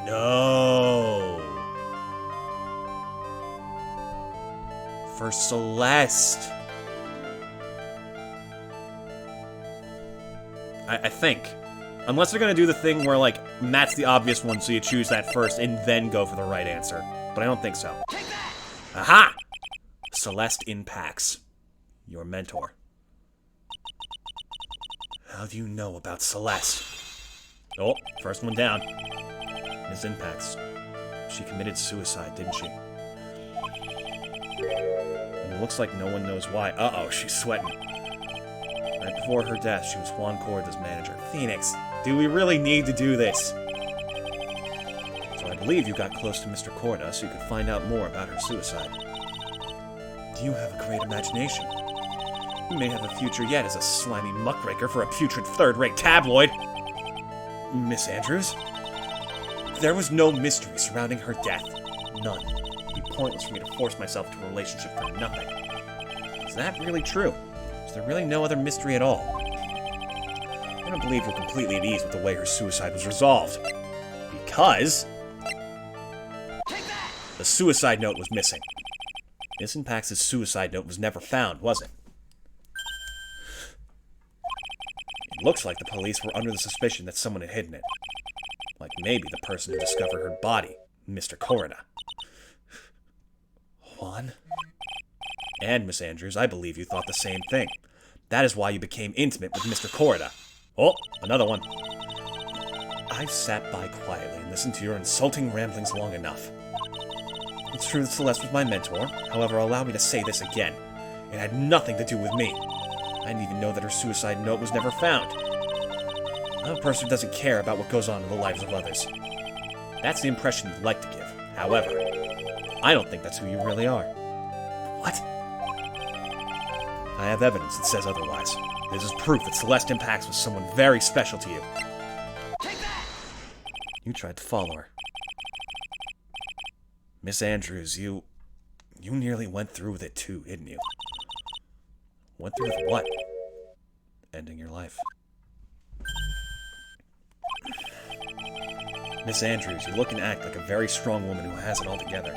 No. For Celeste. I think. Unless they're gonna do the thing where, like, Matt's the obvious one, so you choose that first and then go for the right answer. But I don't think so. Aha! Celeste Impacts. Your mentor. How do you know about Celeste? Oh, first one down. Ms. Impacts. She committed suicide, didn't she? And it looks like no one knows why. Uh-oh, she's sweating. Right before her death, she was Juan Corda's manager. Phoenix, do we really need to do this? So I believe you got close to Mr. Corda so you could find out more about her suicide. You have a great imagination. You may have a future yet as a slimy muckraker for a putrid third-rate tabloid. Miss Andrews? There was no mystery surrounding her death. None. It'd be pointless for me to force myself into a relationship for nothing. Is that really true? Is there really no other mystery at all? I don't believe you're completely at ease with the way her suicide was resolved. Because... the suicide note was missing. Miss Impacts' suicide note was never found, was it? It looks like the police were under the suspicion that someone had hidden it. Like maybe the person who discovered her body, Mr. Corda. Juan? And, Miss Andrews, I believe you thought the same thing. That is why you became intimate with Mr. Corda. Oh, another one. I've sat by quietly and listened to your insulting ramblings long enough. It's true that Celeste was my mentor. However, allow me to say this again. It had nothing to do with me. I didn't even know that her suicide note was never found. I'm a person who doesn't care about what goes on in the lives of others. That's the impression you'd like to give. However, I don't think that's who you really are. What? I have evidence that says otherwise. This is proof that Celeste Impacts was someone very special to you. Take that! You tried to follow her. Miss Andrews, you nearly went through with it too, didn't you? Went through with what? Ending your life. Miss Andrews, you look and act like a very strong woman who has it all together.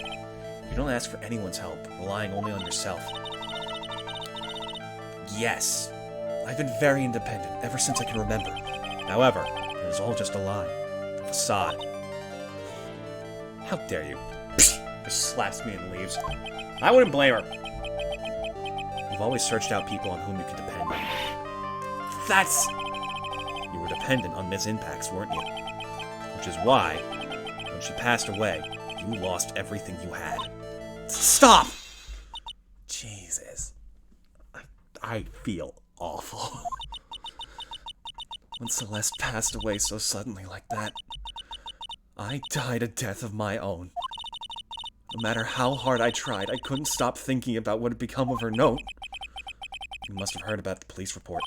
You don't ask for anyone's help, relying only on yourself. Yes, I've been very independent ever since I can remember. However, it is all just a lie. A facade. How dare you? Just slaps me and leaves. I wouldn't blame her. You've always searched out people on whom you could depend. That's... You were dependent on Ms. Impacts, weren't you? Which is why, when she passed away, you lost everything you had. Stop! Jesus. I feel awful. When Celeste passed away so suddenly like that, I died a death of my own. No matter how hard I tried, I couldn't stop thinking about what had become of her note. You must have heard about the police report.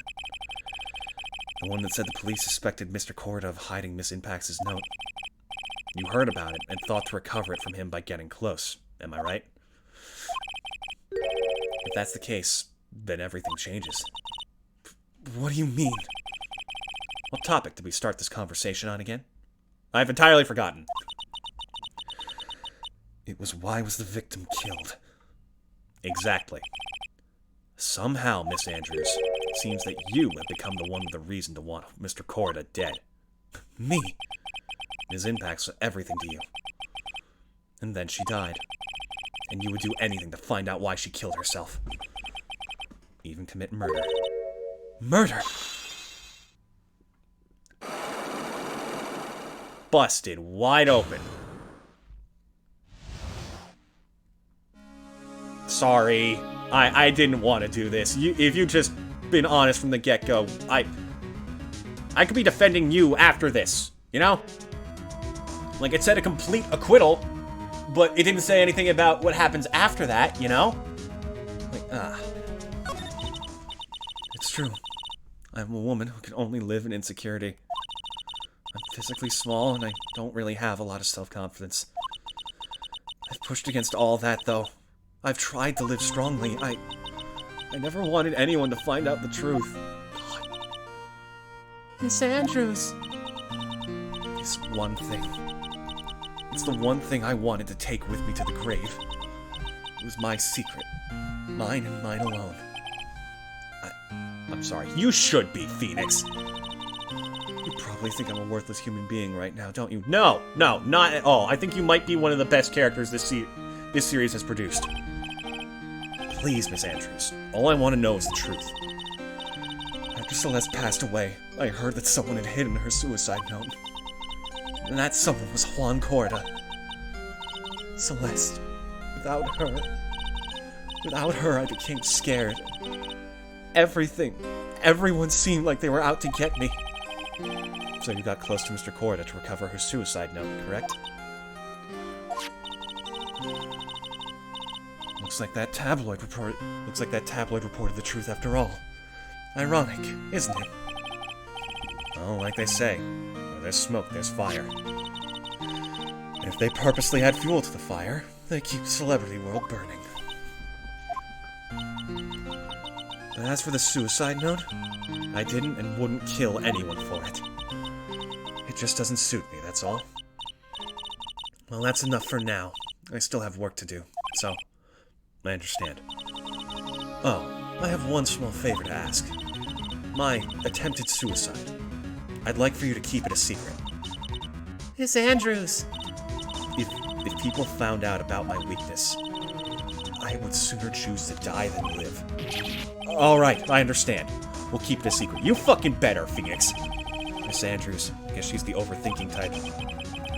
The one that said the police suspected Mr. Corda of hiding Miss Impacts' note. You heard about it and thought to recover it from him by getting close. Am I right? If that's the case, then everything changes. What do you mean? What topic did we start this conversation on again? I've entirely forgotten. It was why was the victim killed? Exactly. Somehow, Miss Andrews, it seems that you have become the one with the reason to want Mr. Corda dead. Me? His impacts are everything to you. And then she died. And you would do anything to find out why she killed herself. Even commit murder. Murder! Busted wide open. Sorry. I didn't want to do this. If you'd just been honest from the get-go, I could be defending you after this, you know? Like, it said a complete acquittal, but it didn't say anything about what happens after that, you know? Like, It's true. I'm a woman who can only live in insecurity. I'm physically small, and I don't really have a lot of self-confidence. I've pushed against all that, though. I've tried to live strongly. I never wanted anyone to find out the truth. God. Miss Andrews. This one thing. It's the one thing I wanted to take with me to the grave. It was my secret. Mine and mine alone. I'm sorry. You should be, Phoenix. You probably think I'm a worthless human being right now, don't you? No, not at all. I think you might be one of the best characters this this series has produced. Please, Miss Andrews, all I want to know is the truth. After Celeste passed away, I heard that someone had hidden her suicide note. And that someone was Juan Corda. Celeste, without her, I became scared. Everyone seemed like they were out to get me. So you got close to Mr. Corda to recover her suicide note, correct? Looks like that tabloid reported the truth after all. Ironic, isn't it? Well, like they say, where there's smoke, there's fire. And if they purposely add fuel to the fire, they keep the celebrity world burning. But as for the suicide note, I didn't and wouldn't kill anyone for it. It just doesn't suit me, that's all. Well, that's enough for now. I still have work to do, so I understand. Oh, I have one small favor to ask. My attempted suicide. I'd like for you to keep it a secret. Miss Andrews. If people found out about my weakness, I would sooner choose to die than live. Alright, I understand. We'll keep it a secret. You fucking better, Phoenix. Miss Andrews, I guess she's the overthinking type.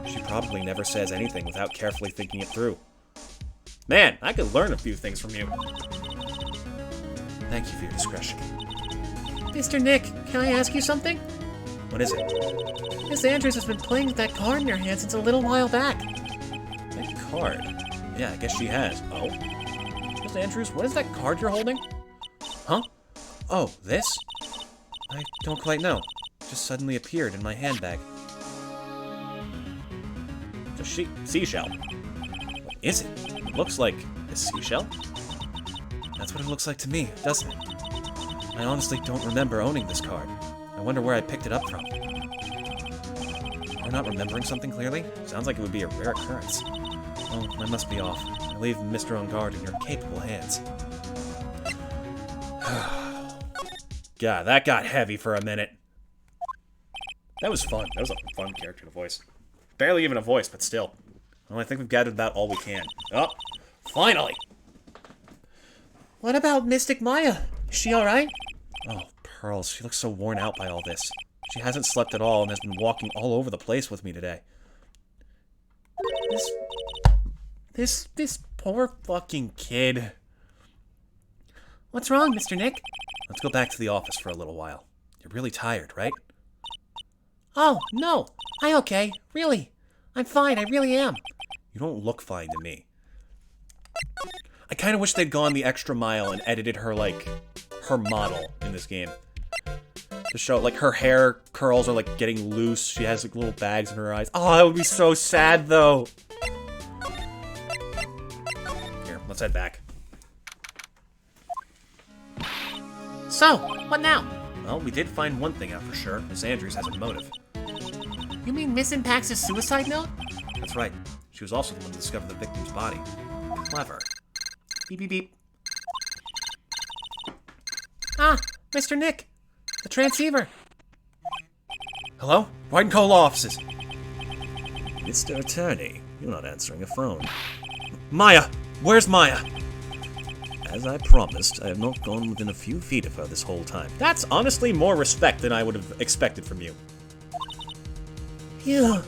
She probably never says anything without carefully thinking it through. Man, I could learn a few things from you. Thank you for your discretion. Mr. Nick, can I ask you something? What is it? Miss Andrews has been playing with that card in your hand since a little while back. That card? Yeah, I guess she has. Oh? Miss Andrews, what is that card you're holding? Huh? Oh, this? I don't quite know. It just suddenly appeared in my handbag. It's a seashell. What is it? It looks like a seashell? That's what it looks like to me, doesn't it? I honestly don't remember owning this card. I wonder where I picked it up from. You're not remembering something clearly? Sounds like it would be a rare occurrence. Oh, I must be off. I leave Mr. On Guard in your capable hands. God, that got heavy for a minute. That was fun. That was a fun character to voice. Barely even a voice, but still. Well, I think we've gathered about all we can. Oh, finally! What about Mystic Maya? Is she alright? Oh, Pearls, she looks so worn out by all this. She hasn't slept at all and has been walking all over the place with me today. This poor fucking kid. What's wrong, Mr. Nick? Let's go back to the office for a little while. You're really tired, right? Oh, no. I'm okay. Really. I'm fine. I really am. You don't look fine to me. I kind of wish they'd gone the extra mile and edited her, like, her model in this game. To show, like, her hair curls are, like, getting loose. She has, like, little bags in her eyes. Oh, that would be so sad, though. Here, let's head back. So, what now? Well, we did find one thing out for sure. Miss Andrews has a motive. You mean Miss Impax's suicide note? That's right. She was also the one to discover the victim's body. Clever. Beep, beep, beep. Ah, Mr. Nick. The transceiver. Hello? White and Coal offices. Mr. Attorney, you're not answering a phone. Maya! Where's Maya? As I promised, I have not gone within a few feet of her this whole time. That's honestly more respect than I would have expected from you. Yeah.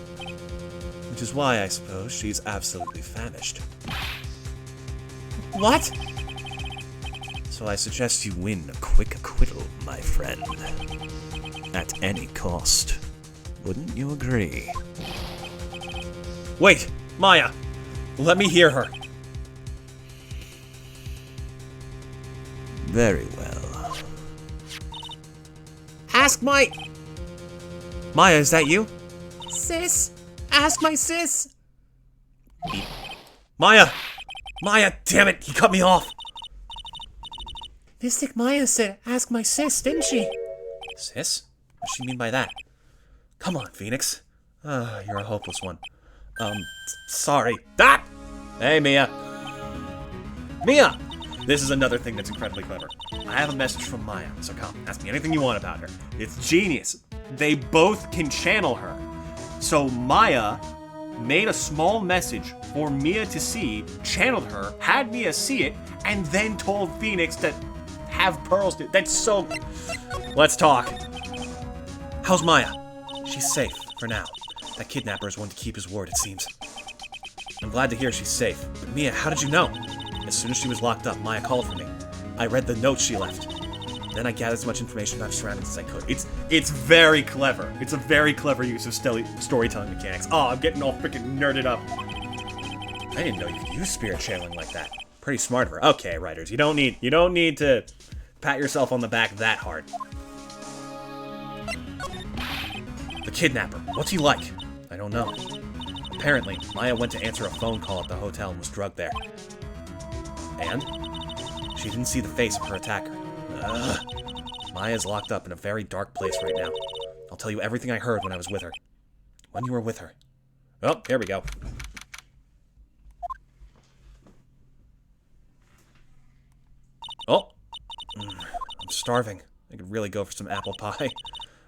Which is why I suppose she's absolutely famished. What? So I suggest you win a quick acquittal, my friend. At any cost. Wouldn't you agree? Wait! Maya! Let me hear her. Very well. Ask my... Maya, is that you? sis. Ask my sis. Maya! Maya, damn it, he cut me off! Mystic Maya said, ask my sis, didn't she? Sis? What does she mean by that? Come on, Phoenix. You're a hopeless one. Sorry. Ah! Hey, Mia. Mia! This is another thing that's incredibly clever. I have a message from Maya, so come, ask me anything you want about her. It's genius. They both can channel her. So Maya made a small message for Mia to see, channeled her, had Mia see it, and then told Phoenix to have Pearls do. That's so... Let's talk. How's Maya? She's safe, for now. That kidnapper is one to keep his word, it seems. I'm glad to hear she's safe. But Mia, how did you know? As soon as she was locked up, Maya called for me. I read the notes she left. Then I gathered as much information about her surroundings as I could. It's very clever. It's a very clever use of storytelling mechanics. Oh, I'm getting all freaking nerded up. I didn't know you could use spirit channeling like that. Pretty smart of her. Okay, writers, you don't need to pat yourself on the back that hard. The kidnapper. What's he like? I don't know. Apparently, Maya went to answer a phone call at the hotel and was drugged there. And? She didn't see the face of her attacker. Ugh. Maya's locked up in a very dark place right now. I'll tell you everything I heard when I was with her. When you were with her. Oh, here we go. Oh. I'm starving. I could really go for some apple pie.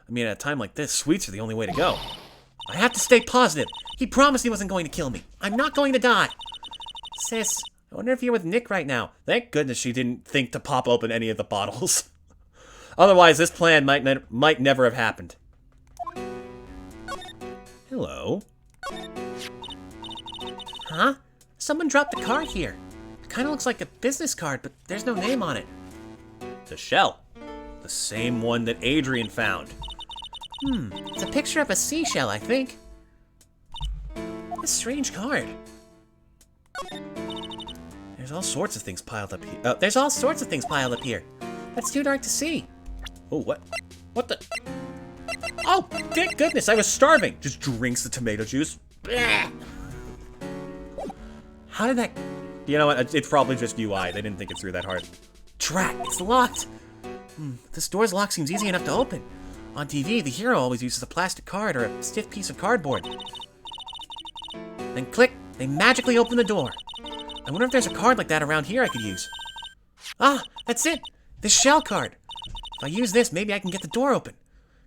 I mean, at a time like this, sweets are the only way to go. I have to stay positive. He promised he wasn't going to kill me. I'm not going to die. Sis, I wonder if you're with Nick right now. Thank goodness she didn't think to pop open any of the bottles. Otherwise, this plan might never have happened. Hello? Huh? Someone dropped a card here. It kind of looks like a business card, but there's no name on it. The shell. The same one that Adrian found. It's a picture of a seashell, I think. A strange card. There's all sorts of things piled up here. There's all sorts of things piled up here. That's too dark to see. Oh, what? What the? Oh, thank goodness, I was starving. Just drinks the tomato juice. Blech. How did that... You know what? It's probably just UI. They didn't think it through that hard. Track, it's locked. This door's lock seems easy enough to open. On TV, the hero always uses a plastic card or a stiff piece of cardboard. Then click, they magically open the door. I wonder if there's a card like that around here I could use. Ah, that's it! This shell card. If I use this, maybe I can get the door open.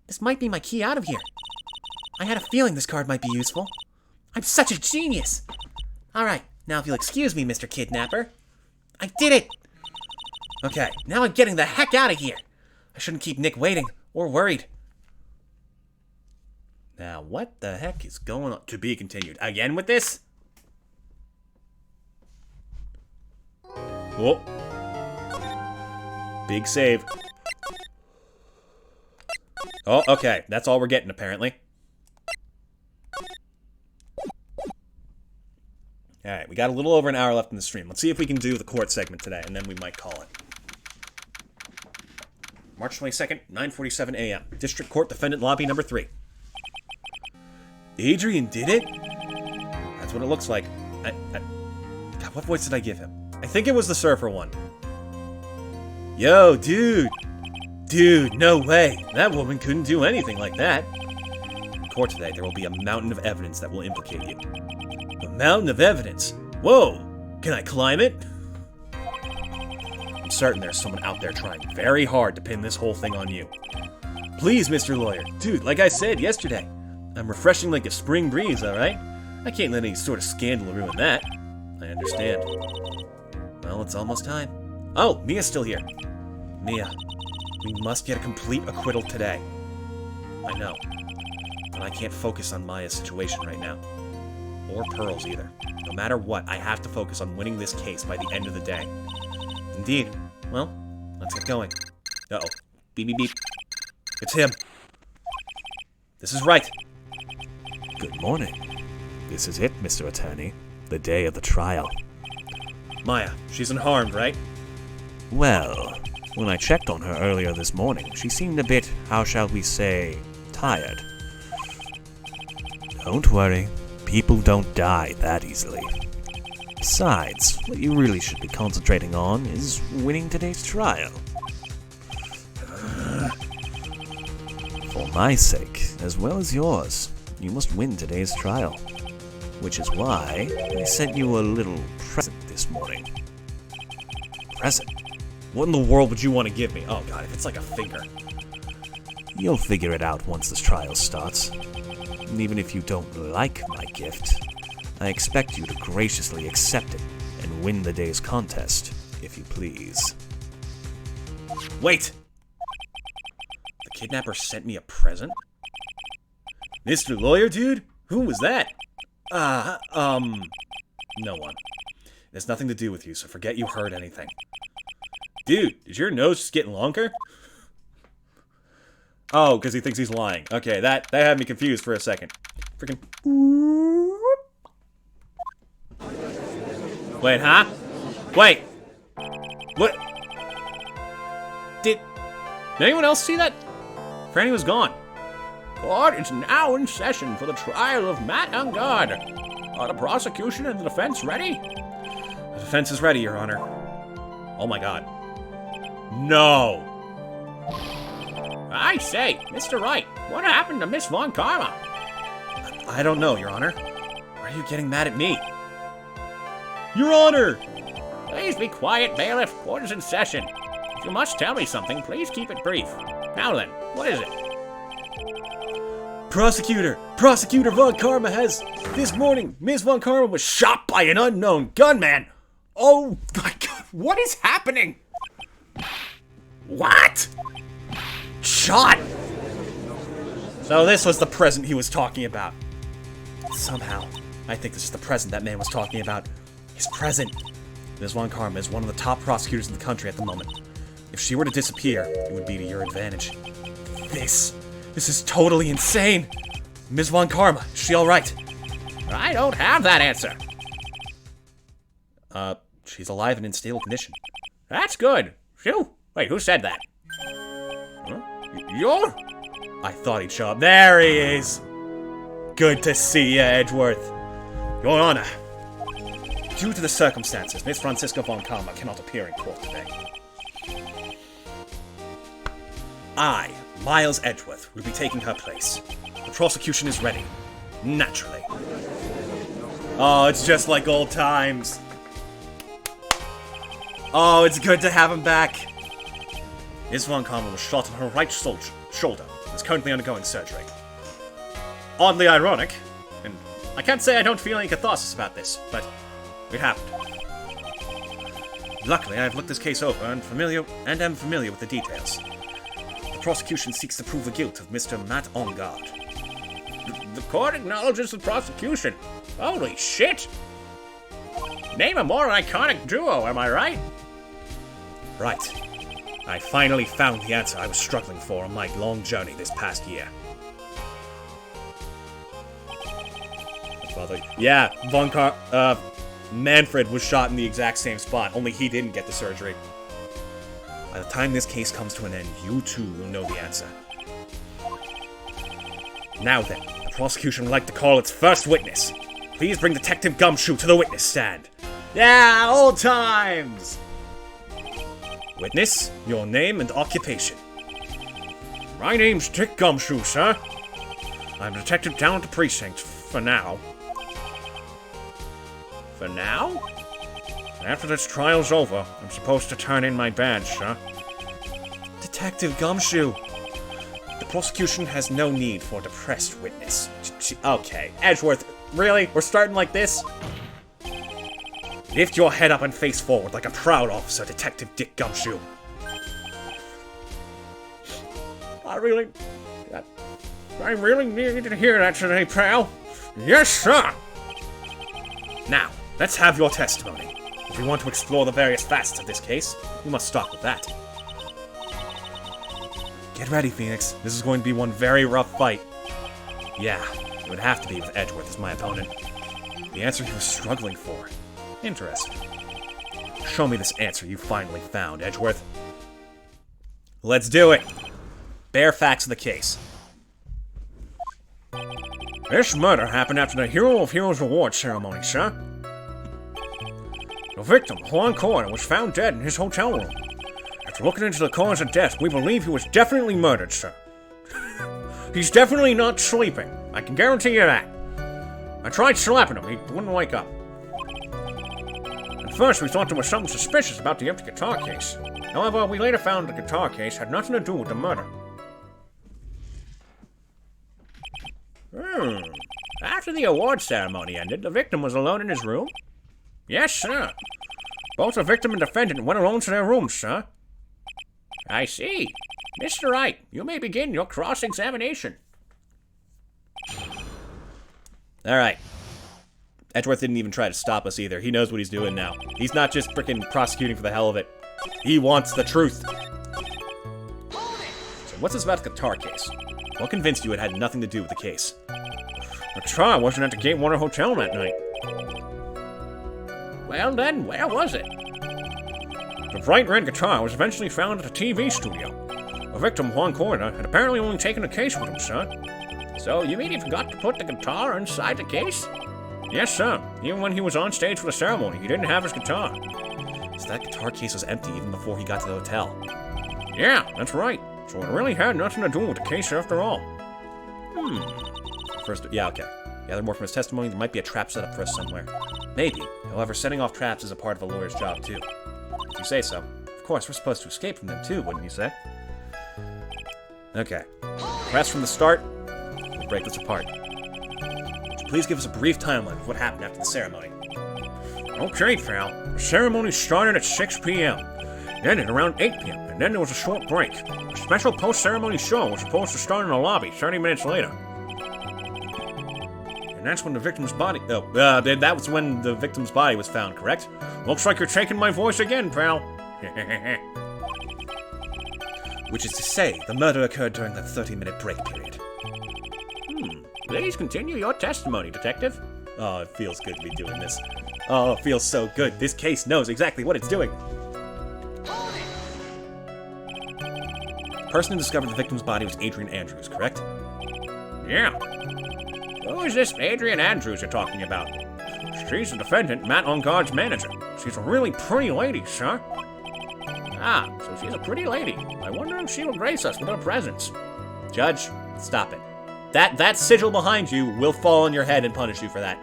This might be my key out of here. I had a feeling this card might be useful. I'm such a genius! Alright, now if you'll excuse me, Mr. Kidnapper. I did it! Okay, now I'm getting the heck out of here! I shouldn't keep Nick waiting, or worried. Now, what the heck is going on? To be continued. Again with this? Oh. Big save. Oh, okay. That's all we're getting, apparently. Alright, we got a little over an hour left in the stream. Let's see if we can do the court segment today, and then we might call it. March 22nd, 9:47 a.m. District Court Defendant Lobby number 3. Adrian did it? That's what it looks like. God, what voice did I give him? I think it was the surfer one. Yo, dude. Dude, no way. That woman couldn't do anything like that. In court today, there will be a mountain of evidence that will implicate you. A mountain of evidence? Whoa! Can I climb it? I'm certain there's someone out there trying very hard to pin this whole thing on you. Please, Mr. Lawyer. Dude, like I said yesterday, I'm refreshing like a spring breeze, alright? I can't let any sort of scandal ruin that. I understand. Well, it's almost time. Oh, Mia's still here. Mia, we must get a complete acquittal today. I know, but I can't focus on Maya's situation right now. Or Pearl's either. No matter what, I have to focus on winning this case by the end of the day. Indeed. Well, let's get going. Uh-oh. Beep, beep, beep. It's him. This is right. Good morning. This is it, Mr. Attorney. The day of the trial. Maya, she's unharmed, right? Well, when I checked on her earlier this morning, she seemed a bit, how shall we say, tired. Don't worry. People don't die that easily. Besides, what you really should be concentrating on is winning today's trial. For my sake, as well as yours, you must win today's trial. Which is why I sent you a little present this morning. Present? What in the world would you want to give me? Oh god, if it's like a finger. You'll figure it out once this trial starts. And even if you don't like my gift, I expect you to graciously accept it and win the day's contest, if you please. Wait! The kidnapper sent me a present? Mr. Lawyer Dude? Who was that? No one. It has nothing to do with you, so forget you heard anything. Dude, is your nose just getting longer? Oh, because he thinks he's lying. Okay, that had me confused for a second. Freaking... Wait, huh? Wait! What? Did anyone else see that? Franny was gone. Court is now in session for the trial of Matt Ungard. Are the prosecution and the defense ready? The defense is ready, Your Honor. Oh my god. No! I say, Mr. Wright, what happened to Miss Von Karma? I don't know, Your Honor. Why are you getting mad at me? Your Honor! Please be quiet, bailiff. Court is in session. If you must tell me something, please keep it brief. Now then, what is it? Prosecutor Von Karma has... This morning, Miss Von Karma was shot by an unknown gunman. Oh my god, what is happening? What? Shot! So this was the present he was talking about. Somehow, I think this is the present that man was talking about. His present. Ms. Von Karma is one of the top prosecutors in the country at the moment. If she were to disappear, it would be to your advantage. This is totally insane! Ms. Von Karma, is she alright? I don't have that answer. She's alive and in stable condition. That's good. Phew. Wait, who said that? Huh? You're? I thought he'd show up. There he is! Good to see you, Edgeworth. Your Honor, due to the circumstances, Miss Francisca Von Karma cannot appear in court today. I, Miles Edgeworth, will be taking her place. The prosecution is ready. Naturally. Oh, it's just like old times. Oh, it's good to have him back. Miss Von Karma was shot in her right shoulder and is currently undergoing surgery. Oddly ironic, and I can't say I don't feel any catharsis about this, but it happened. Luckily, I've looked this case over and am familiar with the details. The prosecution seeks to prove the guilt of Mr. Matt Ungard. The court acknowledges the prosecution. Holy shit! Name a more iconic duo, am I right? Right. I finally found the answer I was struggling for on my long journey this past year. Yeah, Manfred was shot in the exact same spot, only he didn't get the surgery. By the time this case comes to an end, you too will know the answer. Now then, the prosecution would like to call its first witness. Please bring Detective Gumshoe to the witness stand. Yeah, old times! Witness, your name and occupation. My name's Dick Gumshoe, sir. I'm a detective down at the precinct, for now. For now? After this trial's over, I'm supposed to turn in my badge, sir. Detective Gumshoe. The prosecution has no need for a depressed witness. Okay, Edgeworth, really? We're starting like this? Lift your head up and face forward like a proud officer, Detective Dick Gumshoe. I really needed to hear that today, pal. Yes, sir! Now, let's have your testimony. If we want to explore the various facets of this case, we must start with that. Get ready, Phoenix. This is going to be one very rough fight. Yeah, it would have to be with Edgeworth as my opponent. The answer he was struggling for. Interesting. Show me this answer you finally found, Edgeworth. Let's do it. Bare facts of the case. This murder happened after the Hero of Heroes Award ceremony, sir. The victim, Juan Corder, was found dead in his hotel room. After looking into the cause of death, we believe he was definitely murdered, sir. He's definitely not sleeping. I can guarantee you that. I tried slapping him. He wouldn't wake up. At first, we thought there was something suspicious about the empty guitar case. However, we later found the guitar case had nothing to do with the murder. After the award ceremony ended, the victim was alone in his room? Yes, sir. Both the victim and defendant went alone to their rooms, sir. I see. Mr. Wright, you may begin your cross-examination. All right. Edgeworth didn't even try to stop us either. He knows what he's doing now. He's not just freaking prosecuting for the hell of it. He wants the truth. So what's this about the guitar case? What convinced you it had nothing to do with the case? The trial wasn't at the Gatewater Hotel that night. Well then, where was it? The bright red guitar was eventually found at a TV studio. The victim, Juan Corda, had apparently only taken the case with him, sir. So you mean he forgot to put the guitar inside the case? Yes, sir. Even when he was on stage for the ceremony, he didn't have his guitar. So that guitar case was empty even before he got to the hotel. Yeah, that's right. So it really had nothing to do with the case after all. First, yeah, okay. Gather more from his testimony. There might be a trap set up for us somewhere. Maybe. However, setting off traps is a part of a lawyer's job, too. If you say so. Of course, we're supposed to escape from them, too, wouldn't you say? Okay. Press from the start. We'll break this apart. Would you please give us a brief timeline of what happened after the ceremony? Okay, pal. The ceremony started at 6 p.m., ended around 8 p.m., and then there was a short break. A special post-ceremony show was supposed to start in the lobby 30 minutes later. And that's when the victim's body... that was when the victim's body was found, correct? Looks like you're taking my voice again, pal. Which is to say, the murder occurred during that 30-minute break period. Please continue your testimony, Detective. Oh, it feels good to be doing this. Oh, it feels so good. This case knows exactly what it's doing. The person who discovered the victim's body was Adrian Andrews, correct? Yeah. Who is this Adrian Andrews you're talking about? She's the defendant, Matt Onguard's manager. She's a really pretty lady, sir. Ah, so she's a pretty lady. I wonder if she will grace us with her presence. Judge, stop it. That sigil behind you will fall on your head and punish you for that.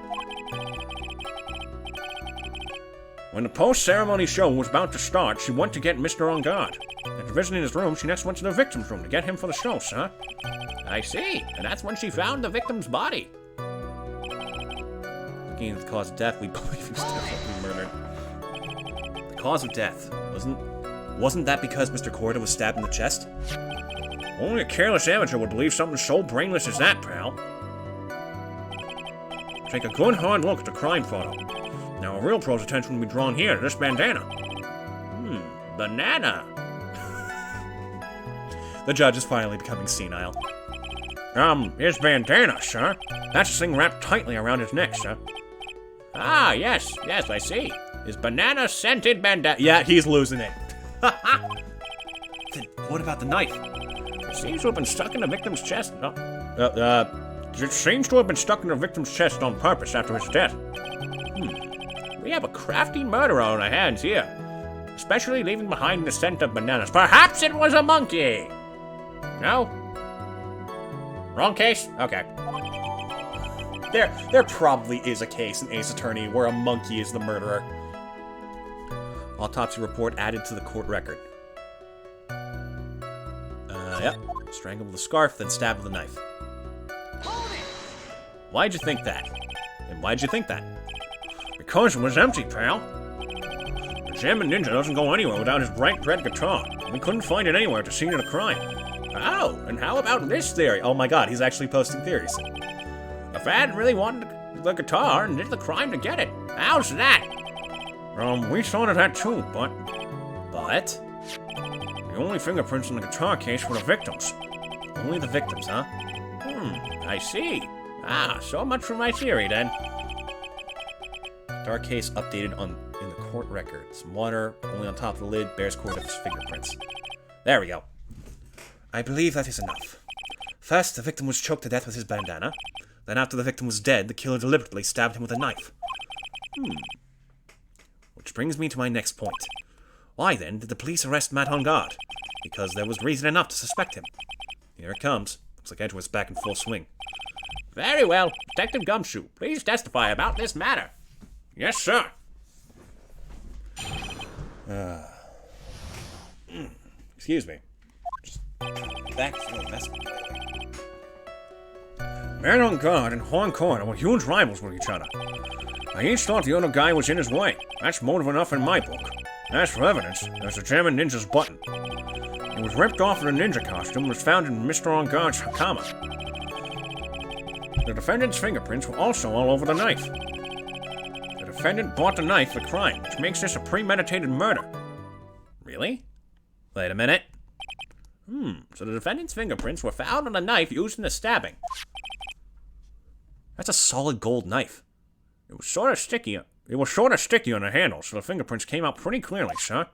When the post-ceremony show was about to start, she went to get Mr. Onguard. After visiting his room, she next went to the victim's room to get him for the show, sir. I see, and that's when she found the victim's body. Looking at the cause of death, we believe he was definitely murdered. The cause of death, wasn't that because Mr. Corda was stabbed in the chest? Only a careless amateur would believe something so brainless as that, pal. Take a good hard look at the crime photo. Now a real pro's attention will be drawn here to this bandana. Banana. The judge is finally becoming senile. His bandana, sir. That's the thing wrapped tightly around his neck, sir. Ah, yes, I see. His banana-scented bandana. Yeah, he's losing it. Then what about the knife? It seems to have been stuck in the victim's chest. It seems to have been stuck in the victim's chest on purpose after his death. We have a crafty murderer on our hands here, especially leaving behind the scent of bananas. Perhaps it was a monkey! No? Wrong case? Okay. There probably is a case in Ace Attorney where a monkey is the murderer. Autopsy report added to the court record. Yep. Strangled with a scarf, then stabbed with a knife. Why'd you think that? And why'd you think that? Because it was empty, pal. The Jammin' Ninja doesn't go anywhere without his bright red guitar. We couldn't find it anywhere at the scene of the crime. Oh, and how about this theory? Oh my god, he's actually posting theories. The fan really wanted the guitar and did the crime to get it. How's that? We thought of that too, but... But? The only fingerprints in the guitar case were the victims. Only the victims, huh? I see. Ah, so much for my theory, then. Guitar case updated in the court record. Some water, only on top of the lid, bears Corda's fingerprints. There we go. I believe that is enough. First, the victim was choked to death with his bandana. Then after the victim was dead, the killer deliberately stabbed him with a knife. Which brings me to my next point. Why, then, did the police arrest Matt Onguard? Because there was reason enough to suspect him. Here it comes. Looks like Edgeworth's back in full swing. Very well. Detective Gumshoe, please testify about this matter. Yes, sir. Excuse me. Just back to the mess. Man on guard and Horn Corner were huge rivals with each other. I each thought the other guy was in his way. That's motive enough in my book. As for evidence, there's the German ninja's button. It was ripped off of the ninja costume and was found in Mr. On Guard's hakama. The defendant's fingerprints were also all over the knife. The defendant bought the knife for crime, which makes this a premeditated murder. Really? Wait a minute. So the defendant's fingerprints were found on a knife used in the stabbing. That's a solid gold knife. It was sort of sticky on the handle, so the fingerprints came out pretty clearly, sir.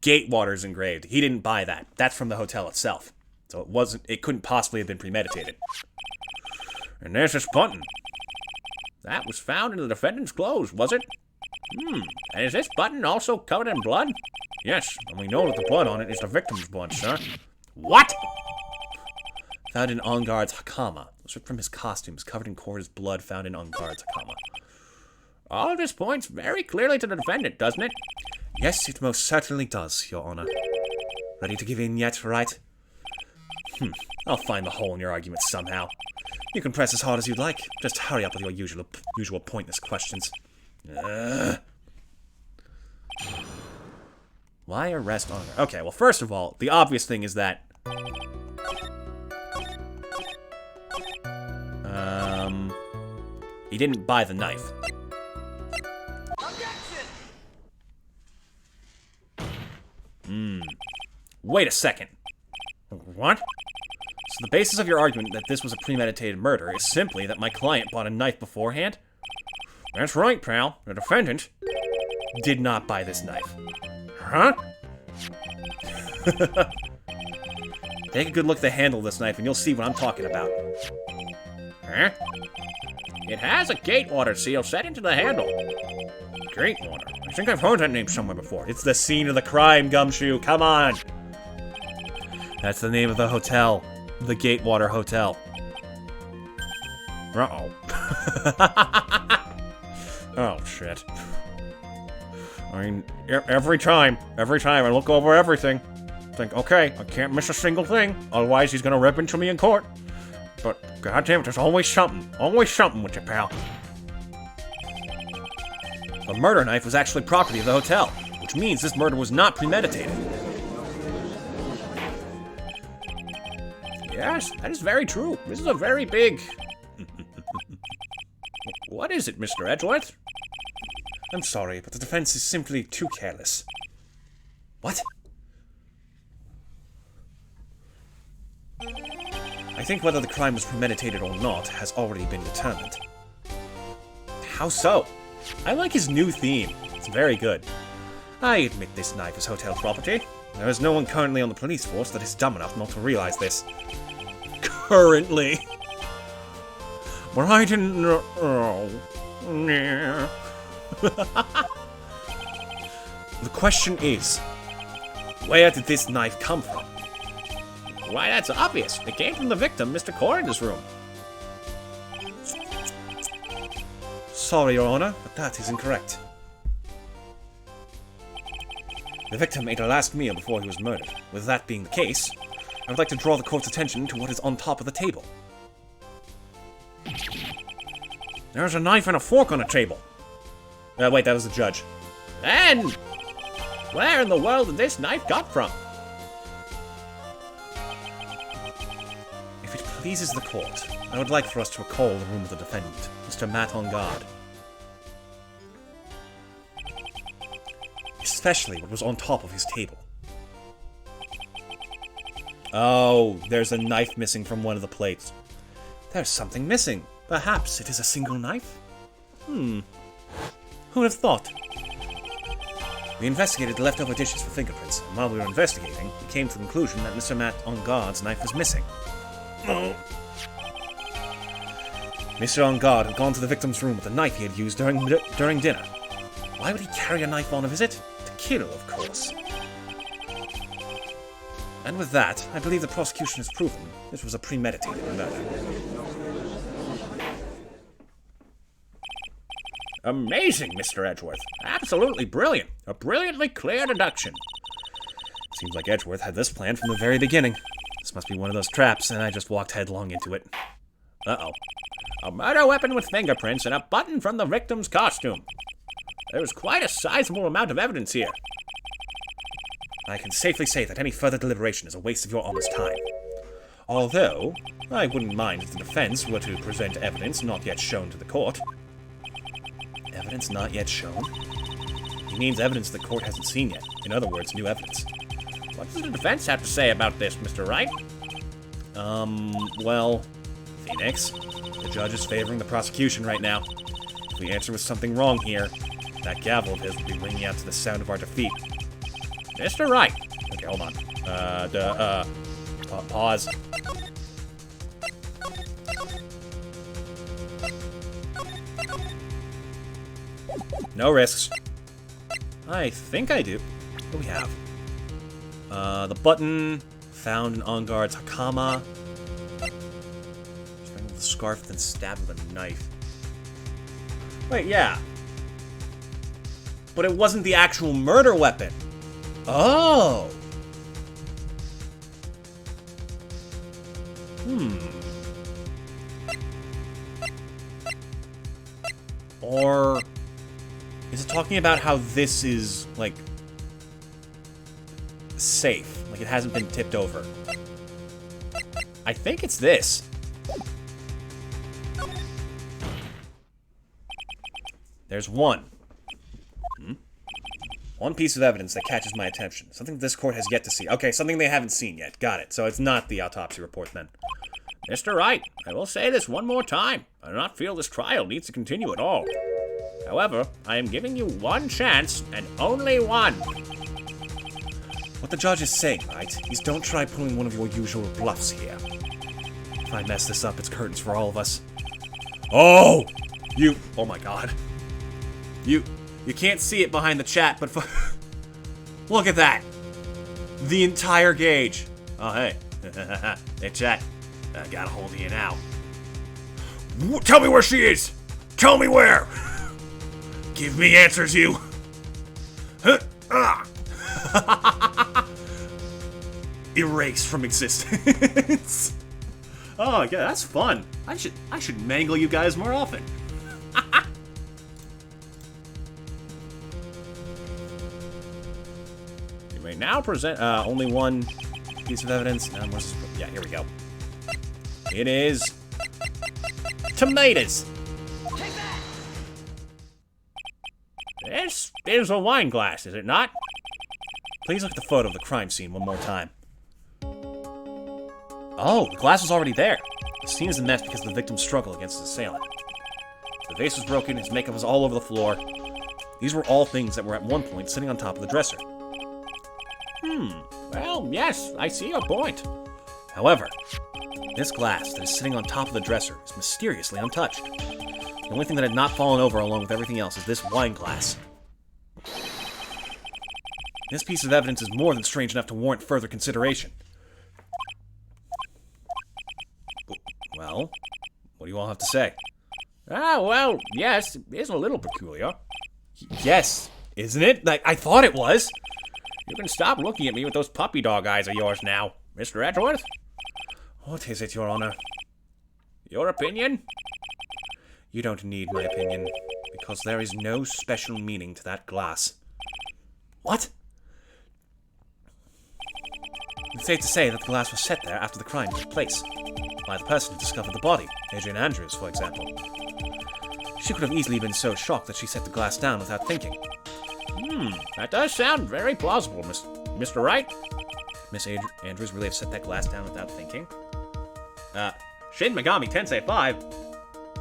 Gatewater's engraved. He didn't buy that. That's from the hotel itself. So it couldn't possibly have been premeditated. And there's this button. That was found in the defendant's clothes, was it? And is this button also covered in blood? Yes, and we know that the blood on it is the victim's blood, sir. What? Found in On Guard's hakama. It was ripped from his costumes, covered in Chords' blood found in On Guard's hakama. All of this points very clearly to the defendant, doesn't it? Yes, it most certainly does, Your Honor. Ready to give in yet, right? I'll find the hole in your argument somehow. You can press as hard as you'd like. Just hurry up with your usual pointless questions. Why arrest On Guard? Okay, well, first of all, the obvious thing is that... he didn't buy the knife. Wait a second. What? So the basis of your argument that this was a premeditated murder is simply that my client bought a knife beforehand? That's right, pal. The defendant did not buy this knife. Huh? Take a good look at the handle of this knife and you'll see what I'm talking about. Huh? It has a Gatewater seal set into the handle. Gatewater? I think I've heard that name somewhere before. It's the scene of the crime, Gumshoe. Come on! That's the name of the hotel. The Gatewater Hotel. Uh-oh. Oh, shit. I mean, every time I look over everything, think, okay, I can't miss a single thing, otherwise he's gonna rip into me in court. But, goddamn it, there's always something with you, pal. The murder knife was actually property of the hotel, which means this murder was not premeditated. Yes, that is very true. This is a very big... What is it, Mr. Edgeworth? I'm sorry, but the defense is simply too careless. What? I think whether the crime was premeditated or not has already been determined. How so? I like his new theme. It's very good. I admit this knife is hotel property. There is no one currently on the police force that is dumb enough not to realize this. Currently. But I didn't know. Oh, yeah. The question is, where did this knife come from? Why, that's obvious. It came from the victim, Mr. Chords' room. Sorry, Your Honor, but that is incorrect. The victim ate a last meal before he was murdered. With that being the case, I would like to draw the court's attention to what is on top of the table. There's a knife and a fork on the table. Wait, that was the judge. And where in the world did this knife come from? If it pleases the court, I would like for us to recall the room of the defendant, Mr. Matt on guard. Especially what was on top of his table. Oh, there's a knife missing from one of the plates. There's something missing. Perhaps it is a single knife? Who would have thought? We investigated the leftover dishes for fingerprints, and while we were investigating, we came to the conclusion that Mr. Matt on guard's knife was missing. Mr. On guard had gone to the victim's room with the knife he had used during dinner. Why would he carry a knife on a visit? To kill, of course. And with that, I believe the prosecution has proven this was a premeditated murder. Amazing, Mr. Edgeworth. Absolutely brilliant. A brilliantly clear deduction. Seems like Edgeworth had this planned from the very beginning. This must be one of those traps, and I just walked headlong into it. Uh-oh. A murder weapon with fingerprints and a button from the victim's costume. There's quite a sizable amount of evidence here. I can safely say that any further deliberation is a waste of your honest time. Although, I wouldn't mind if the defense were to present evidence not yet shown to the court. Evidence not yet shown? He means evidence the court hasn't seen yet. In other words, new evidence. What does the defense have to say about this, Mr. Wright? Well, Phoenix, the judge is favoring the prosecution right now. If we answer with something wrong here, that gavel of his will be ringing out to the sound of our defeat. Mr. Wright. Okay, hold on. Pause. No risks. I think I do. What do we have? The button found in On Guard's Hakama. Strangled with a scarf, then stabbed with a knife. Wait, yeah. But it wasn't the actual murder weapon. Oh. Or is it talking about how this is, like, safe? Like, it hasn't been tipped over? I think it's this. There's one. One piece of evidence that catches my attention. Something this court has yet to see. Okay, something they haven't seen yet. Got it. So it's not the autopsy report then. Mr. Wright, I will say this one more time. I do not feel this trial needs to continue at all. However, I am giving you one chance, and only one. What the judge is saying, right, is don't try pulling one of your usual bluffs here. If I mess this up, it's curtains for all of us. Oh! Oh my god. You can't see it behind the chat, but look at that! The entire gauge. Oh, hey. Hey, chat. I got a hold of you now. Tell me where she is! Tell me where! Give me answers, you! Erased from existence. Oh, yeah, that's fun. I should mangle you guys more often. You may now present Only one piece of evidence. Yeah, here we go. It is tomatoes. This is a wine glass, is it not? Please look at the photo of the crime scene one more time. Oh, the glass was already there. The scene is a mess because of the victim's struggle against his assailant. The vase was broken, his makeup was all over the floor. These were all things that were at one point sitting on top of the dresser. Well, yes, I see your point. However, this glass that is sitting on top of the dresser is mysteriously untouched. The only thing that had not fallen over along with everything else is this wine glass. This piece of evidence is more than strange enough to warrant further consideration. Well, what do you all have to say? Well, yes, it is a little peculiar. Yes, isn't it? Like, I thought it was. You can stop looking at me with those puppy dog eyes of yours now, Mr. Edgeworth. What is it, Your Honor? Your opinion? You don't need my opinion, because there is no special meaning to that glass. What? It's safe to say that the glass was set there after the crime took place, by the person who discovered the body, Adrian Andrews, for example. She could have easily been so shocked that she set the glass down without thinking. That does sound very plausible, Mr. Wright. Miss Andrews really have set that glass down without thinking? Shin Megami Tensei 5?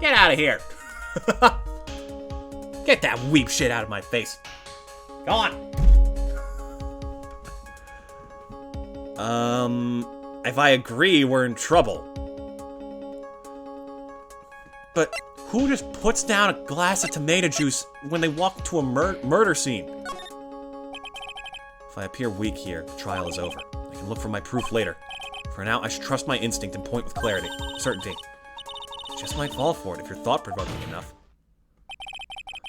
Get out of here! Get that weep shit out of my face. Go on! If I agree, we're in trouble. But who just puts down a glass of tomato juice when they walk into a murder scene? If I appear weak here, the trial is over. I can look for my proof later. For now, I should trust my instinct and point with clarity, certainty. Just might fall for it if you're thought-provoking enough.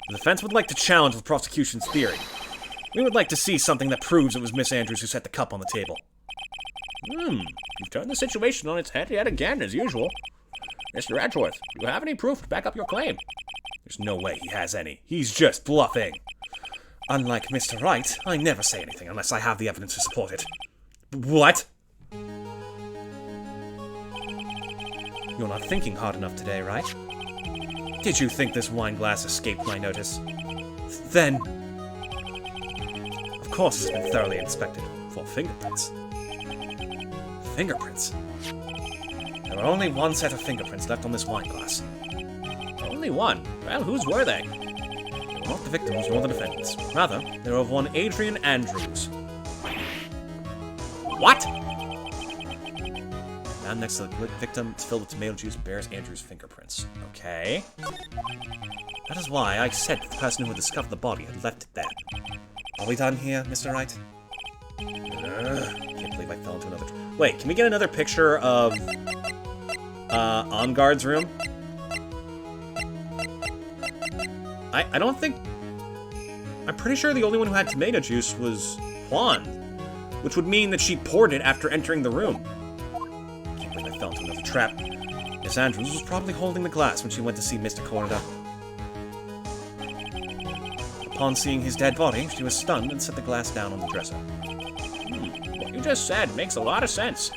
The defense would like to challenge the prosecution's theory. We would like to see something that proves it was Miss Andrews who set the cup on the table. You've turned the situation on its head yet again, as usual. Mr. Edgeworth, do you have any proof to back up your claim? There's no way he has any. He's just bluffing. Unlike Mr. Wright, I never say anything unless I have the evidence to support it. What? You're not thinking hard enough today, right? Did you think this wine glass escaped my notice? Then... Of course it's been thoroughly inspected for fingerprints. Fingerprints? There were only one set of fingerprints left on this wine glass. Only one? Well, whose were they? They were not the victims nor the defendants. Rather, they were of one Adrian Andrews. What? The man next to the victim is filled with tomato juice bears Andrews' fingerprints. Okay. That is why I said that the person who had discovered the body had left it there. Are we done here, Mr. Wright? Can't believe I fell into another... Wait, can we get another picture of... On Guard's room? I don't think... I'm pretty sure the only one who had tomato juice was Juan, which would mean that she poured it after entering the room. Can't believe I fell into another trap. Miss Andrews was probably holding the glass when she went to see Mr. Cornada. Upon seeing his dead body, she was stunned and set the glass down on the dresser. What you just said makes a lot of sense.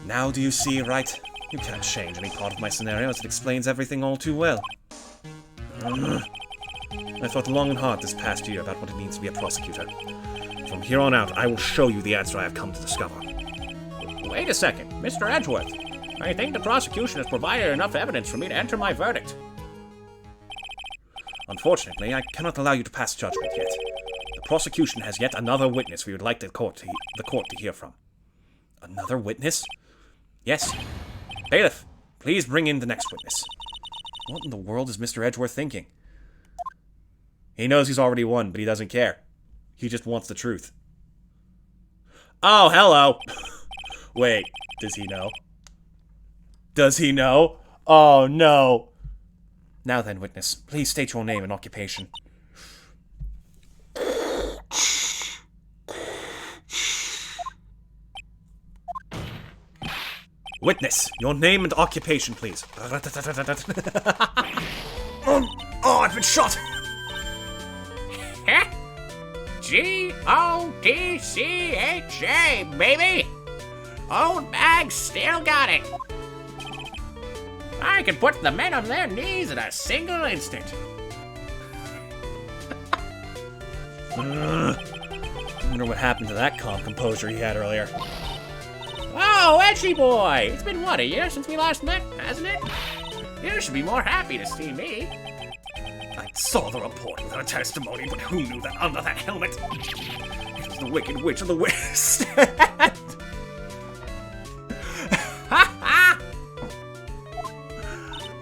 Now do you see, Wright? You can't change any part of my scenario as it explains everything all too well. I thought long and hard this past year about what it means to be a prosecutor. From here on out, I will show you the answer I have come to discover. Wait a second, Mr. Edgeworth. I think the prosecution has provided enough evidence for me to enter my verdict. Unfortunately, I cannot allow you to pass judgment yet. The prosecution has yet another witness we would like the court to hear from. Another witness? Yes. Bailiff, please bring in the next witness. What in the world is Mr. Edgeworth thinking? He knows he's already won, but he doesn't care. He just wants the truth. Oh, hello! Wait, does he know? Does he know? Oh, no! Now then, witness, please state your name and occupation. Witness, your name and occupation, please. Oh, I've been shot! G-O-D-C-H-A, baby! Oldbags still got it. I can put the men on their knees in a single instant. I wonder what happened to that calm composure he had earlier. Oh, Edgy boy! It's been, what, a year since we last met, hasn't it? You should be more happy to see me. I saw the report with her testimony, but who knew that under that helmet? It was the Wicked Witch of the West.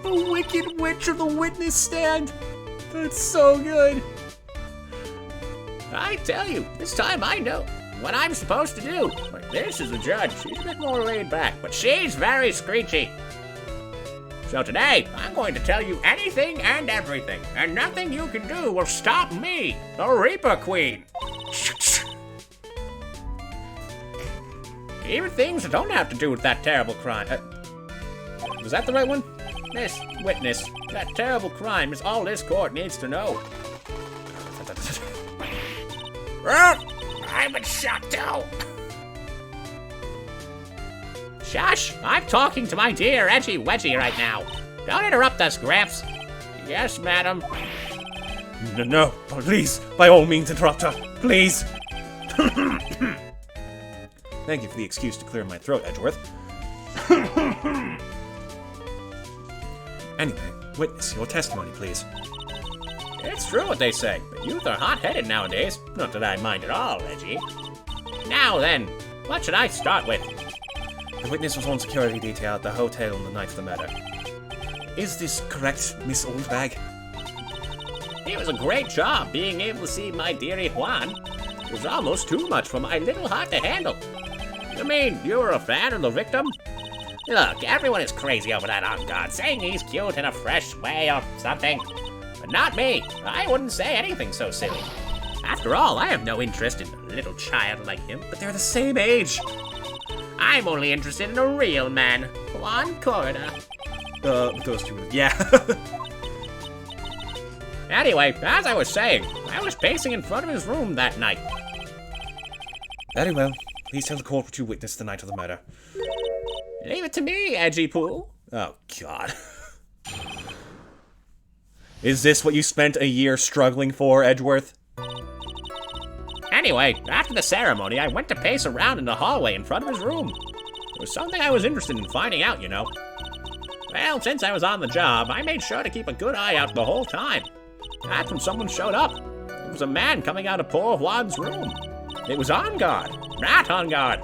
The Wicked Witch of the Witness Stand. That's so good. I tell you, this time I know what I'm supposed to do. Like, this is the judge. She's a bit more laid back, but she's very screechy. So today, I'm going to tell you anything and everything, and nothing you can do will stop me, the Reaper Queen. Even things that don't have to do with that terrible crime. Was that the right one? Miss Witness, that terrible crime is all this court needs to know. I've been shot down. Shush! I'm talking to my dear Edgy Wedgie right now. Don't interrupt us, Gramps. Yes, madam. No, please, by all means interrupt her, please. Thank you for the excuse to clear my throat, Edgeworth. Anyway, witness, your testimony, please. It's true what they say, but youth are hot-headed nowadays. Not that I mind at all, Edgy. Now then, what should I start with? The witness was on security detail at the hotel on the night of the murder. Is this correct, Miss Oldbag? It was a great job being able to see my dearie Juan. It was almost too much for my little heart to handle. You mean you were a fan of the victim? Look, everyone is crazy over that on God, saying he's cute in a fresh way or something. But not me. I wouldn't say anything so silly. After all, I have no interest in a little child like him. But they're the same age. I'm only interested in a real man, Juan Corda. Those two. Yeah. Anyway, as I was saying, I was pacing in front of his room that night. Very well. Please tell the court what you witnessed the night of the murder. Leave it to me, Edgy Poo. Oh, God. Is this what you spent a year struggling for, Edgeworth? Anyway, after the ceremony, I went to pace around in the hallway in front of his room. It was something I was interested in finding out, you know. Well, since I was on the job, I made sure to keep a good eye out the whole time. That's when someone showed up. It was a man coming out of poor Juan's room. It was on guard. Rat on guard.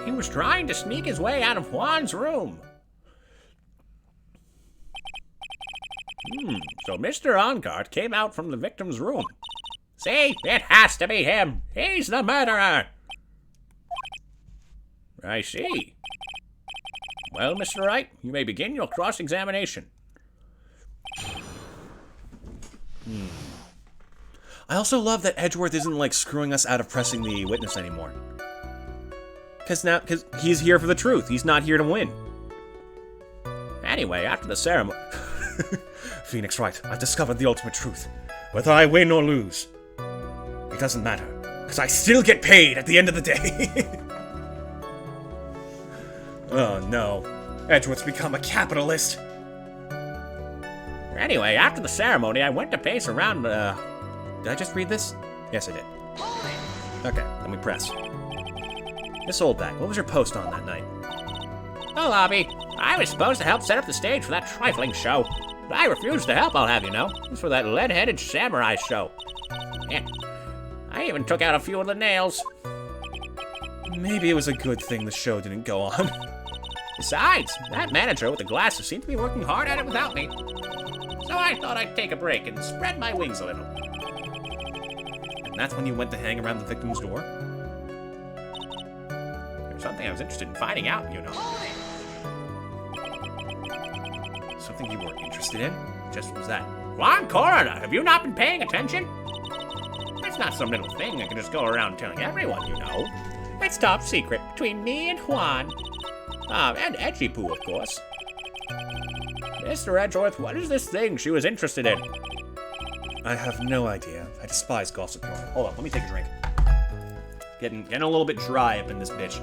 He was trying to sneak his way out of Juan's room. So Mr. On-Guard came out from the victim's room. See, it has to be him. He's the murderer. I see. Well, Mr. Wright, you may begin your cross-examination. I also love that Edgeworth isn't, like, screwing us out of pressing the witness anymore. Because he's here for the truth. He's not here to win. Anyway, after the ceremony... Phoenix Wright, I've discovered the ultimate truth. Whether I win or lose, it doesn't matter. Because I still get paid at the end of the day. Oh, no. Edgeworth's become a capitalist. Anyway, after the ceremony, I went to pace around, Did I just read this? Yes, I did. Okay, then we press. Miss Oldbags, what was your post on that night? the lobby. I was supposed to help set up the stage for that trifling show. But I refused to help, I'll have you know. It was for that lead-headed samurai show. Yeah. I even took out a few of the nails. Maybe it was a good thing the show didn't go on. Besides, that manager with the glasses seemed to be working hard at it without me. So I thought I'd take a break and spread my wings a little. And that's when you went to hang around the victim's door? There's something I was interested in finding out, you know. Something you were interested in? Just what was that? Juan Corona, have you not been paying attention? It's not some little thing I can just go around telling everyone, you know. It's top secret between me and Juan. And Edgy Poo, of course. Mr. Edgeworth, what is this thing she was interested in? I have no idea. I despise gossip. Hold on, let me take a drink. Getting a little bit dry up in this bitch.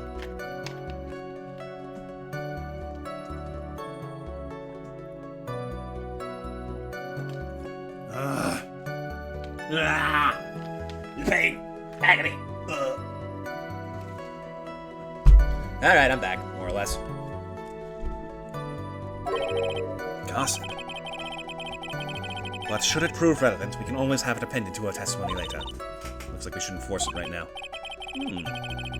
Pain, agony. Alright, I'm back, more or less. Gossip. But should it prove relevant, we can always have it appended to our testimony later. Looks like we should enforce it right now.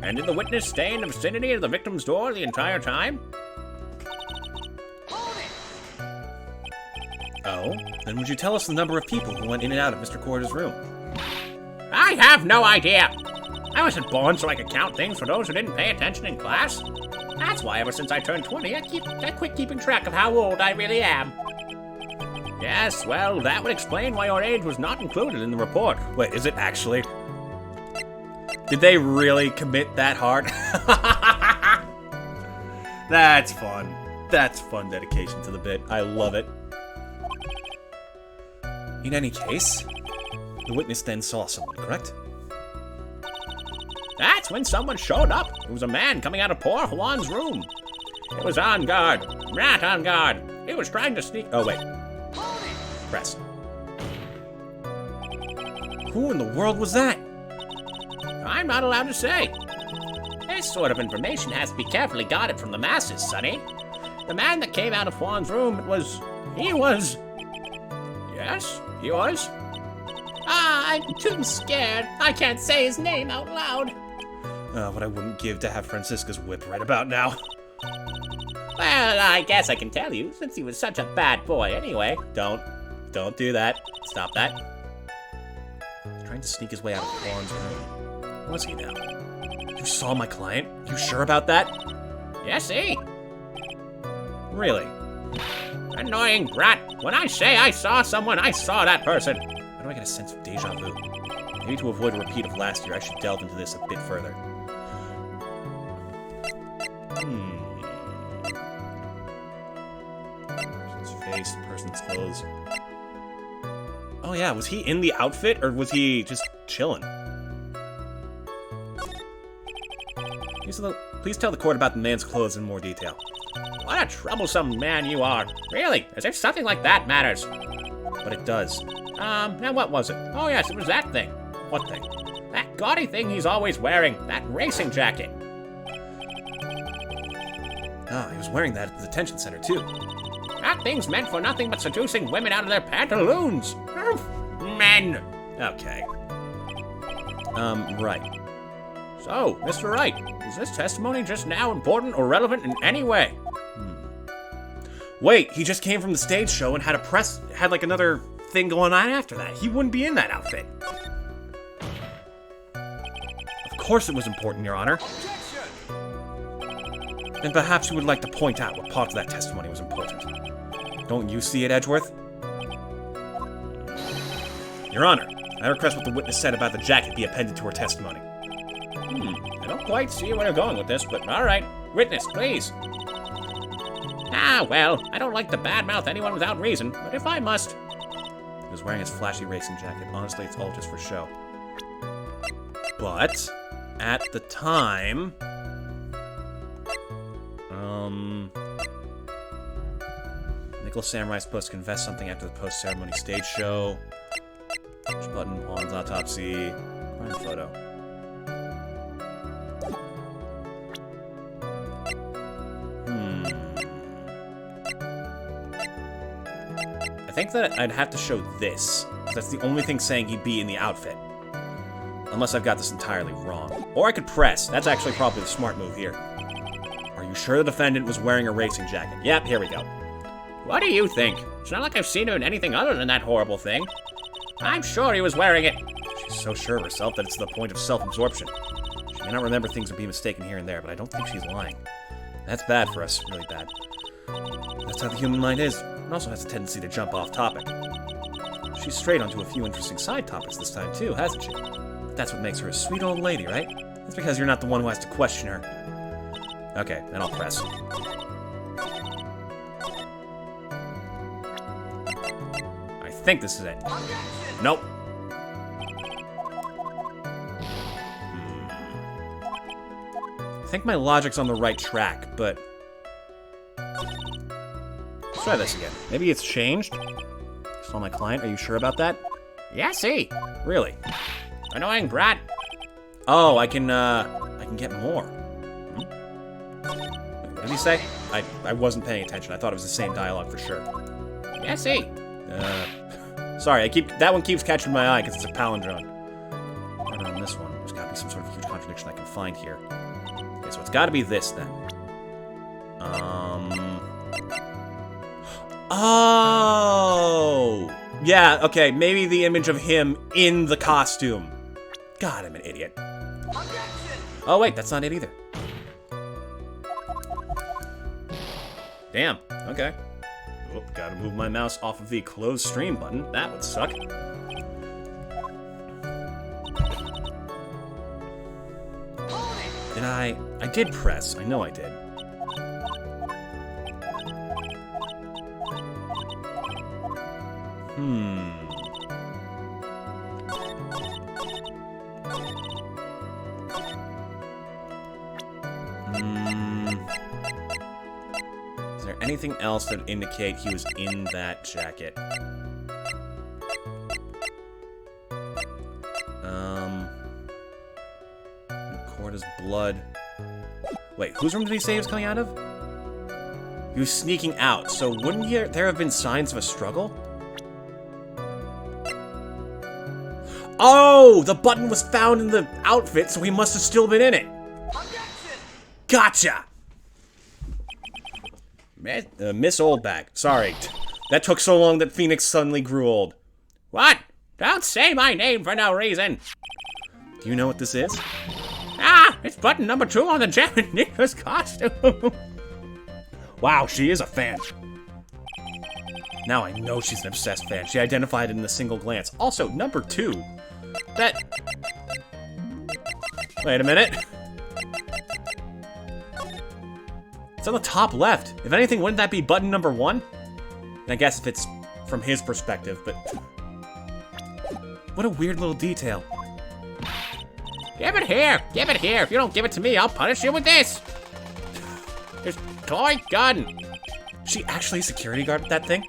And did the witness stay in the vicinity of the victim's door the entire time? Oh? Then would you tell us the number of people who went in and out of Mr. Corder's room? I have no idea. I wasn't born so I could count things for those who didn't pay attention in class. That's why ever since I turned 20, I quit keeping track of how old I really am. Yes, well, that would explain why your age was not included in the report. Wait, is it actually? Did they really commit that hard? That's fun. That's fun dedication to the bit. I love it. In any case, the witness then saw someone, correct? That's when someone showed up. It was a man coming out of poor Juan's room. It was on guard. Rat on guard. It was trying to sneak... Oh, wait. Press. Who in the world was that? I'm not allowed to say. This sort of information has to be carefully guarded from the masses, Sonny. The man that came out of Juan's room, he was... Yes, he was. I'm too scared. I can't say his name out loud. What I wouldn't give to have Francisca's whip right about now. Well, I guess I can tell you, since he was such a bad boy anyway. Don't do that. Stop that. He's trying to sneak his way out of Juan's room. Was he now? You saw my client? You sure about that? Yes, he. Really? Annoying brat. When I say I saw someone, I saw that person. How do I get a sense of deja vu? Maybe to avoid a repeat of last year, I should delve into this a bit further. Person's face, person's clothes. Oh yeah, was he in the outfit, or was he just chilling? Please tell the court about the man's clothes in more detail. What a troublesome man you are. Really, as if something like that matters. But it does. Now what was it? Oh yes, it was that thing. What thing? That gaudy thing he's always wearing. That racing jacket. Ah, he was wearing that at the detention center, too. That thing's meant for nothing but seducing women out of their pantaloons. Men. Okay. Right. So, Mr. Wright, is this testimony just now important or relevant in any way? Wait, he just came from the stage show and had like another thing going on after that. He wouldn't be in that outfit. Of course it was important, Your Honor. And perhaps you would like to point out what part of that testimony was important. Don't you see it, Edgeworth? Your Honor, I request what the witness said about the jacket be appended to her testimony. I don't quite see where you're going with this, but all right. Witness, please. Ah, well, I don't like to badmouth anyone without reason, but if I must... He was wearing his flashy racing jacket. Honestly, it's all just for show. But, at the time... Nicholas Samurai's supposed to confess something after the post-ceremony stage show. Push button, Pawn's autopsy, crime photo. I think that I'd have to show this, because that's the only thing saying he'd be in the outfit. Unless I've got this entirely wrong. Or I could press. That's actually probably the smart move here. Are you sure the defendant was wearing a racing jacket? Yep, here we go. What do you think? It's not like I've seen him in anything other than that horrible thing. I'm sure he was wearing it. She's so sure of herself that it's to the point of self-absorption. She may not remember things or be mistaken here and there, but I don't think she's lying. That's bad for us, really bad. That's how the human mind is. It also has a tendency to jump off topic. She's strayed onto a few interesting side topics this time too, hasn't she? That's what makes her a sweet old lady, right? That's because you're not the one who has to question her. Okay, then I'll press. I think this is it. Nope. I think my logic's on the right track, but... Let's try this again. Maybe it's changed? Saw my client, are you sure about that? Yes, see. Really? Annoying brat. Oh, I can get more. What did he say? I wasn't paying attention. I thought it was the same dialogue for sure. Yes, see. Sorry, that one keeps catching my eye because it's a palindrome. And on this one, there's gotta be some sort of huge contradiction I can find here. Okay, so it's gotta be this then. Oh! Yeah, okay, maybe the image of him in the costume. God, I'm an idiot. Oh wait, that's not it either. Damn, okay. Oh, gotta move my mouse off of the close stream button. That would suck. Did I did press. I know I did. Is there anything else that would indicate he was in that jacket? Corda's blood. Wait, whose room did he say he was coming out of? He was sneaking out, so wouldn't there have been signs of a struggle? Oh! The button was found in the outfit, so he must have still been in it! Gotcha! Miss Oldbag. Sorry. That took so long that Phoenix suddenly grew old. What? Don't say my name for no reason. Do you know what this is? Ah, it's button number 2 on the Gem Nicholas costume. Wow, she is a fan. Now I know she's an obsessed fan. She identified it in a single glance. Also, number 2. Wait a minute. It's on the top left. If anything, wouldn't that be button number 1? I guess if it's from his perspective, but... What a weird little detail. Give it here! Give it here! If you don't give it to me, I'll punish you with this! This toy gun! She actually a security guard with that thing?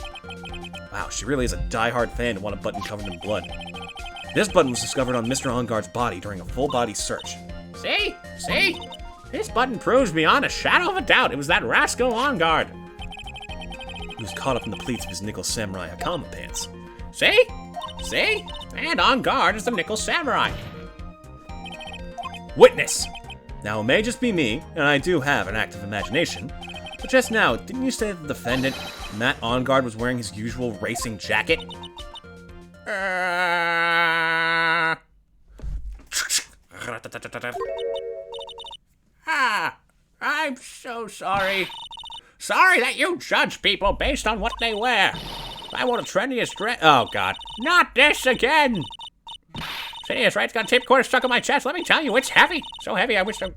Wow, she really is a die-hard fan to want a button covered in blood. This button was discovered on Mr. On-Guard's body during a full-body search. See? See? This button proves beyond a shadow of a doubt it was that rascal On Guard. He was caught up in the pleats of his nickel samurai Hakama pants. See? See? And On Guard is the nickel samurai. Witness! Now, it may just be me, and I do have an active imagination, but just now, didn't you say that the defendant, Matt On Guard, was wearing his usual racing jacket? I'm so sorry. Sorry that you judge people based on what they wear. I wore the trendiest dress. Oh, God. Not this again. Serious, right? It's got a tape recorder stuck on my chest. Let me tell you, it's heavy. So heavy, I wish I'd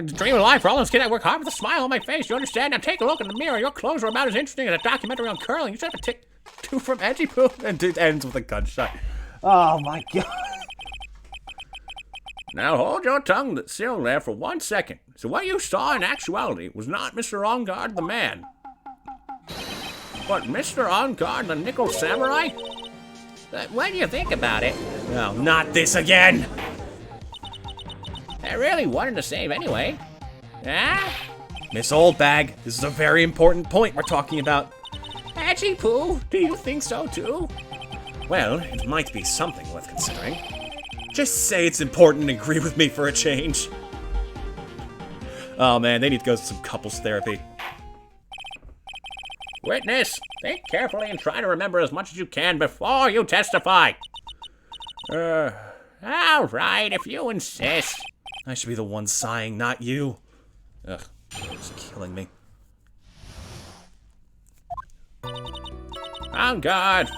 dream of life for all those kids. I work hard with a smile on my face. You understand? Now take a look in the mirror. Your clothes are about as interesting as a documentary on curling. You should have a tick 2 from Edgy Poo. And it ends with a gunshot. Oh, my God. Now hold your tongue still there for 1 second. So what you saw in actuality was not Mr. On Guard the man, but Mr. On Guard the Nickel Samurai? When you think about it, No, not this again! they're really one and the same anyway. Ah? Miss Oldbag, this is a very important point we're talking about. Edgy Poo, do you think so too? Well, it might be something worth considering. Just say it's important and agree with me for a change. Oh man, they need to go to some couples therapy. Witness, think carefully and try to remember as much as you can before you testify. All right, if you insist. I should be the one sighing, not you. Ugh, it's killing me. On guard.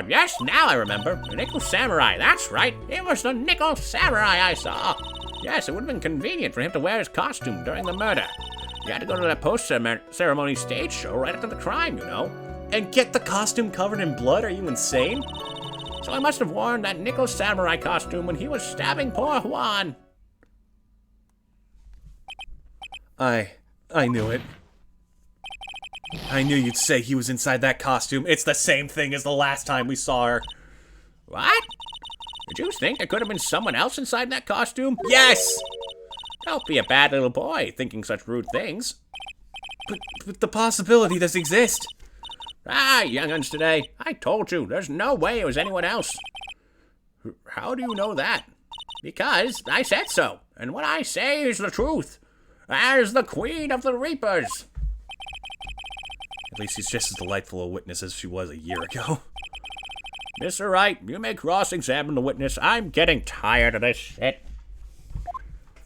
Yes, now I remember. The Nickel Samurai, that's right. It was the Nickel Samurai I saw. Yes, it would have been convenient for him to wear his costume during the murder. He had to go to that post-ceremony stage show right after the crime, you know. And get the costume covered in blood? Are you insane? So he must have worn that Nickel Samurai costume when he was stabbing poor Juan. I knew it. I knew you'd say he was inside that costume. It's the same thing as the last time we saw her. What? Did you think there could have been someone else inside that costume? Yes! Don't be a bad little boy thinking such rude things. But the possibility does exist. Ah, young'uns today. I told you, there's no way it was anyone else. How do you know that? Because I said so, and what I say is the truth. As the Queen of the Reapers. At least she's just as delightful a witness as she was a year ago. Mr. Wright, you may cross-examine the witness. I'm getting tired of this shit.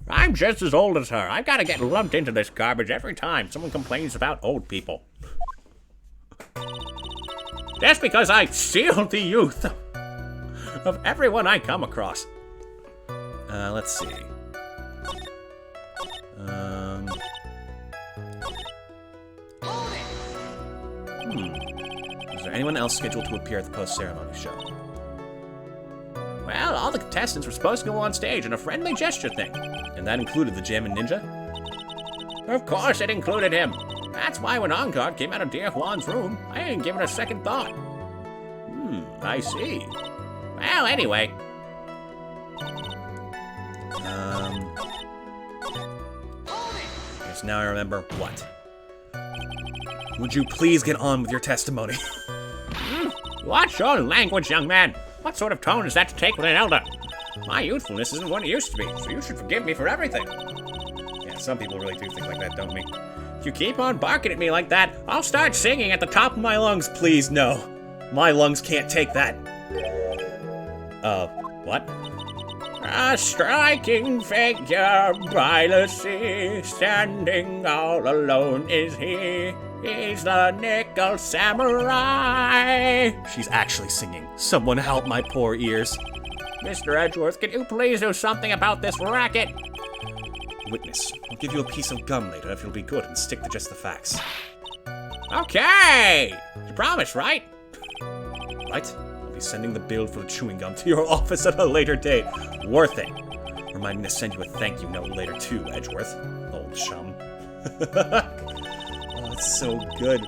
I'm just as old as her. I've got to get lumped into this garbage every time someone complains about old people. Just because I steal the youth of everyone I come across. Let's see. Is there anyone else scheduled to appear at the post-ceremony show? Well, all the contestants were supposed to go on stage in a friendly gesture thing. And that included the Jammin' Ninja? Of course it included him. That's why when On Guard came out of dear Juan's room, I didn't give it a second thought. I see. Well, anyway. Yes, now I remember what. Would you please get on with your testimony? Watch your language, young man. What sort of tone is that to take with an elder? My youthfulness isn't what it used to be, so you should forgive me for everything. Yeah, some people really do think like that, don't we? If you keep on barking at me like that, I'll start singing at the top of my lungs. Please, no. My lungs can't take that. What? A striking figure by the sea, standing all alone is he. He's the Nickel Samurai. She's actually singing. Someone help my poor ears. Mr. Edgeworth, can you please do something about this racket? Witness, I'll give you a piece of gum later if you'll be good and stick to just the facts. Okay! You promise, right? Right? I'll be sending the bill for the chewing gum to your office at a later date. Worth it. Remind me to send you a thank you note later too, Edgeworth. Old chum. Oh, it's so good.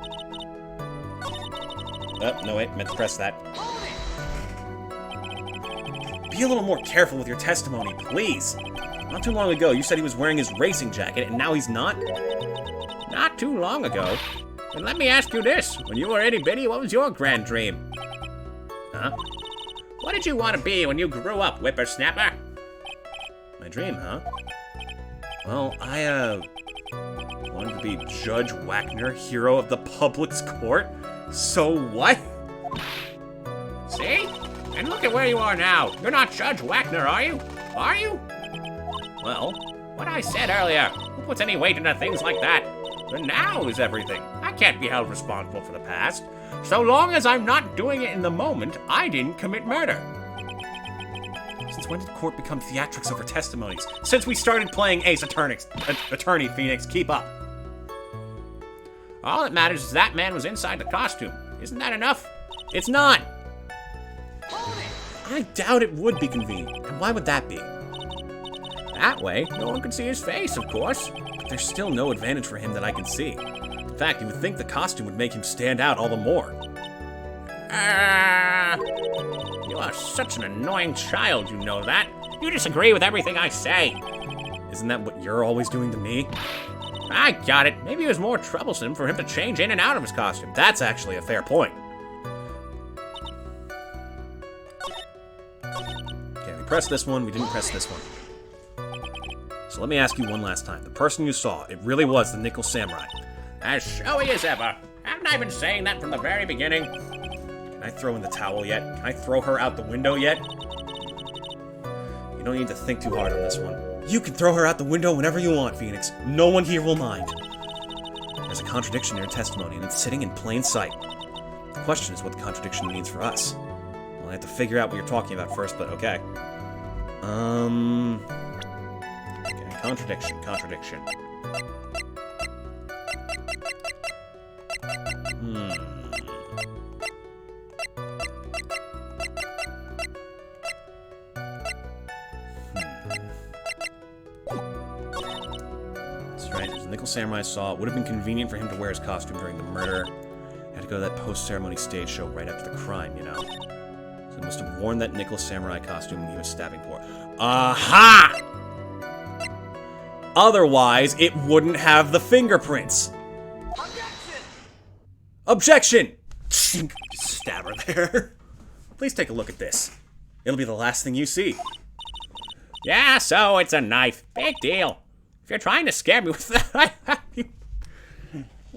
Oh, no wait, meant to press that. Be a little more careful with your testimony, please. Not too long ago, you said he was wearing his racing jacket, and now he's not? Not too long ago. And let me ask you this. When you were itty bitty, what was your grand dream? Huh? What did you want to be when you grew up, whippersnapper? My dream, huh? Well, I, wanted to be Judge Wagner, hero of the public's court. So what? See? And look at where you are now. You're not Judge Wagner, are you? Are you? Well, what I said earlier. Who puts any weight into things like that? The now is everything. I can't be held responsible for the past. So long as I'm not doing it in the moment, I didn't commit murder. Since when did court become theatrics over testimonies? Since we started playing Ace Attorney, Phoenix, keep up. All that matters is that man was inside the costume. Isn't that enough? It's not. I doubt it would be convenient. And why would that be? That way, no one can see his face, of course. But there's still no advantage for him that I can see. In fact, you would think the costume would make him stand out all the more. You are such an annoying child, you know that. You disagree with everything I say. Isn't that what you're always doing to me? I got it. Maybe it was more troublesome for him to change in and out of his costume. That's actually a fair point. Okay, we pressed this one, we didn't press this one. So let me ask you one last time. The person you saw, it really was the Nickel Samurai. As showy as ever. Haven't I been saying that from the very beginning? Can I throw in the towel yet? Can I throw her out the window yet? You don't need to think too hard on this one. You can throw her out the window whenever you want, Phoenix. No one here will mind. There's a contradiction in your testimony, and it's sitting in plain sight. The question is what the contradiction means for us. Well, I have to figure out what you're talking about first, but okay. Okay, contradiction. That's right, as the Nickel Samurai saw, it would have been convenient for him to wear his costume during the murder. He had to go to that post-ceremony stage show right after the crime, you know. So he must have worn that Nickel Samurai costume when he was stabbing poor. Aha! Otherwise, it wouldn't have the fingerprints. Objection! Stab her there. Please take a look at this. It'll be the last thing you see. Yeah, so it's a knife. Big deal. If you're trying to scare me with that, I have you.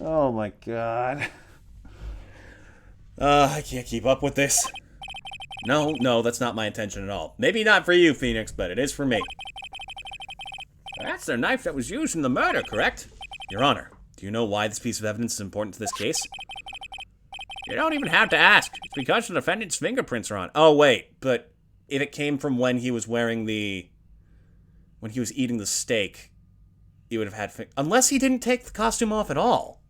Oh my god. I can't keep up with this. No, that's not my intention at all. Maybe not for you, Phoenix, but it is for me. That's the knife that was used in the murder, correct? Your Honor, do you know why this piece of evidence is important to this case? You don't even have to ask. It's because the defendant's fingerprints are on it. Oh, wait, but if it came from when he was wearing when he was eating the steak, he would have had unless he didn't take the costume off at all.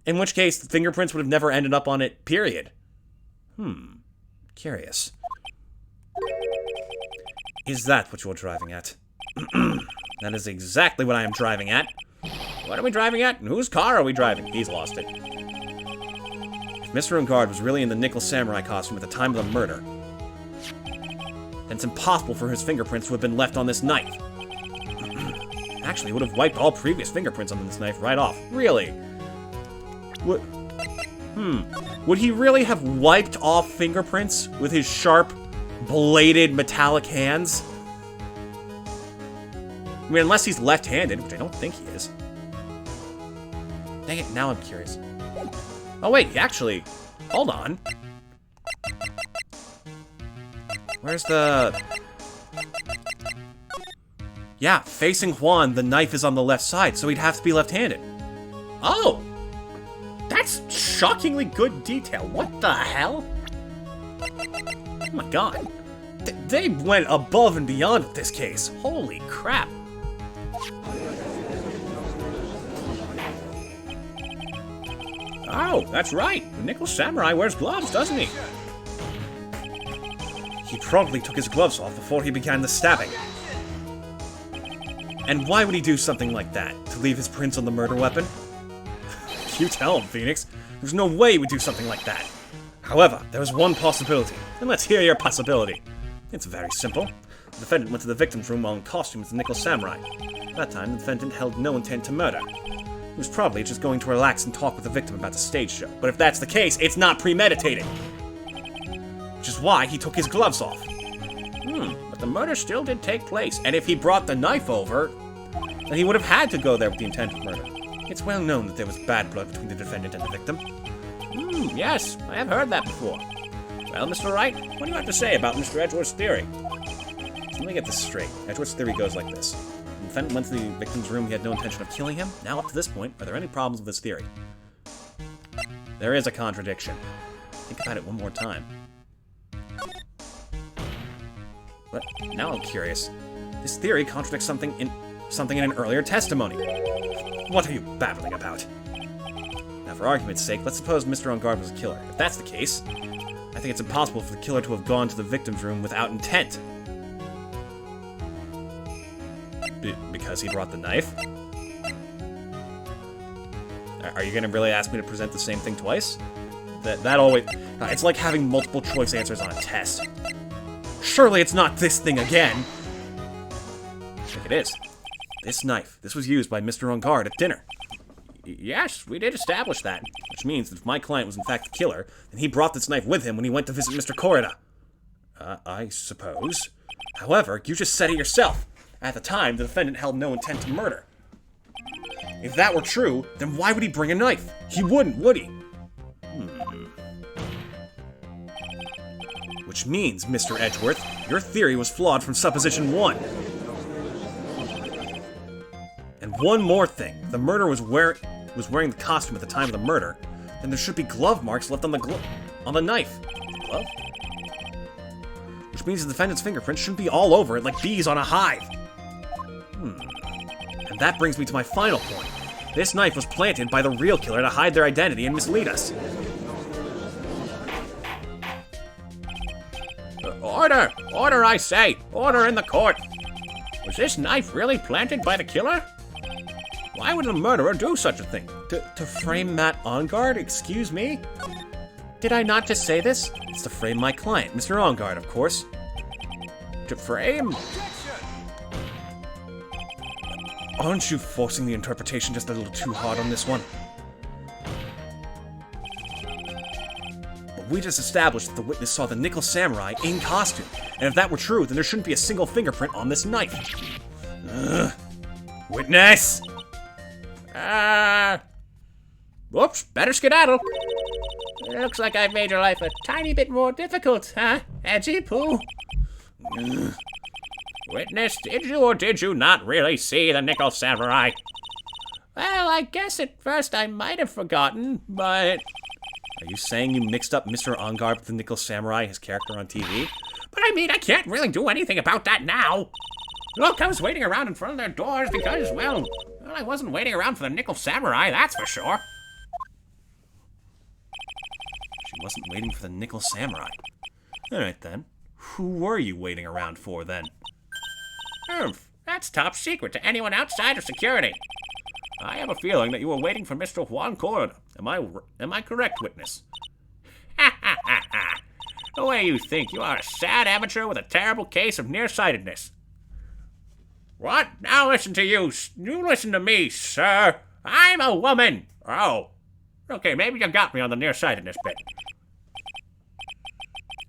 In which case, the fingerprints would have never ended up on it, period. Curious. Is that what you're driving at? That is exactly what I am driving at. What are we driving at? And whose car are we driving? He's lost it. If Mr. Ungard was really in the Nickel Samurai costume at the time of the murder, then it's impossible for his fingerprints to have been left on this knife. Actually, it would have wiped all previous fingerprints on this knife right off. Really? What? Would he really have wiped off fingerprints with his sharp, bladed, metallic hands? I mean, unless he's left-handed, which I don't think he is. Dang it, now I'm curious. Oh wait, actually, hold on. Where's the... Yeah, facing Juan, the knife is on the left side, so he'd have to be left-handed. Oh! That's shockingly good detail. What the hell? Oh my god. They went above and beyond with this case. Holy crap. Oh, that's right. The Nickel Samurai wears gloves, doesn't he? He probably took his gloves off before he began the stabbing. And why would he do something like that? To leave his prints on the murder weapon? You tell him, Phoenix. There's no way he would do something like that. However, there is one possibility, and let's hear your possibility. It's very simple. The defendant went to the victim's room while in costume as the Nickel Samurai. At that time, the defendant held no intent to murder. He was probably just going to relax and talk with the victim about the stage show. But if that's the case, it's not premeditated. Which is why he took his gloves off. But the murder still did take place, and if he Brought the knife over, then he would have had to go there with the intent of murder. It's well known that there was bad blood between the defendant and the victim. Yes, I have heard that before. Well, Mr. Wright, what do you have to say about Mr. Edgeworth's theory? So let me get this straight. Edgeworth's theory goes like this. When the defendant went to the victim's room, he had no intention of killing him. Now, up to this point, are there any problems with this theory? There is a contradiction. Think about it one more time. But now I'm curious. This theory contradicts something in an earlier testimony. What are you babbling about? Now, for argument's sake, let's suppose Mr. On Guard was a killer. If that's the case, I think it's impossible for the killer to have gone to the victim's room without intent. Because he brought the knife? Are you gonna really ask me to present the same thing twice? That always... It's like having multiple choice answers on a test. Surely it's not this thing again! I think it is. This knife. This was used by Mr. On Guard at dinner. Yes, we did establish that. Which means that if my client was in fact the killer, then he brought this knife with him when he went to visit Mr. Corrida. I suppose. However, you just said it yourself. At the time, the defendant held no intent to murder. If that were true, then why would he bring a knife? He wouldn't, would he? Which means, Mr. Edgeworth, your theory was flawed from supposition 1. And one more thing. If the murderer was wearing the costume at the time of the murder, then there should be glove marks left on the knife. Glove? Which means the defendant's fingerprints shouldn't be all over it like bees on a hive. And that brings me to my final point. This knife was planted by the real killer to hide their identity and mislead us. Order! Order, I say! Order in the court! Was this knife really planted by the killer? Why would a murderer do such a thing? To frame Matt On Guard? Excuse me? Did I not just say this? It's to frame my client, Mr. On Guard, of course. To frame? Aren't you forcing the interpretation just a little too hard on this one? But we just established that the witness saw the Nickel Samurai in costume, and if that were true, then there shouldn't be a single fingerprint on this knife. Witness! Whoops, better skedaddle. It looks like I've made your life a tiny bit more difficult, huh, Edgy Poo? Witness, did you or did you not really see the Nickel Samurai? Well, I guess at first I might have forgotten, but... Are you saying you mixed up Mr. On Guard with the Nickel Samurai, his character on TV? But I mean, I can't really do anything about that now. Look, I was waiting around in front of their doors because, well, I wasn't waiting around for the Nickel Samurai, that's for sure. She wasn't waiting for the Nickel Samurai. Alright then. Who were you waiting around for then? That's top secret to anyone outside of security. I have a feeling that you were waiting for Mr. Juan Corrida. Am I correct, witness? Ha ha ha ha. The way you think, you are a sad amateur with a terrible case of nearsightedness. What? Now listen to you. You listen to me, sir. I'm a woman. Oh. Okay, maybe you got me on the nearsightedness bit.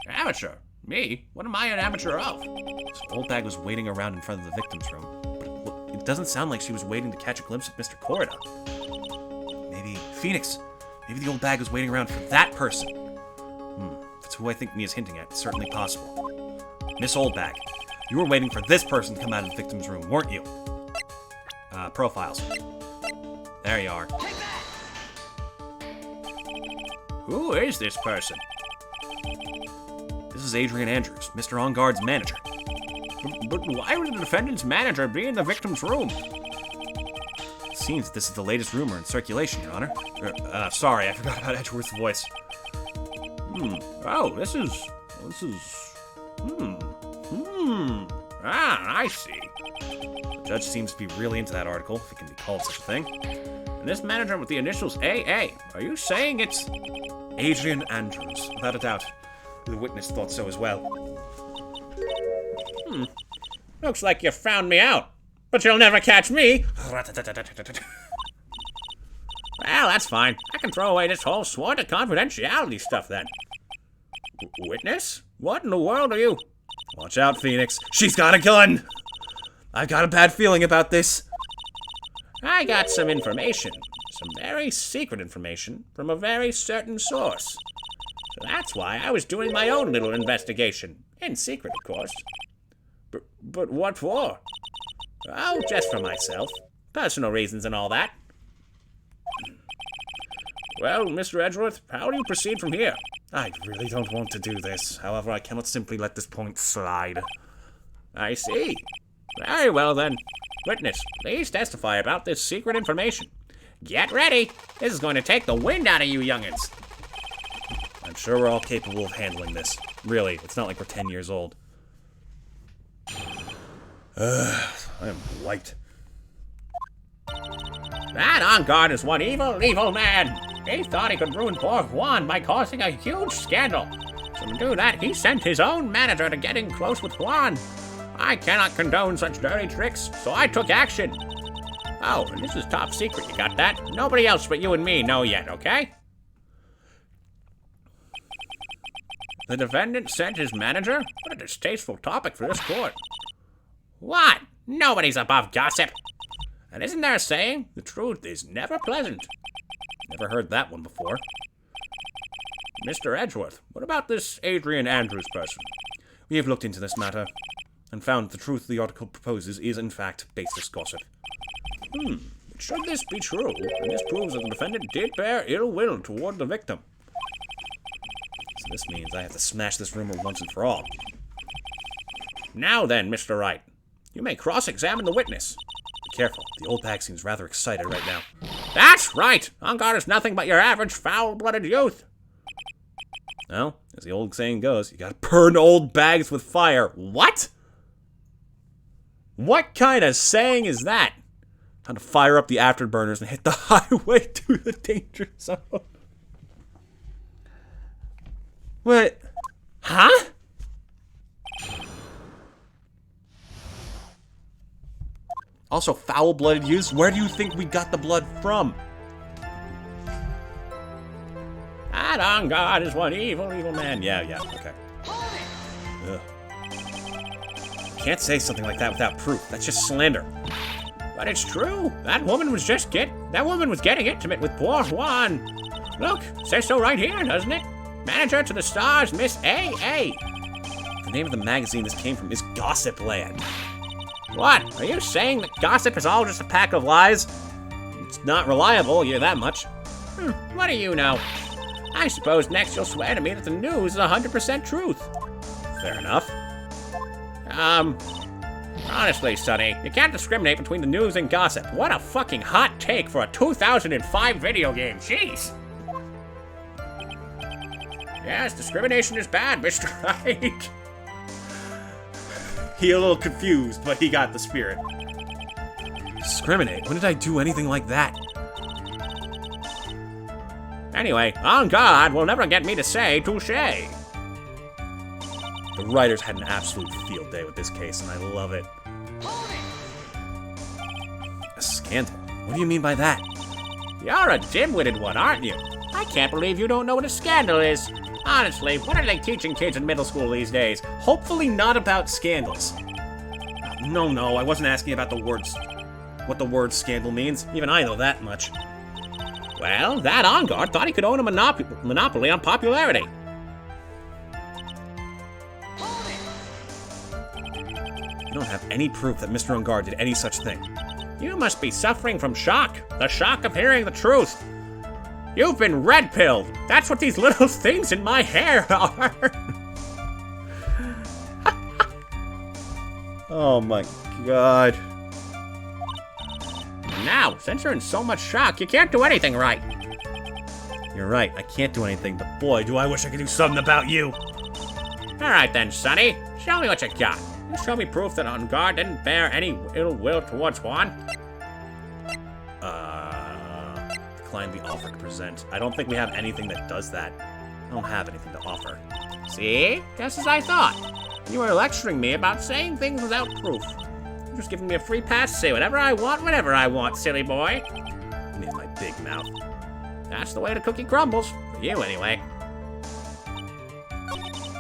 Amateur? Me? What am I an amateur of? So Oldbag was waiting around in front of the victim's room. But it doesn't sound like she was waiting to catch a glimpse of Mr. Corrida. Maybe Phoenix. Maybe the Oldbag was waiting around for that person. That's who I think Mia's hinting at. It's certainly possible. Miss Oldbag, you were waiting for this person to come out of the victim's room, weren't you? Profiles. There you are. Who is this person? This is Adrian Andrews, Mr. On Guard's manager. But why would the defendant's manager be in the victim's room? It seems that this is the latest rumor in circulation, Your Honor. Sorry, I forgot about Edgeworth's voice. Oh, this is... Ah, I see. The judge seems to be really into that article, if it can be called such a thing. And this manager with the initials AA, are you saying it's... Adrian Andrews, without a doubt. The witness thought so as well. Looks like you found me out. But you'll never catch me. Well, that's fine. I can throw away this whole sworn to confidentiality stuff then. Witness? What in the world are you? Watch out, Phoenix. She's got a gun! I've got a bad feeling about this. I got some information. Some very secret information from a very certain source. So that's why I was doing my own little investigation. In secret, of course. But what for? Oh, just for myself. Personal reasons and all that. Well, Mr. Edgeworth, how do you proceed from here? I really don't want to do this. However, I cannot simply let this point slide. I see. Very well then. Witness, please testify about this secret information. Get ready. This is going to take the wind out of you youngins. I'm sure we're all capable of handling this. Really, it's not like we're 10 years old. I am wiped. That on guard is one evil, evil man. He thought he could ruin poor Juan by causing a huge scandal. So to do that, he sent his own manager to get in close with Juan. I cannot condone such dirty tricks, so I took action. Oh, and this is top secret, you got that? Nobody else but you and me know yet, okay? The defendant sent his manager? What a distasteful topic for this court. What? Nobody's above gossip. And isn't there a saying? The truth is never pleasant. Never heard that one before. Mr. Edgeworth, what about this Adrian Andrews person? We have looked into this matter and found the truth the article proposes is, in fact, baseless gossip. Should this be true, and this proves that the defendant did bear ill will toward the victim. So this means I have to smash this rumor once and for all. Now then, Mr. Wright, you may cross-examine the witness. Be careful, the old bag seems rather excited right now. That's right! On guard is nothing but your average foul-blooded youth. Well, as the old saying goes, you gotta burn old bags with fire. What? What kind of saying is that? Time to fire up the afterburners and hit the highway to the danger zone. What? Huh? Also, foul-blooded youths, where do you think we got the blood from? That on guard is one evil, evil man. Yeah, okay. Ugh. Can't say something like that without proof. That's just slander. But it's true. That woman was getting intimate with poor Juan. Look, says so right here, doesn't it? Manager to the stars, Miss A.A. The name of the magazine this came from is Gossip Land. What? Are you saying that gossip is all just a pack of lies? It's not reliable, you hear that much. What do you know? I suppose next you'll swear to me that the news is 100% truth. Fair enough. Honestly, Sonny, you can't discriminate between the news and gossip. What a fucking hot take for a 2005 video game. Jeez. Yes, discrimination is bad, Mr. Wright. He a little confused, but he got the spirit. Discriminate? When did I do anything like that? Anyway, on God will never get me to say touche. The writers had an absolute field day with this case, and I love it. A scandal? What do you mean by that? You're a dim-witted one, aren't you? I can't believe you don't know what a scandal is. Honestly, what are they teaching kids in middle school these days? Hopefully not about scandals. No, I wasn't asking about the words. What the word scandal means. Even I know that much. Well, that on guard thought he could own a monopoly on popularity. You don't have any proof that Mr. Ungard did any such thing. You must be suffering from shock. The shock of hearing the truth. You've been red-pilled. That's what these little things in my hair are. Oh my god. Now, since you're in so much shock, you can't do anything right. You're right, I can't do anything, but boy, do I wish I could do something about you. Alright then, Sonny. Show me what you got. You show me proof that On Guard didn't bear any ill will towards Juan. Decline the offer to present. I don't think we have anything that does that. I don't have anything to offer. See? Just as I thought. You were lecturing me about saying things without proof. You're just giving me a free pass to say whatever I want, whenever I want, silly boy. Me and my big mouth. That's the way the cookie crumbles. For you, anyway.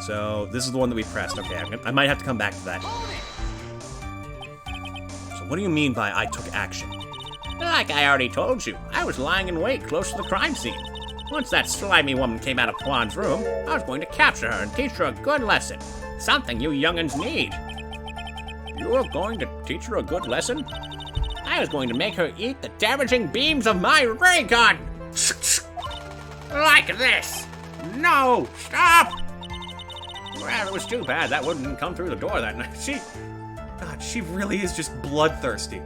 So, this is the one that we pressed. Okay, I might have to come back to that. So, what do you mean by I took action? Like I already told you, I was lying in wait close to the crime scene. Once that slimy woman came out of Juan's room, I was going to capture her and teach her a good lesson. Something you young'uns need. You were going to teach her a good lesson? I was going to make her eat the damaging beams of my ray gun! Like this! No! Stop! Well, it was too bad that wouldn't come through the door that night. God, she really is just bloodthirsty.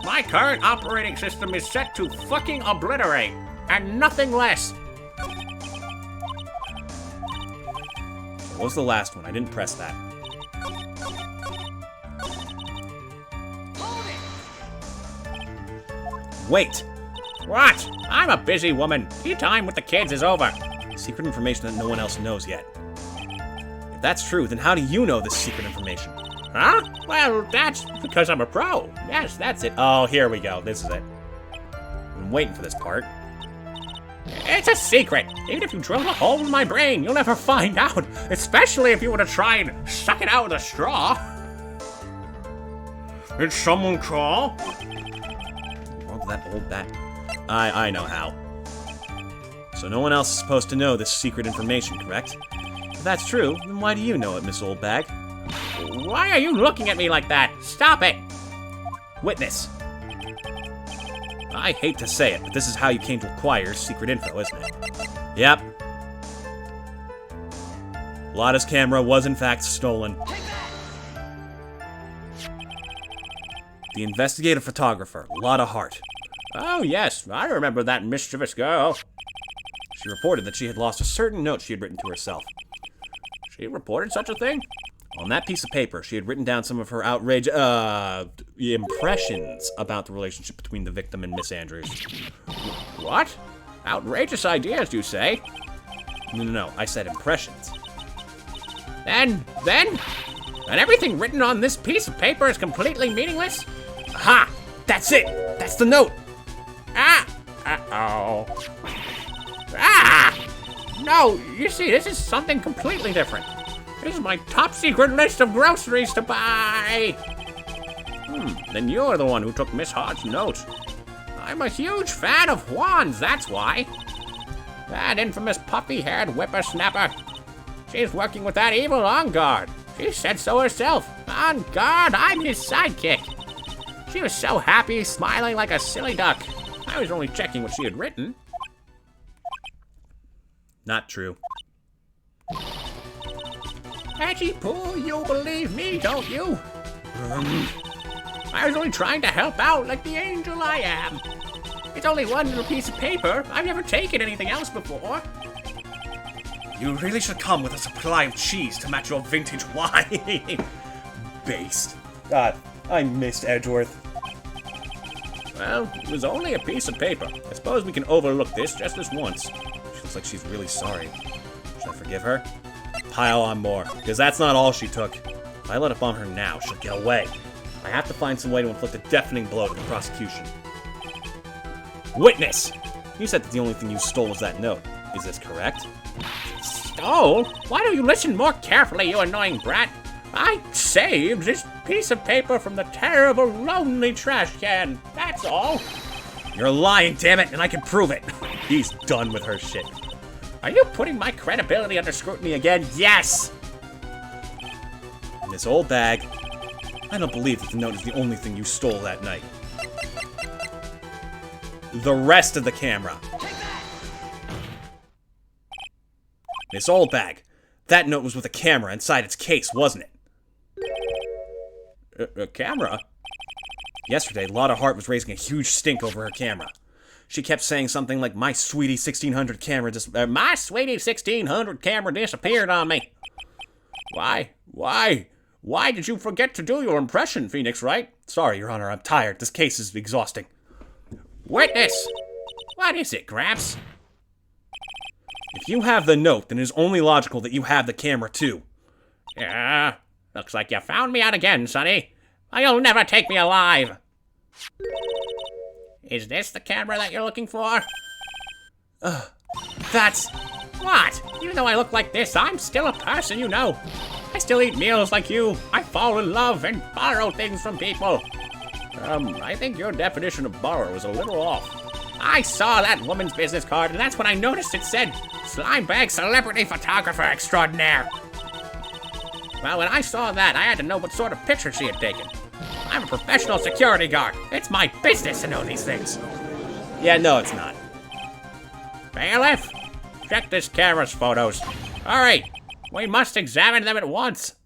My current operating system is set to fucking obliterate, and nothing less. What was the last one? I didn't press that. Wait! What? I'm a busy woman. Tea time with the kids is over. Secret information that no one else knows yet. If that's true, then how do you know this secret information? Huh? Well, that's because I'm a pro. Yes, that's it. Oh, here we go. This is it. I've been waiting for this part. It's a secret. Even if you drill a hole in my brain, you'll never find out. Especially if you were to try and suck it out with a straw. Did someone call? Well, that old bat. I know how. So no one else is supposed to know this secret information, correct? If that's true, then why do you know it, Miss Oldbag? Why are you looking at me like that? Stop it! Witness! I hate to say it, but this is how you came to acquire secret info, isn't it? Yep. Lotta's camera was in fact stolen. The investigative photographer, Lotta Hart. Oh, yes, I remember that mischievous girl. She reported that she had lost a certain note she had written to herself. She reported such a thing? On that piece of paper, she had written down some of her impressions about the relationship between the victim and Miss Andrews. What? Outrageous ideas, you say? No, I said impressions. Then everything written on this piece of paper is completely meaningless? Aha! That's it! That's the note! Ah! Uh-oh. Ah! No, you see, this is something completely different. This is my top secret list of groceries to buy. Then you're the one who took Miss Hart's note. I'm a huge fan of Juan's, that's why. That infamous puffy-haired whippersnapper. She's working with that evil On Guard. She said so herself. On Guard, I'm his sidekick. She was so happy, smiling like a silly duck. I was only checking what she had written. Not true. Patchy Poo, you believe me, don't you? I was only trying to help out like the angel I am. It's only one little piece of paper. I've never taken anything else before. You really should come with a supply of cheese to match your vintage wine. Based. God, I missed Edgeworth. Well, it was only a piece of paper. I suppose we can overlook this just this once. She looks like she's really sorry. Should I forgive her? Pile on more, because that's not all she took. If I let up on her now, she'll get away. I have to find some way to inflict a deafening blow to the prosecution. Witness! You said that the only thing you stole was that note. Is this correct? Stole? Why don't you listen more carefully, you annoying brat? I saved this piece of paper from the terrible, lonely trash can. That's all. You're lying, damn it, and I can prove it. He's done with her shit. Are you putting my credibility under scrutiny again? Yes! Miss Oldbag, I don't believe that the note is the only thing you stole that night. The rest of the camera. Miss Oldbag, That note was with a camera inside its case, wasn't it? A camera? Yesterday, Lotta Hart was raising a huge stink over her camera. She kept saying something like, my sweetie 1600 camera My sweetie 1600 camera disappeared on me. Why did you forget to do your impression, Phoenix Wright? Sorry, Your Honor, I'm tired. This case is exhausting. Witness! What is it, Gramps? If you have the note, then it is only logical that you have the camera, too. Yeah, looks like you found me out again, Sonny. But you'll never take me alive. Is this the camera that you're looking for? That's... What? Even though I look like this, I'm still a person, you know. I still eat meals like you. I fall in love and borrow things from people. I think your definition of borrow is a little off. I saw that woman's business card, and that's when I noticed it said, Slimebag Celebrity Photographer Extraordinaire. Well, when I saw that, I had to know what sort of picture she had taken. I'm a professional security guard. It's my business to know these things. Yeah, no, it's not. Bailiff, check this camera's photos. Hurry, we must examine them at once.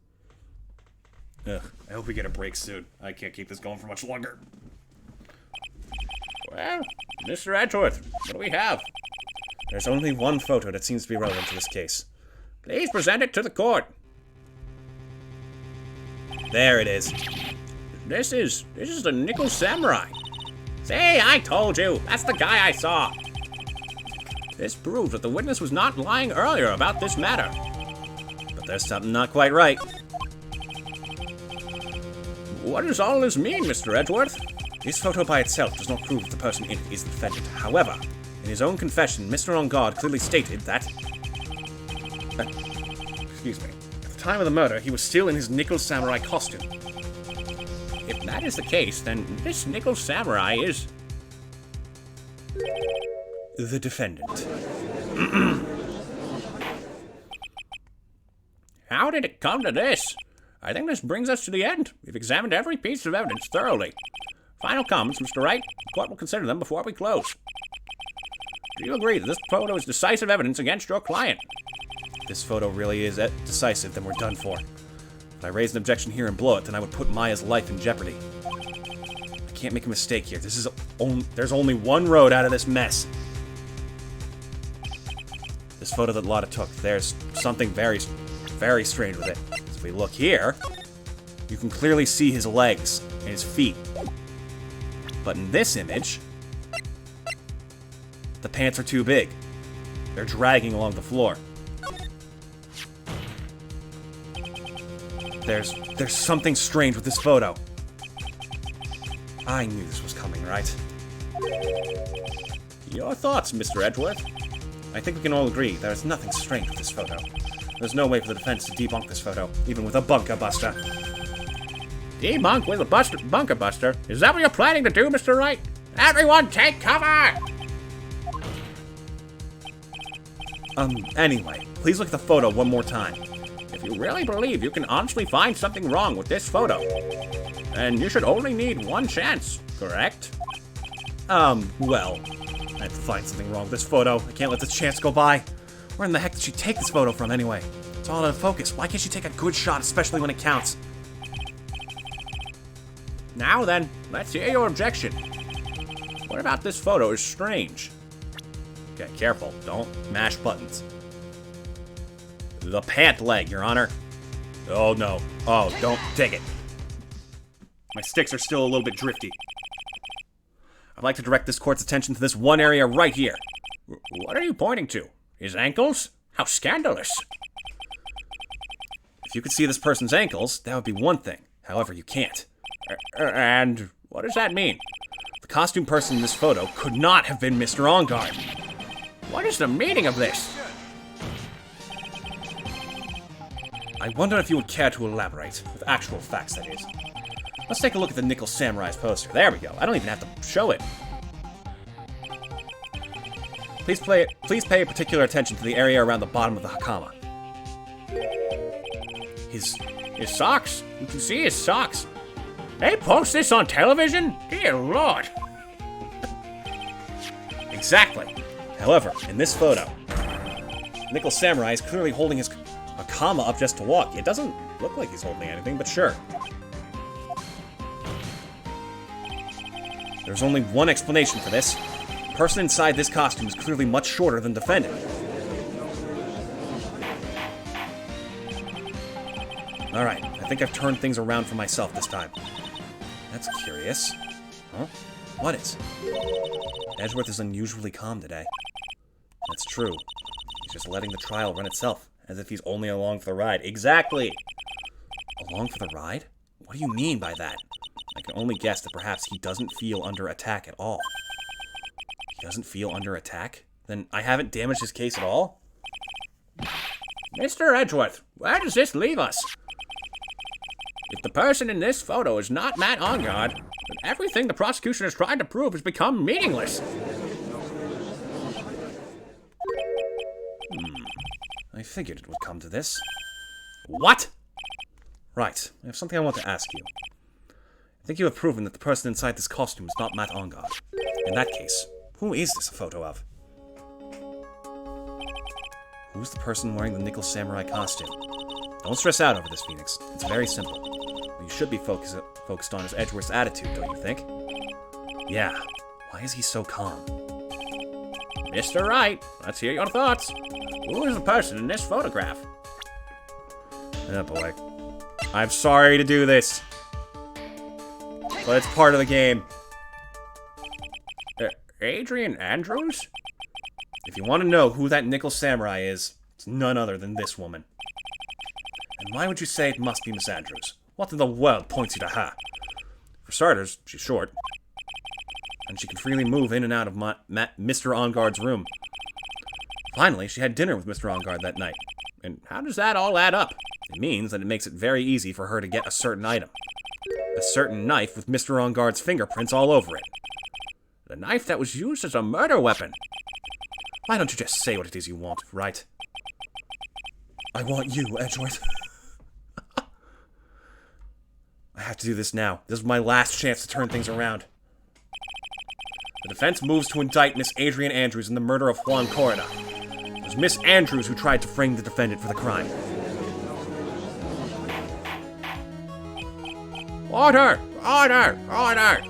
Ugh, I hope we get a break soon. I can't keep this going for much longer. Well, Mr. Edgeworth, what do we have? There's only one photo that seems to be relevant to this case. Please present it to the court. There it is. This is the Nickel Samurai. See, I told you. That's the guy I saw. This proves that the witness was not lying earlier about this matter. But there's something not quite right. What does all this mean, Mr. Edgeworth? This photo by itself does not prove that the person in it is the defendant. However, in his own confession, Mr. On Guard clearly stated that... excuse me. At the time of the murder, he was still in his Nickel Samurai costume. If that is the case, then this Nickel Samurai is... the defendant. How did it come to this? I think this brings us to the end. We've examined every piece of evidence thoroughly. Final comments, Mr. Wright. The court will consider them before we close. Do you agree that this photo is decisive evidence against your client? If this photo really is decisive, then we're done for. If I raise an objection here and blow it, then I would put Maya's life in jeopardy. I can't make a mistake here. There's only one road out of this mess. This photo that Lotta took, there's something very, very strange with it. If we look here, you can clearly see his legs and his feet. But in this image, the pants are too big. They're dragging along the floor. There's something strange with this photo. I knew this was coming, right? Your thoughts, Mr. Edgeworth? I think we can all agree there's nothing strange with this photo. There's no way for the defense to debunk this photo, even with a bunker buster. Debunk with a bunker buster? Is that what you're planning to do, Mr. Wright? Everyone take cover! Anyway, please look at the photo one more time. If you really believe you can honestly find something wrong with this photo, then you should only need one chance, correct? Well, I have to find something wrong with this photo. I can't let this chance go by. Where in the heck did she take this photo from anyway? It's all out of focus. Why can't she take a good shot, especially when it counts? Now then, let's hear your objection. What about this photo is strange? Okay, careful. Don't mash buttons. The pant leg, Your Honor. Oh, no. Oh, don't take it. My sticks are still a little bit drifty. I'd like to direct this court's attention to this one area right here. What are you pointing to? His ankles? How scandalous. If you could see this person's ankles, that would be one thing. However, you can't. And what does that mean? The costume person in this photo could not have been Mr. On Guard. What is the meaning of this? I wonder if you would care to elaborate, with actual facts, that is. Let's take a look at the Nickel Samurai's poster. There we go. I don't even have to show it. Please pay particular attention to the area around the bottom of the hakama. His socks. You can see his socks. They post this on television? Dear Lord. Exactly. However, in this photo, Nickel Samurai is clearly holding a comma up just to walk. It doesn't look like he's holding anything, but sure. There's only one explanation for this. The person inside this costume is clearly much shorter than defendant. Alright, I think I've turned things around for myself this time. That's curious. Huh? What is? Edgeworth is unusually calm today. That's true. He's just letting the trial run itself, as if he's only along for the ride. Exactly! Along for the ride? What do you mean by that? I can only guess that perhaps he doesn't feel under attack at all. He doesn't feel under attack? Then I haven't damaged his case at all? Mr. Edgeworth, where does this leave us? If the person in this photo is not Matt Ongard, then everything the prosecution has tried to prove has become meaningless. I figured it would come to this. What? Right, I have something I want to ask you. I think you have proven that the person inside this costume is not Matt Ongard. In that case, who is this a photo of? Who's the person wearing the Nickel Samurai costume? Don't stress out over this, Phoenix. It's very simple. What you should be focused on is Edgeworth's attitude, don't you think? Yeah. Why is he so calm? Mr. Wright, let's hear your thoughts. Who is the person in this photograph? Oh boy. I'm sorry to do this, but it's part of the game. Adrian Andrews? If you want to know who that Nickel Samurai is, it's none other than this woman. And why would you say it must be Miss Andrews? What in the world points you to her? For starters, she's short. And she can freely move in and out of Mr. Ongard's room. Finally, she had dinner with Mr. Ongard that night. And how does that all add up? It means that it makes it very easy for her to get a certain item. A certain knife with Mr. Ongard's fingerprints all over it. The knife that was used as a murder weapon. Why don't you just say what it is you want, right? I want you, Edgeworth. I have to do this now. This is my last chance to turn things around. The defense moves to indict Miss Adrian Andrews in the murder of Juan Corrida. It was Miss Andrews who tried to frame the defendant for the crime. Order! Order! Order!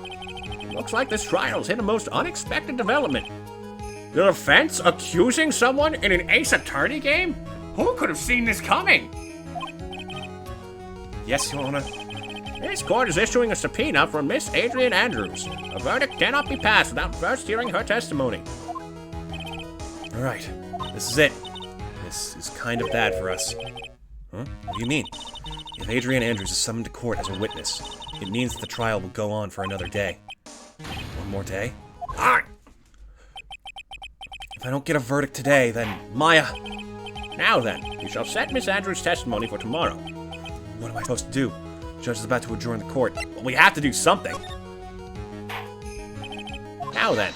Looks like this trial's hit a most unexpected development. The defense accusing someone in an Ace Attorney game? Who could have seen this coming? Yes, Your Honor. This court is issuing a subpoena for Miss Adrian Andrews. A verdict cannot be passed without first hearing her testimony. Alright, this is it. This is kind of bad for us. Huh? What do you mean? If Adrian Andrews is summoned to court as a witness, it means that the trial will go on for another day. One more day? Ah! If I don't get a verdict today, then Maya... Now then, we shall set Miss Andrews' testimony for tomorrow. What am I supposed to do? The judge is about to adjourn the court. Well, we have to do something. Now then.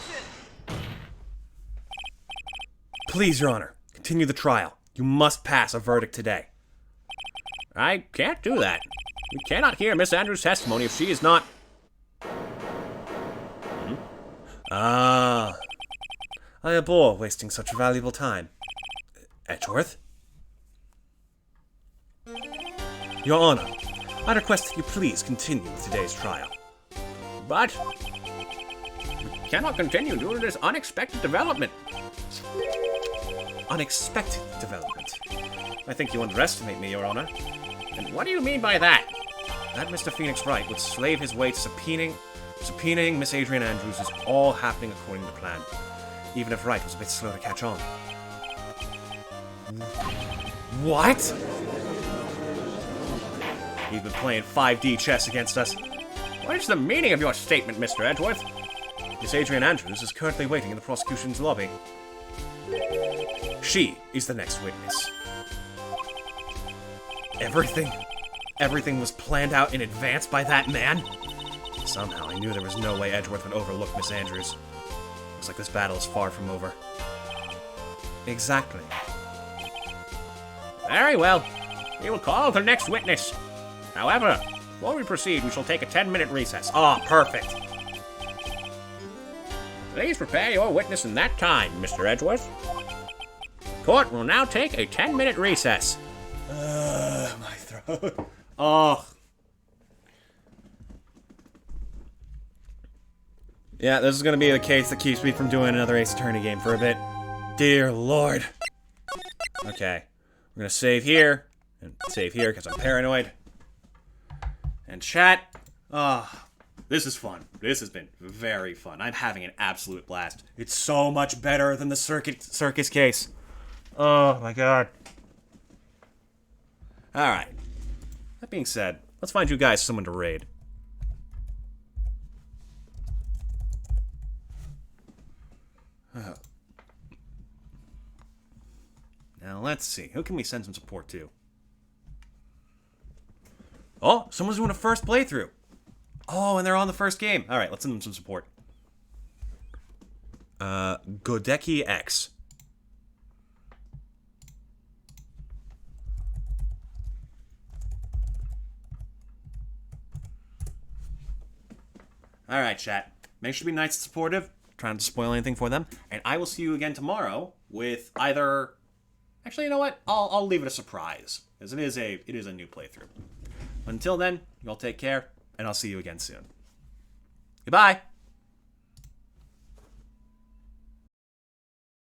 Please, Your Honor, continue the trial. You must pass a verdict today. I can't do that. We cannot hear Miss Andrews' testimony if she is not... Ah. I abhor wasting such valuable time. Edgeworth? Your Honor, I request that you please continue with today's trial. But... we cannot continue due to this unexpected development. Unexpected development? I think you underestimate me, Your Honor. And what do you mean by that? That Mr. Phoenix Wright would slave his way to subpoenaing Miss Adrian Andrews is all happening according to plan. Even if Wright was a bit slow to catch on. What? You've been playing 5D chess against us. What is the meaning of your statement, Mr. Edgeworth? Miss Adrian Andrews is currently waiting in the prosecution's lobby. She is the next witness. Everything was planned out in advance by that man? Somehow I knew there was no way Edgeworth would overlook Miss Andrews. Looks like this battle is far from over. Exactly. Very well. We will call the next witness. However, before we proceed, we shall take a 10-minute recess. Ah, perfect. Please prepare your witness in that time, Mr. Edgeworth. The court will now take a 10-minute recess. My throat. Oh. Yeah, this is gonna be the case that keeps me from doing another Ace Attorney game for a bit. Dear Lord. Okay. We're gonna save here. And save here because I'm paranoid. And chat. This is fun. This has been very fun. I'm having an absolute blast. It's so much better than the circus case. Oh my god. Alright. That being said, let's find you guys someone to raid. Now let's see. Who can we send some support to? Oh, someone's doing a first playthrough. Oh, and they're on the first game. Alright, let's send them some support. Godeki X. Alright, chat. Make sure to be nice and supportive. Try not to spoil anything for them. And I will see you again tomorrow with either... Actually, you know what? I'll leave it a surprise. Because it is a new playthrough. Until then, you all take care, and I'll see you again soon. Goodbye!